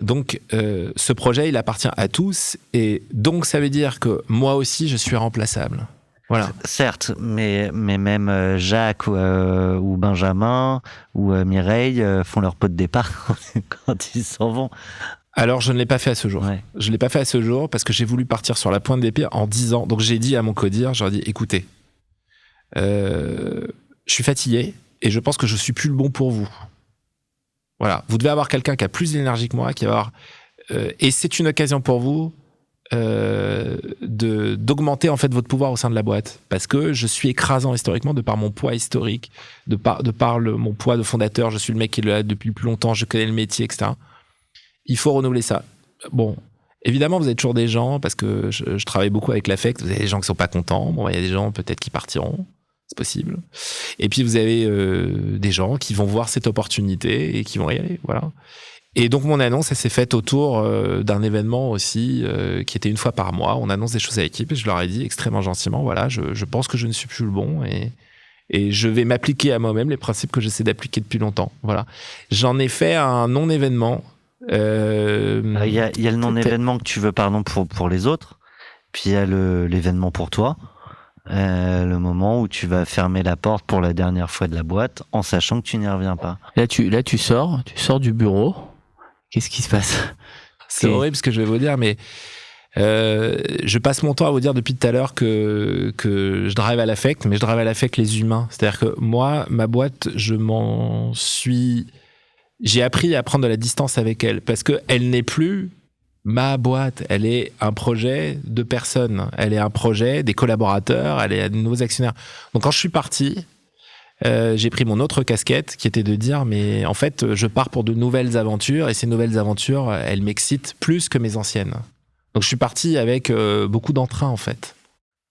Donc ce projet il appartient à tous et donc ça veut dire que moi aussi je suis remplaçable. Voilà. Certes, mais même Jacques ou Benjamin ou Mireille font leur pot de départ quand ils s'en vont. Alors, je ne l'ai pas fait à ce jour. Ouais. Je ne l'ai pas fait à ce jour parce que j'ai voulu partir sur la pointe d'épée en 10 ans. Donc, j'ai dit à mon codir, j'ai dit, écoutez, je suis fatigué et je pense que je suis plus le bon pour vous. Voilà. Vous devez avoir quelqu'un qui a plus d'énergie que moi, qui va avoir... et c'est une occasion pour vous d'augmenter en fait votre pouvoir au sein de la boîte. Parce que je suis écrasant historiquement de par mon poids historique, de par mon poids de fondateur. Je suis le mec qui est là depuis plus longtemps, je connais le métier, etc. Il faut renouveler ça. Bon, évidemment, vous avez toujours des gens, parce que je travaille beaucoup avec l'affect, vous avez des gens qui sont pas contents. Bon, il y a des gens peut-être qui partiront, c'est possible. Et puis vous avez des gens qui vont voir cette opportunité et qui vont y aller, voilà. Et donc mon annonce, elle s'est faite autour d'un événement aussi qui était une fois par mois. On annonce des choses à l'équipe et je leur ai dit extrêmement gentiment, voilà, je pense que je ne suis plus le bon et je vais m'appliquer à moi-même les principes que j'essaie d'appliquer depuis longtemps. Voilà. J'en ai fait un non-événement. Il y a le non-événement que tu veux, pardon, pour les autres, puis il y a l'événement pour toi, le moment où tu vas fermer la porte pour la dernière fois de la boîte en sachant que tu n'y reviens pas. Là, tu sors du bureau. Qu'est-ce qui se passe? C'est horrible ce que je vais vous dire, mais je passe mon temps à vous dire depuis tout à l'heure que je drive à l'affect, mais je drive à l'affect les humains. C'est-à-dire que moi, ma boîte, j'ai appris à prendre de la distance avec elle parce qu'elle n'est plus ma boîte. Elle est un projet de personnes. Elle est un projet des collaborateurs. Elle est de nos actionnaires. Donc, quand je suis parti, j'ai pris mon autre casquette qui était de dire, mais en fait, je pars pour de nouvelles aventures et ces nouvelles aventures, elles m'excitent plus que mes anciennes. Donc, je suis parti avec beaucoup d'entrain, en fait.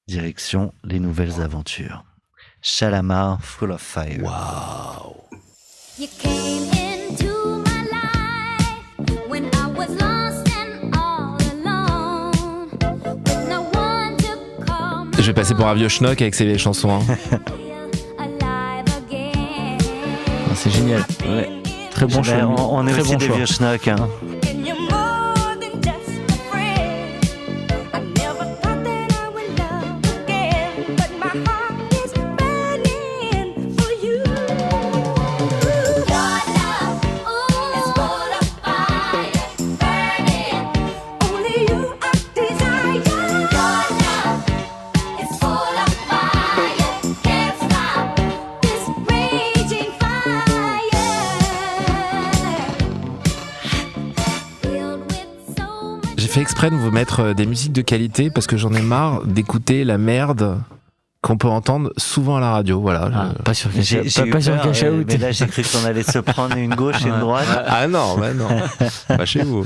Direction les nouvelles aventures. Shalamar, Full of Fire. Waouh! You came into my life when I was lost and all alone, with no one to call me Je vais passer pour un vieux schnock avec ces vieilles chansons. Hein. alive again. C'est génial. Ouais. Très bon choix. On est Très aussi bon des choix. vieux schnocks. Hein. And you're more than just a friend. I never thought that I would love again, but my heart is burning for you. Your love is full of fire, burning. Only you I desire. Your love is full of fire, can't stop this raging fire. Filled with so much. J'ai fait exprès de vous mettre des musiques de qualité parce que j'en ai marre d'écouter la merde qu'on peut entendre souvent à la radio. Voilà. Ah, pas sur J'ai eu pas sur peur, Cash Out. mais là j'ai cru qu'on allait se prendre une gauche et une droite. Ah non, bah non. Pas chez vous.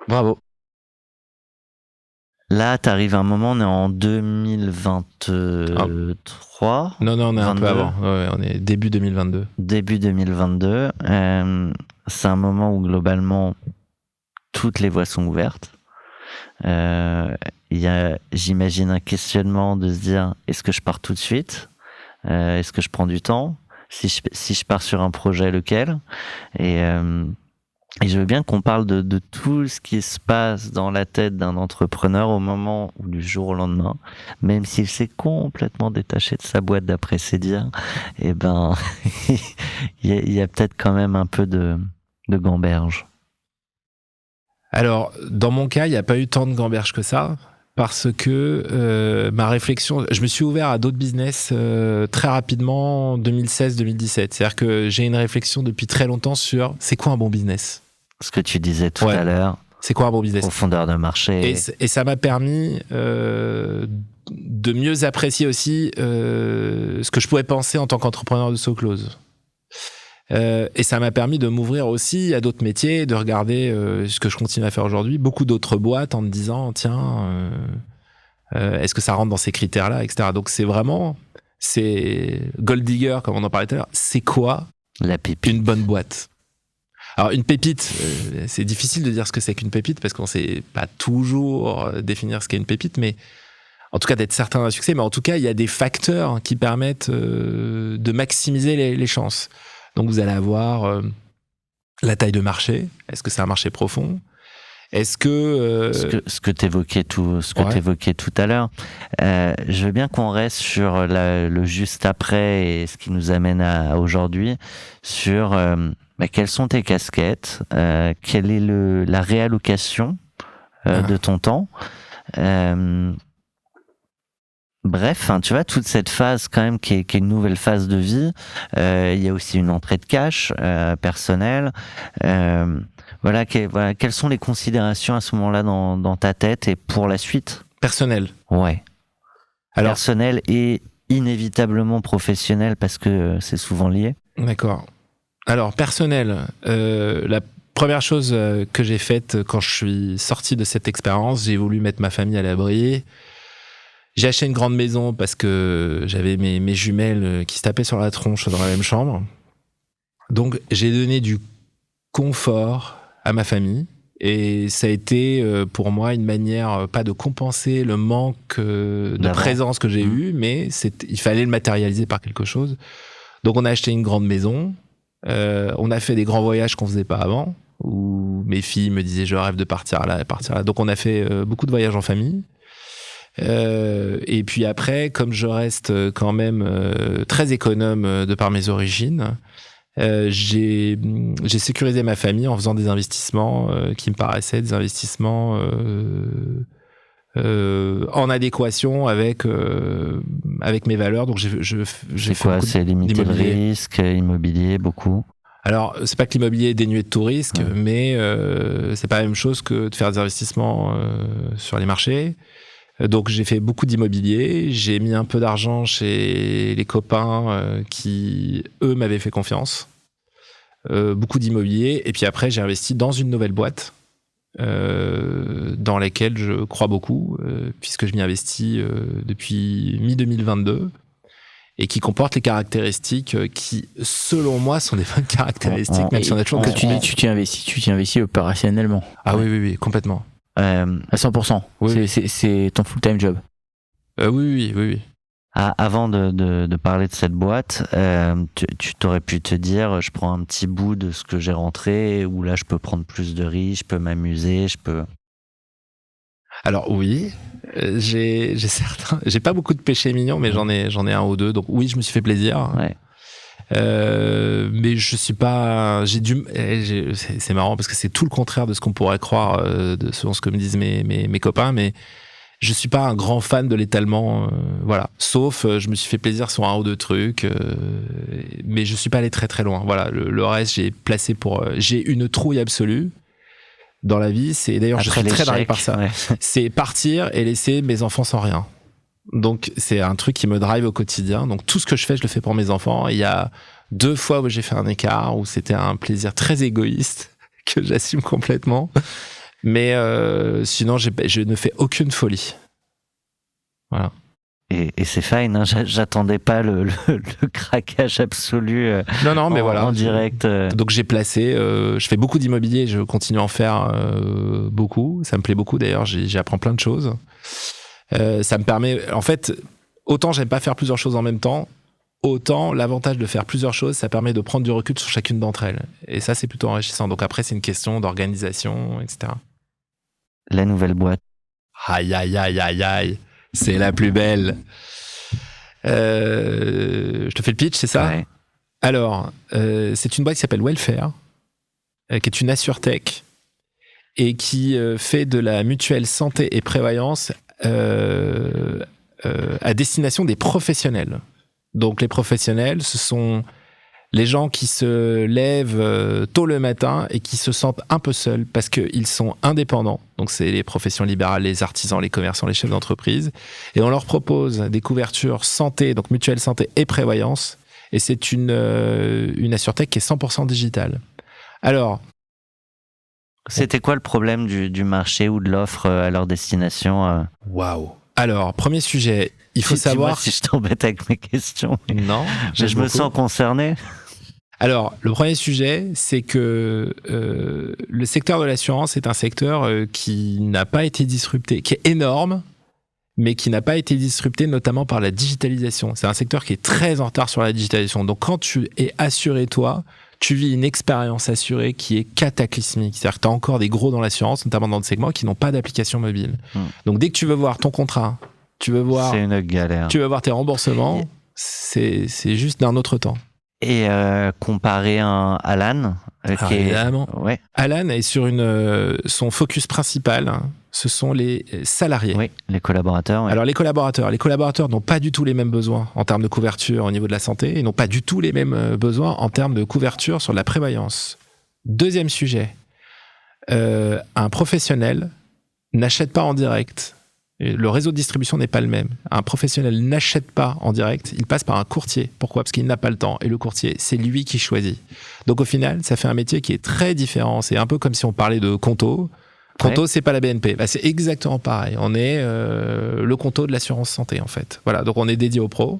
Bravo. Là, t'arrives à un moment, on est en 2023. Non, on est un 22. peu avant. Ouais, on est début 2022. Début 2022. C'est un moment où globalement toutes les voies sont ouvertes. Il y a, j'imagine, un questionnement de se dire, est-ce que je pars tout de suite? Est-ce que je prends du temps? Si je pars sur un projet, lequel? Et je veux bien qu'on parle de tout ce qui se passe dans la tête d'un entrepreneur au moment ou du jour au lendemain, même s'il s'est complètement détaché de sa boîte d'après ses dires, et ben, il y a peut-être quand même un peu de gamberge. Alors, dans mon cas, il n'y a pas eu tant de gamberge que ça, parce que ma réflexion, je me suis ouvert à d'autres business très rapidement en 2016-2017. C'est-à-dire que j'ai une réflexion depuis très longtemps sur c'est quoi un bon business? Ce que tu disais tout Ouais. à l'heure, C'est quoi un bon business? profondeur de marché. Et ça m'a permis de mieux apprécier aussi ce que je pouvais penser en tant qu'entrepreneur de SoClose. Et ça m'a permis de m'ouvrir aussi à d'autres métiers, de regarder ce que je continue à faire aujourd'hui, beaucoup d'autres boîtes en me disant tiens, est-ce que ça rentre dans ces critères-là, etc. Donc c'est Gold Digger, comme on en parlait tout à l'heure, c'est quoi La pépite. une bonne boîte? Alors une pépite, c'est difficile de dire ce que c'est qu'une pépite parce qu'on sait pas toujours définir ce qu'est une pépite, mais en tout cas d'être certain d'un succès, mais en tout cas il y a des facteurs qui permettent de maximiser les chances. Donc vous allez avoir la taille de marché, est-ce que c'est un marché profond? Est-ce que Ce que t'évoquais tout à l'heure. Je veux bien qu'on reste sur le juste après et ce qui nous amène à aujourd'hui, sur quelles sont tes casquettes, quelle est la réallocation de ton temps. Bref, tu vois, toute cette phase quand même qui est une nouvelle phase de vie. Il y a aussi une entrée de cash personnelle. Voilà, quelles sont les considérations à ce moment-là dans ta tête et pour la suite? personnel? Ouais. Alors, Personnel et inévitablement professionnel parce que c'est souvent lié. d'accord. Alors, personnel, la première chose que j'ai faite quand je suis sorti de cette expérience, j'ai voulu mettre ma famille à l'abri. J'ai acheté une grande maison parce que j'avais mes jumelles qui se tapaient sur la tronche dans la même chambre. Donc, j'ai donné du confort à ma famille. Et ça a été pour moi une manière, pas de compenser le manque de D'avant. présence que j'ai eu, mais il fallait le matérialiser par quelque chose. Donc, on a acheté une grande maison. On a fait des grands voyages qu'on faisait pas avant, où mes filles me disaient je rêve de partir là, partir là. Donc on a fait beaucoup de voyages en famille. Et puis après, comme je reste quand même très économe de par mes origines, j'ai sécurisé ma famille en faisant des investissements qui me paraissaient des investissements en adéquation avec mes valeurs. Donc j'ai C'est fait quoi? beaucoup C'est limiter le d'immobilier. risque, immobilier, beaucoup. Alors, c'est pas que l'immobilier est dénué de tout risque, Ouais. mais c'est pas la même chose que de faire des investissements sur les marchés. Donc, j'ai fait beaucoup d'immobilier. J'ai mis un peu d'argent chez les copains qui, eux, m'avaient fait confiance. Beaucoup d'immobilier. Et puis après, j'ai investi dans une nouvelle boîte dans laquelle je crois beaucoup, puisque je m'y investis depuis mi-2022. et qui comporte les caractéristiques qui, selon moi, sont des bonnes caractéristiques, même si on a toujours que tu t'y investis opérationnellement. Ah oui, complètement. À 100%. Oui. C'est ton full-time job. Oui. Avant de parler de cette boîte, tu t'aurais pu te dire, je prends un petit bout de ce que j'ai rentré, ou là je peux prendre plus de riz, je peux m'amuser, je peux... Alors oui, j'ai pas beaucoup de péchés mignons, mais j'en ai un ou deux. Donc oui, je me suis fait plaisir. Ouais. Mais je suis pas. C'est marrant parce que c'est tout le contraire de ce qu'on pourrait croire, selon ce que me disent mes copains. Mais je suis pas un grand fan de l'étalement, voilà. Sauf, je me suis fait plaisir sur un ou deux trucs, mais je suis pas allé très très loin. Voilà, le reste j'ai placé pour. J'ai une trouille absolue dans la vie. C'est d'ailleurs je suis très drivé par ça. Ouais. C'est partir et laisser mes enfants sans rien. Donc c'est un truc qui me drive au quotidien. Donc tout ce que je fais pour mes enfants. Il y a 2 fois où j'ai fait un écart, où c'était un plaisir très égoïste que j'assume complètement. Mais sinon, je ne fais aucune folie. Voilà. Et c'est fine, hein, j'attendais pas le craquage absolu Non, mais voilà. En direct. Donc j'ai placé, je fais beaucoup d'immobilier, je continue à en faire beaucoup. Ça me plaît beaucoup d'ailleurs, j'apprends plein de choses. Ça me permet, en fait, autant j'aime pas faire plusieurs choses en même temps, autant l'avantage de faire plusieurs choses, ça permet de prendre du recul sur chacune d'entre elles. Et ça, c'est plutôt enrichissant. Donc après, c'est une question d'organisation, etc. La nouvelle boîte. Aïe. C'est la plus belle. Je te fais le pitch, c'est ça ? Ouais. Alors, c'est une boîte qui s'appelle Welfare, qui est une assurtech et qui fait de la mutuelle santé et prévoyance à destination des professionnels. Donc les professionnels, ce sont les gens qui se lèvent tôt le matin et qui se sentent un peu seuls parce qu'ils sont indépendants. Donc c'est les professions libérales, les artisans, les commerçants, les chefs d'entreprise. Et on leur propose des couvertures santé, donc mutuelle santé et prévoyance. Et c'est une assurtech qui est 100% digitale. Alors... C'était quoi le problème du marché ou de l'offre à leur destination Waouh. Alors, premier sujet, il faut savoir... Dis-moi si je t'embête avec mes questions. Non. Je me sens concerné. Alors, le premier sujet, c'est que le secteur de l'assurance est un secteur qui n'a pas été disrupté, qui est énorme, mais qui n'a pas été disrupté notamment par la digitalisation. C'est un secteur qui est très en retard sur la digitalisation. Donc, quand tu es assuré, toi, tu vis une expérience assurée qui est cataclysmique. C'est-à-dire que tu as encore des gros dans l'assurance, notamment dans le segment, qui n'ont pas d'application mobile. Donc, dès que tu veux voir ton contrat, tu veux voir... C'est une galère. Tu veux voir tes remboursements, c'est juste d'un autre temps. Et comparé à Alan, évidemment. Ouais. Alan est sur son focus principal, ce sont les salariés. Oui, les collaborateurs. Ouais. Alors les collaborateurs n'ont pas du tout les mêmes besoins en termes de couverture au niveau de la santé et n'ont pas du tout les mêmes besoins en termes de couverture sur la prévoyance. Deuxième sujet, un professionnel n'achète pas en direct. Le réseau de distribution n'est pas le même. Un professionnel n'achète pas en direct, il passe par un courtier. Pourquoi ? Parce qu'il n'a pas le temps. Et le courtier, c'est lui qui choisit. Donc au final, ça fait un métier qui est très différent. C'est un peu comme si on parlait de Conto. Conto, c'est pas la BNP. Bah, c'est exactement pareil. On est le Conto de l'assurance santé, en fait. Voilà, donc on est dédié aux pros.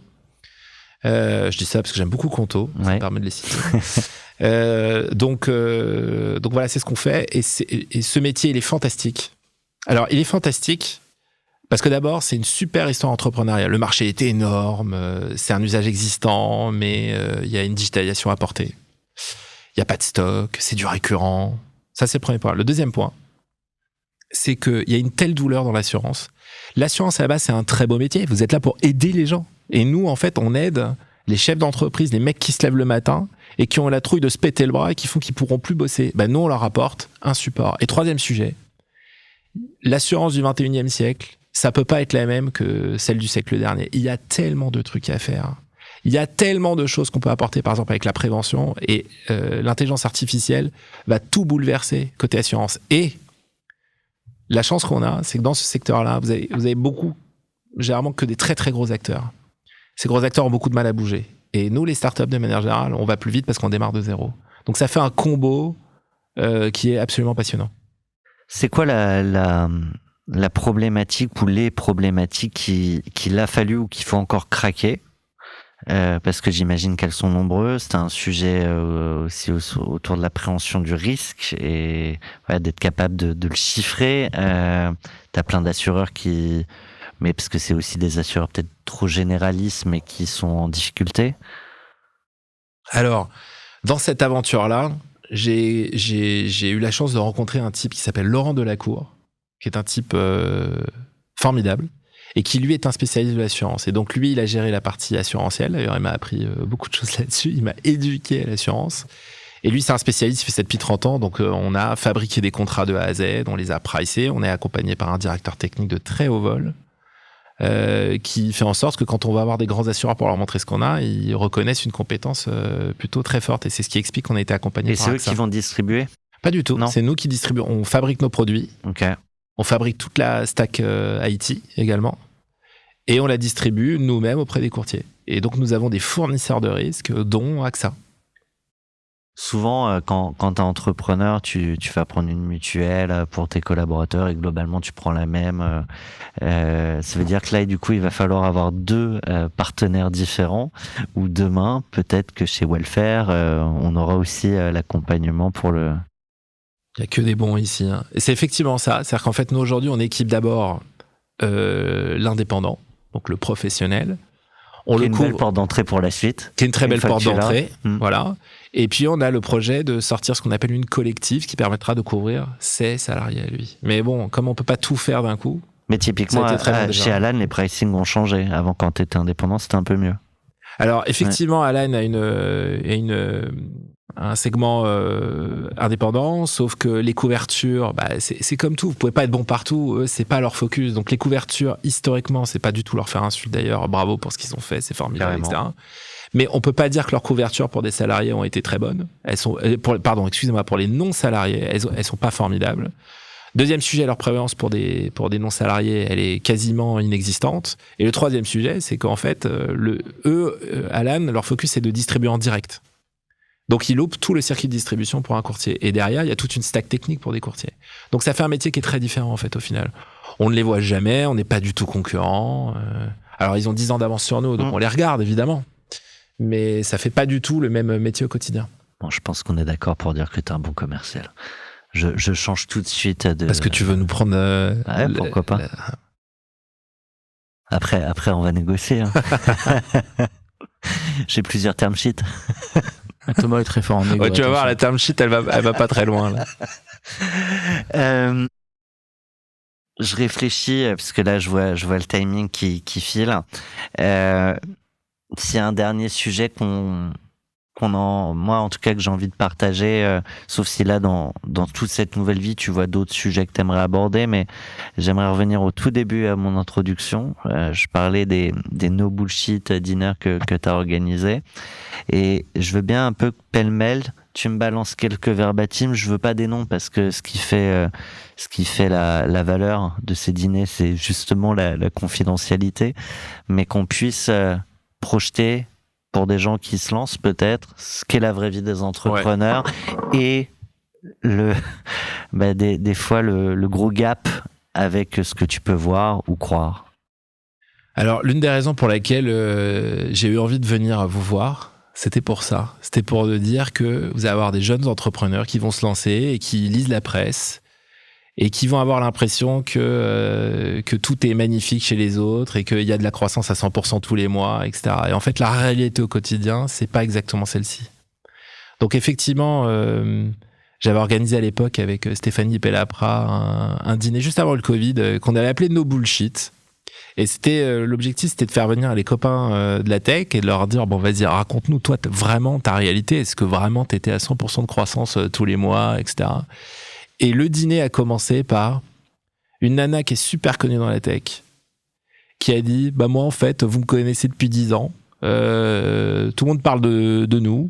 Je dis ça parce que j'aime beaucoup Conto. Ça me permet de les citer. Donc voilà, c'est ce qu'on fait. Et ce métier, il est fantastique. Alors, il est fantastique parce que d'abord, c'est une super histoire entrepreneuriale. Le marché est énorme, c'est un usage existant, mais il y a une digitalisation à porter. Il n'y a pas de stock, c'est du récurrent. Ça, c'est le premier point. Le deuxième point, c'est qu'il y a une telle douleur dans l'assurance. L'assurance, à la base, c'est un très beau métier. Vous êtes là pour aider les gens. Et nous, en fait, on aide les chefs d'entreprise, les mecs qui se lèvent le matin et qui ont la trouille de se péter le bras et qui font qu'ils pourront plus bosser. Ben, nous, on leur apporte un support. Et troisième sujet, l'assurance du 21e siècle, ça peut pas être la même que celle du siècle dernier. Il y a tellement de trucs à faire. Il y a tellement de choses qu'on peut apporter, par exemple, avec la prévention. Et l'intelligence artificielle va tout bouleverser côté assurance. Et la chance qu'on a, c'est que dans ce secteur-là, vous avez beaucoup, généralement, que des très, très gros acteurs. Ces gros acteurs ont beaucoup de mal à bouger. Et nous, les startups, de manière générale, on va plus vite parce qu'on démarre de zéro. Donc, ça fait un combo qui est absolument passionnant. C'est quoi la problématique ou les problématiques qu'il a fallu ou qu'il faut encore craquer parce que j'imagine qu'elles sont nombreuses. T'as un sujet aussi autour de l'appréhension du risque et d'être capable de le chiffrer. T'as plein d'assureurs mais parce que c'est aussi des assureurs peut-être trop généralistes, mais qui sont en difficulté. Alors, dans cette aventure-là, j'ai eu la chance de rencontrer un type qui s'appelle Laurent Delacour, qui est un type formidable, et qui lui est un spécialiste de l'assurance. Et donc lui, il a géré la partie assurantielle. D'ailleurs, il m'a appris beaucoup de choses là-dessus. Il m'a éduqué à l'assurance. Et lui, c'est un spécialiste, il fait ça depuis 30 ans. Donc on a fabriqué des contrats de A à Z, on les a pricés. On est accompagné par un directeur technique de très haut vol qui fait en sorte que quand on va avoir des grands assureurs pour leur montrer ce qu'on a, ils reconnaissent une compétence plutôt très forte. Et c'est ce qui explique qu'on a été accompagné par AXA. Et c'est eux qui vont distribuer ? Pas du tout. Non. C'est nous qui distribuons. On fabrique nos produits. Ok. On fabrique toute la stack IT également. Et on la distribue nous-mêmes auprès des courtiers. Et donc, nous avons des fournisseurs de risques, dont AXA. Souvent, quand tu es entrepreneur, tu vas prendre une mutuelle pour tes collaborateurs et globalement, tu prends la même. Ça veut dire que là, du coup, il va falloir avoir 2 partenaires différents. Ou demain, peut-être que chez Welfare, on aura aussi l'accompagnement pour le... Il n'y a que des bons ici. Hein. Et c'est effectivement ça. C'est-à-dire qu'en fait, nous, aujourd'hui, on équipe d'abord l'indépendant, donc le professionnel. On qui est le une belle porte d'entrée pour la suite. Qui est une très belle porte d'entrée. Là. Voilà. Et puis, on a le projet de sortir ce qu'on appelle une collective qui permettra de couvrir ses salariés à lui. Mais bon, comme on ne peut pas tout faire d'un coup... Mais typiquement, chez Alan, les pricing ont changé. Avant, quand tu étais indépendant, c'était un peu mieux. Alors, effectivement, Alan a un segment indépendant, sauf que les couvertures, c'est comme tout. Vous pouvez pas être bon partout. Eux, c'est pas leur focus. Donc, les couvertures, historiquement, c'est pas du tout leur faire insulte d'ailleurs. Bravo pour ce qu'ils ont fait, c'est formidable, etc. Mais on peut pas dire que leurs couvertures pour des salariés ont été très bonnes. Pour les non-salariés, elles sont pas formidables. Deuxième sujet, leur prévalence pour des non-salariés, elle est quasiment inexistante. Et le troisième sujet, c'est qu'en fait, Alan, leur focus, c'est de distribuer en direct. Donc, ils loupent tout le circuit de distribution pour un courtier. Et derrière, il y a toute une stack technique pour des courtiers. Donc, ça fait un métier qui est très différent, en fait, au final. On ne les voit jamais, on n'est pas du tout concurrents. Alors, ils ont 10 ans d'avance sur nous, donc on les regarde, évidemment. Mais ça fait pas du tout le même métier au quotidien. Bon, je pense qu'on est d'accord pour dire que tu es un bon commercial. Je change tout de suite de... Parce que tu veux nous prendre... pourquoi pas. Après, on va négocier. Hein. J'ai plusieurs term sheets. Thomas est très fort en négo. Ouais, tu vas voir, la term sheet, elle va pas très loin. Là. Je réfléchis, parce que là, je vois le timing qui file. S'il y a un dernier sujet moi en tout cas que j'ai envie de partager, sauf si là dans toute cette nouvelle vie tu vois d'autres sujets que tu aimerais aborder, mais j'aimerais revenir au tout début à mon introduction. Je parlais des no bullshit dinners que tu as organisés, et je veux bien un peu pêle-mêle tu me balances quelques verbatims. Je veux pas des noms parce que ce qui fait la valeur de ces dîners, c'est justement la confidentialité, mais qu'on puisse projeter pour des gens qui se lancent peut-être ce qu'est la vraie vie des entrepreneurs, et des fois le gros gap avec ce que tu peux voir ou croire. Alors, l'une des raisons pour laquelle j'ai eu envie de venir vous voir, c'était pour ça. C'était pour dire que vous allez avoir des jeunes entrepreneurs qui vont se lancer et qui lisent la presse et qui vont avoir l'impression que tout est magnifique chez les autres et qu'il y a de la croissance à 100% tous les mois, etc. Et en fait, la réalité au quotidien, c'est pas exactement celle-ci. Donc effectivement, j'avais organisé à l'époque avec Stéphanie Pellapra un dîner juste avant le Covid qu'on avait appelé No Bullshit. Et l'objectif, c'était de faire venir les copains de la tech et de leur dire, bon, vas-y, raconte-nous, toi, vraiment ta réalité. Est-ce que vraiment t'étais à 100% de croissance tous les mois, etc. Et le dîner a commencé par une nana qui est super connue dans la tech, qui a dit, bah moi en fait, vous me connaissez depuis 10 ans, tout le monde parle de nous,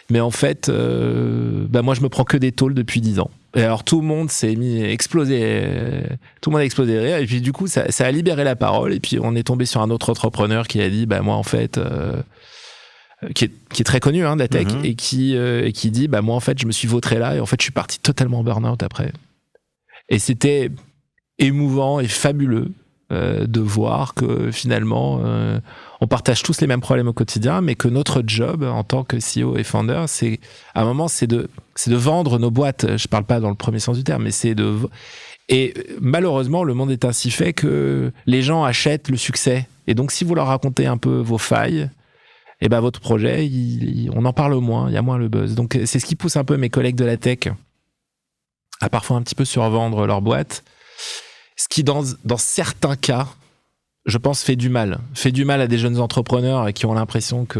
mais en fait, moi je me prends que des tôles depuis 10 ans. Et alors tout le monde s'est mis à exploser, tout le monde a explosé de rire, et puis du coup ça a libéré la parole, et puis on est tombé sur un autre entrepreneur qui a dit, bah moi en fait... qui est très connu de la tech, et qui dit bah moi en fait je me suis vautré là et en fait je suis parti totalement en burn-out après. Et c'était émouvant et fabuleux de voir que finalement, on partage tous les mêmes problèmes au quotidien, mais que notre job en tant que CEO et founder, c'est à un moment, c'est de vendre nos boîtes. Je parle pas dans le premier sens du terme, mais et malheureusement, le monde est ainsi fait que les gens achètent le succès. Et donc, si vous leur racontez un peu vos failles, et ben votre projet, on en parle moins, il y a moins le buzz. Donc, c'est ce qui pousse un peu mes collègues de la tech à parfois un petit peu survendre leur boîte. Ce qui, dans certains cas, je pense, fait du mal. Fait du mal à des jeunes entrepreneurs qui ont l'impression que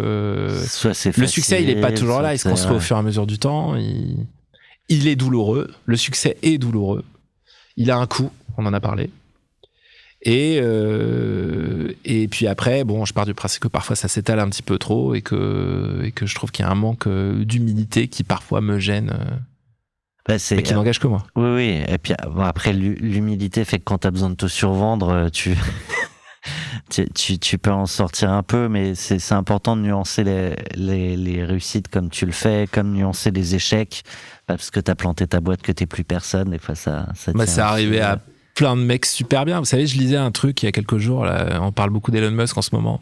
le succès, il n'est pas toujours là. Il se construit au fur et à mesure du temps. Il est douloureux. Le succès est douloureux. Il a un coût, on en a parlé. Et puis après, bon, je pars du principe que parfois ça s'étale un petit peu trop et que je trouve qu'il y a un manque d'humilité qui parfois me gêne. Mais qui n'engage que moi. Oui. Et puis bon, après, l'humilité fait que quand tu as besoin de te survendre, tu peux en sortir un peu, mais c'est important de nuancer les réussites comme tu le fais, comme nuancer les échecs, parce que tu as planté ta boîte, que tu n'es plus personne. Des fois, ça c'est arrivé à plein de mecs super bien. Vous savez, je lisais un truc il y a quelques jours, là, on parle beaucoup d'Elon Musk en ce moment.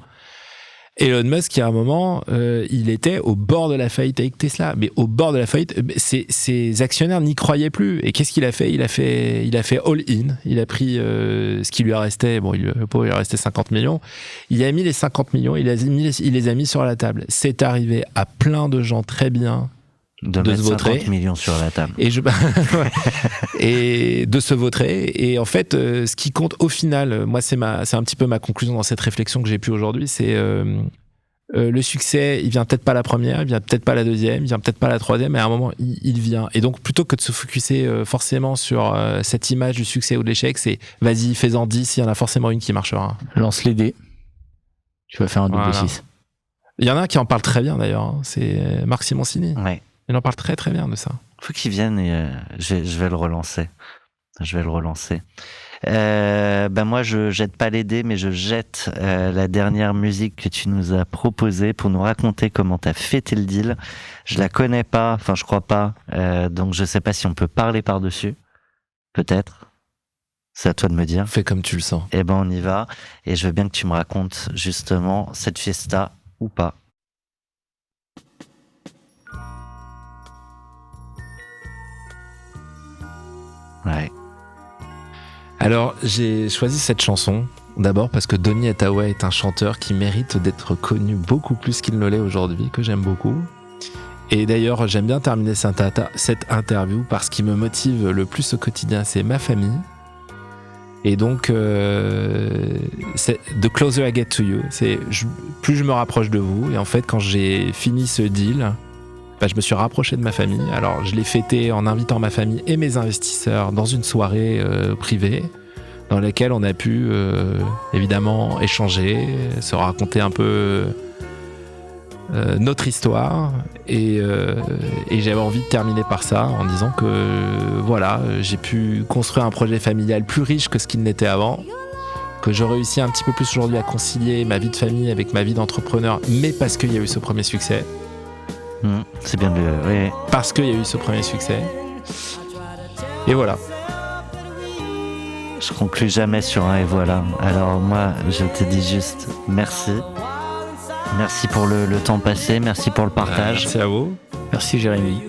Elon Musk, il y a un moment, il était au bord de la faillite avec Tesla, mais au bord de la faillite, ses actionnaires n'y croyaient plus. Et qu'est-ce qu'il a fait ? Il a fait all-in. Il a pris ce qui lui restait. Bon, il lui restait 50 millions. Il a mis les 50 millions, il les a mis sur la table. C'est arrivé à plein de gens très bien de mettre se vautrer. 50 millions sur la table. Et de se vautrer. Et en fait, ce qui compte au final, moi, c'est un petit peu ma conclusion dans cette réflexion que j'ai pu aujourd'hui, c'est le succès, il vient peut-être pas la première, il vient peut-être pas la deuxième, il vient peut-être pas la troisième, mais à un moment, il vient. Et donc, plutôt que de se focuser forcément sur cette image du succès ou de l'échec, c'est vas-y, fais-en 10, il y en a forcément une qui marchera. Lance les dés. Tu vas faire un double 6. Il y en a un qui en parle très bien d'ailleurs, c'est Marc Simoncini. Ouais. Il en parle très très bien de ça. Faut qu'il vienne et je vais le relancer. Moi, je jette pas les dés, mais je jette la dernière musique que tu nous as proposée pour nous raconter comment t'as fêté le deal. Je la connais pas, enfin je crois pas, donc je sais pas si on peut parler par-dessus. Peut-être. C'est à toi de me dire. Fais comme tu le sens. Eh ben on y va, et je veux bien que tu me racontes justement cette fiesta ou pas. Ouais. Alors, j'ai choisi cette chanson, d'abord parce que Donny Hathaway est un chanteur qui mérite d'être connu beaucoup plus qu'il ne l'est aujourd'hui, que j'aime beaucoup. Et d'ailleurs, j'aime bien terminer cette interview parce qu'il me motive le plus au quotidien, c'est ma famille. Et donc, c'est The Closer I Get to You, plus je me rapproche de vous. Et en fait, quand j'ai fini ce deal, je me suis rapproché de ma famille. Alors, je l'ai fêté en invitant ma famille et mes investisseurs dans une soirée privée dans laquelle on a pu évidemment échanger, se raconter un peu notre histoire. Et j'avais envie de terminer par ça en disant que voilà, j'ai pu construire un projet familial plus riche que ce qu'il n'était avant, que je réussis un petit peu plus aujourd'hui à concilier ma vie de famille avec ma vie d'entrepreneur, mais parce qu'il y a eu ce premier succès. C'est bien oui. Parce qu'il y a eu ce premier succès. Et voilà. Je conclus jamais sur un et voilà. Alors moi, je te dis juste merci. Merci pour le temps passé, merci pour le partage. Merci à vous. Merci Jérémy.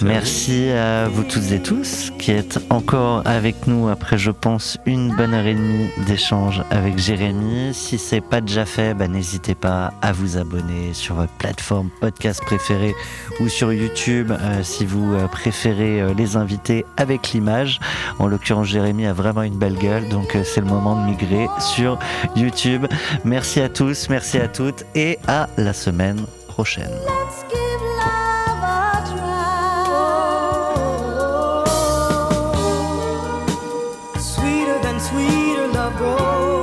Merci à vous toutes et tous qui êtes encore avec nous après, je pense, une bonne heure et demie d'échange avec Jérémy. Si c'est pas déjà fait, n'hésitez pas à vous abonner sur votre plateforme podcast préférée ou sur YouTube si vous préférez les invités avec l'image. En l'occurrence, Jérémy a vraiment une belle gueule, donc c'est le moment de migrer sur YouTube. Merci à tous, merci à toutes et à la semaine prochaine. Sweeter love grows.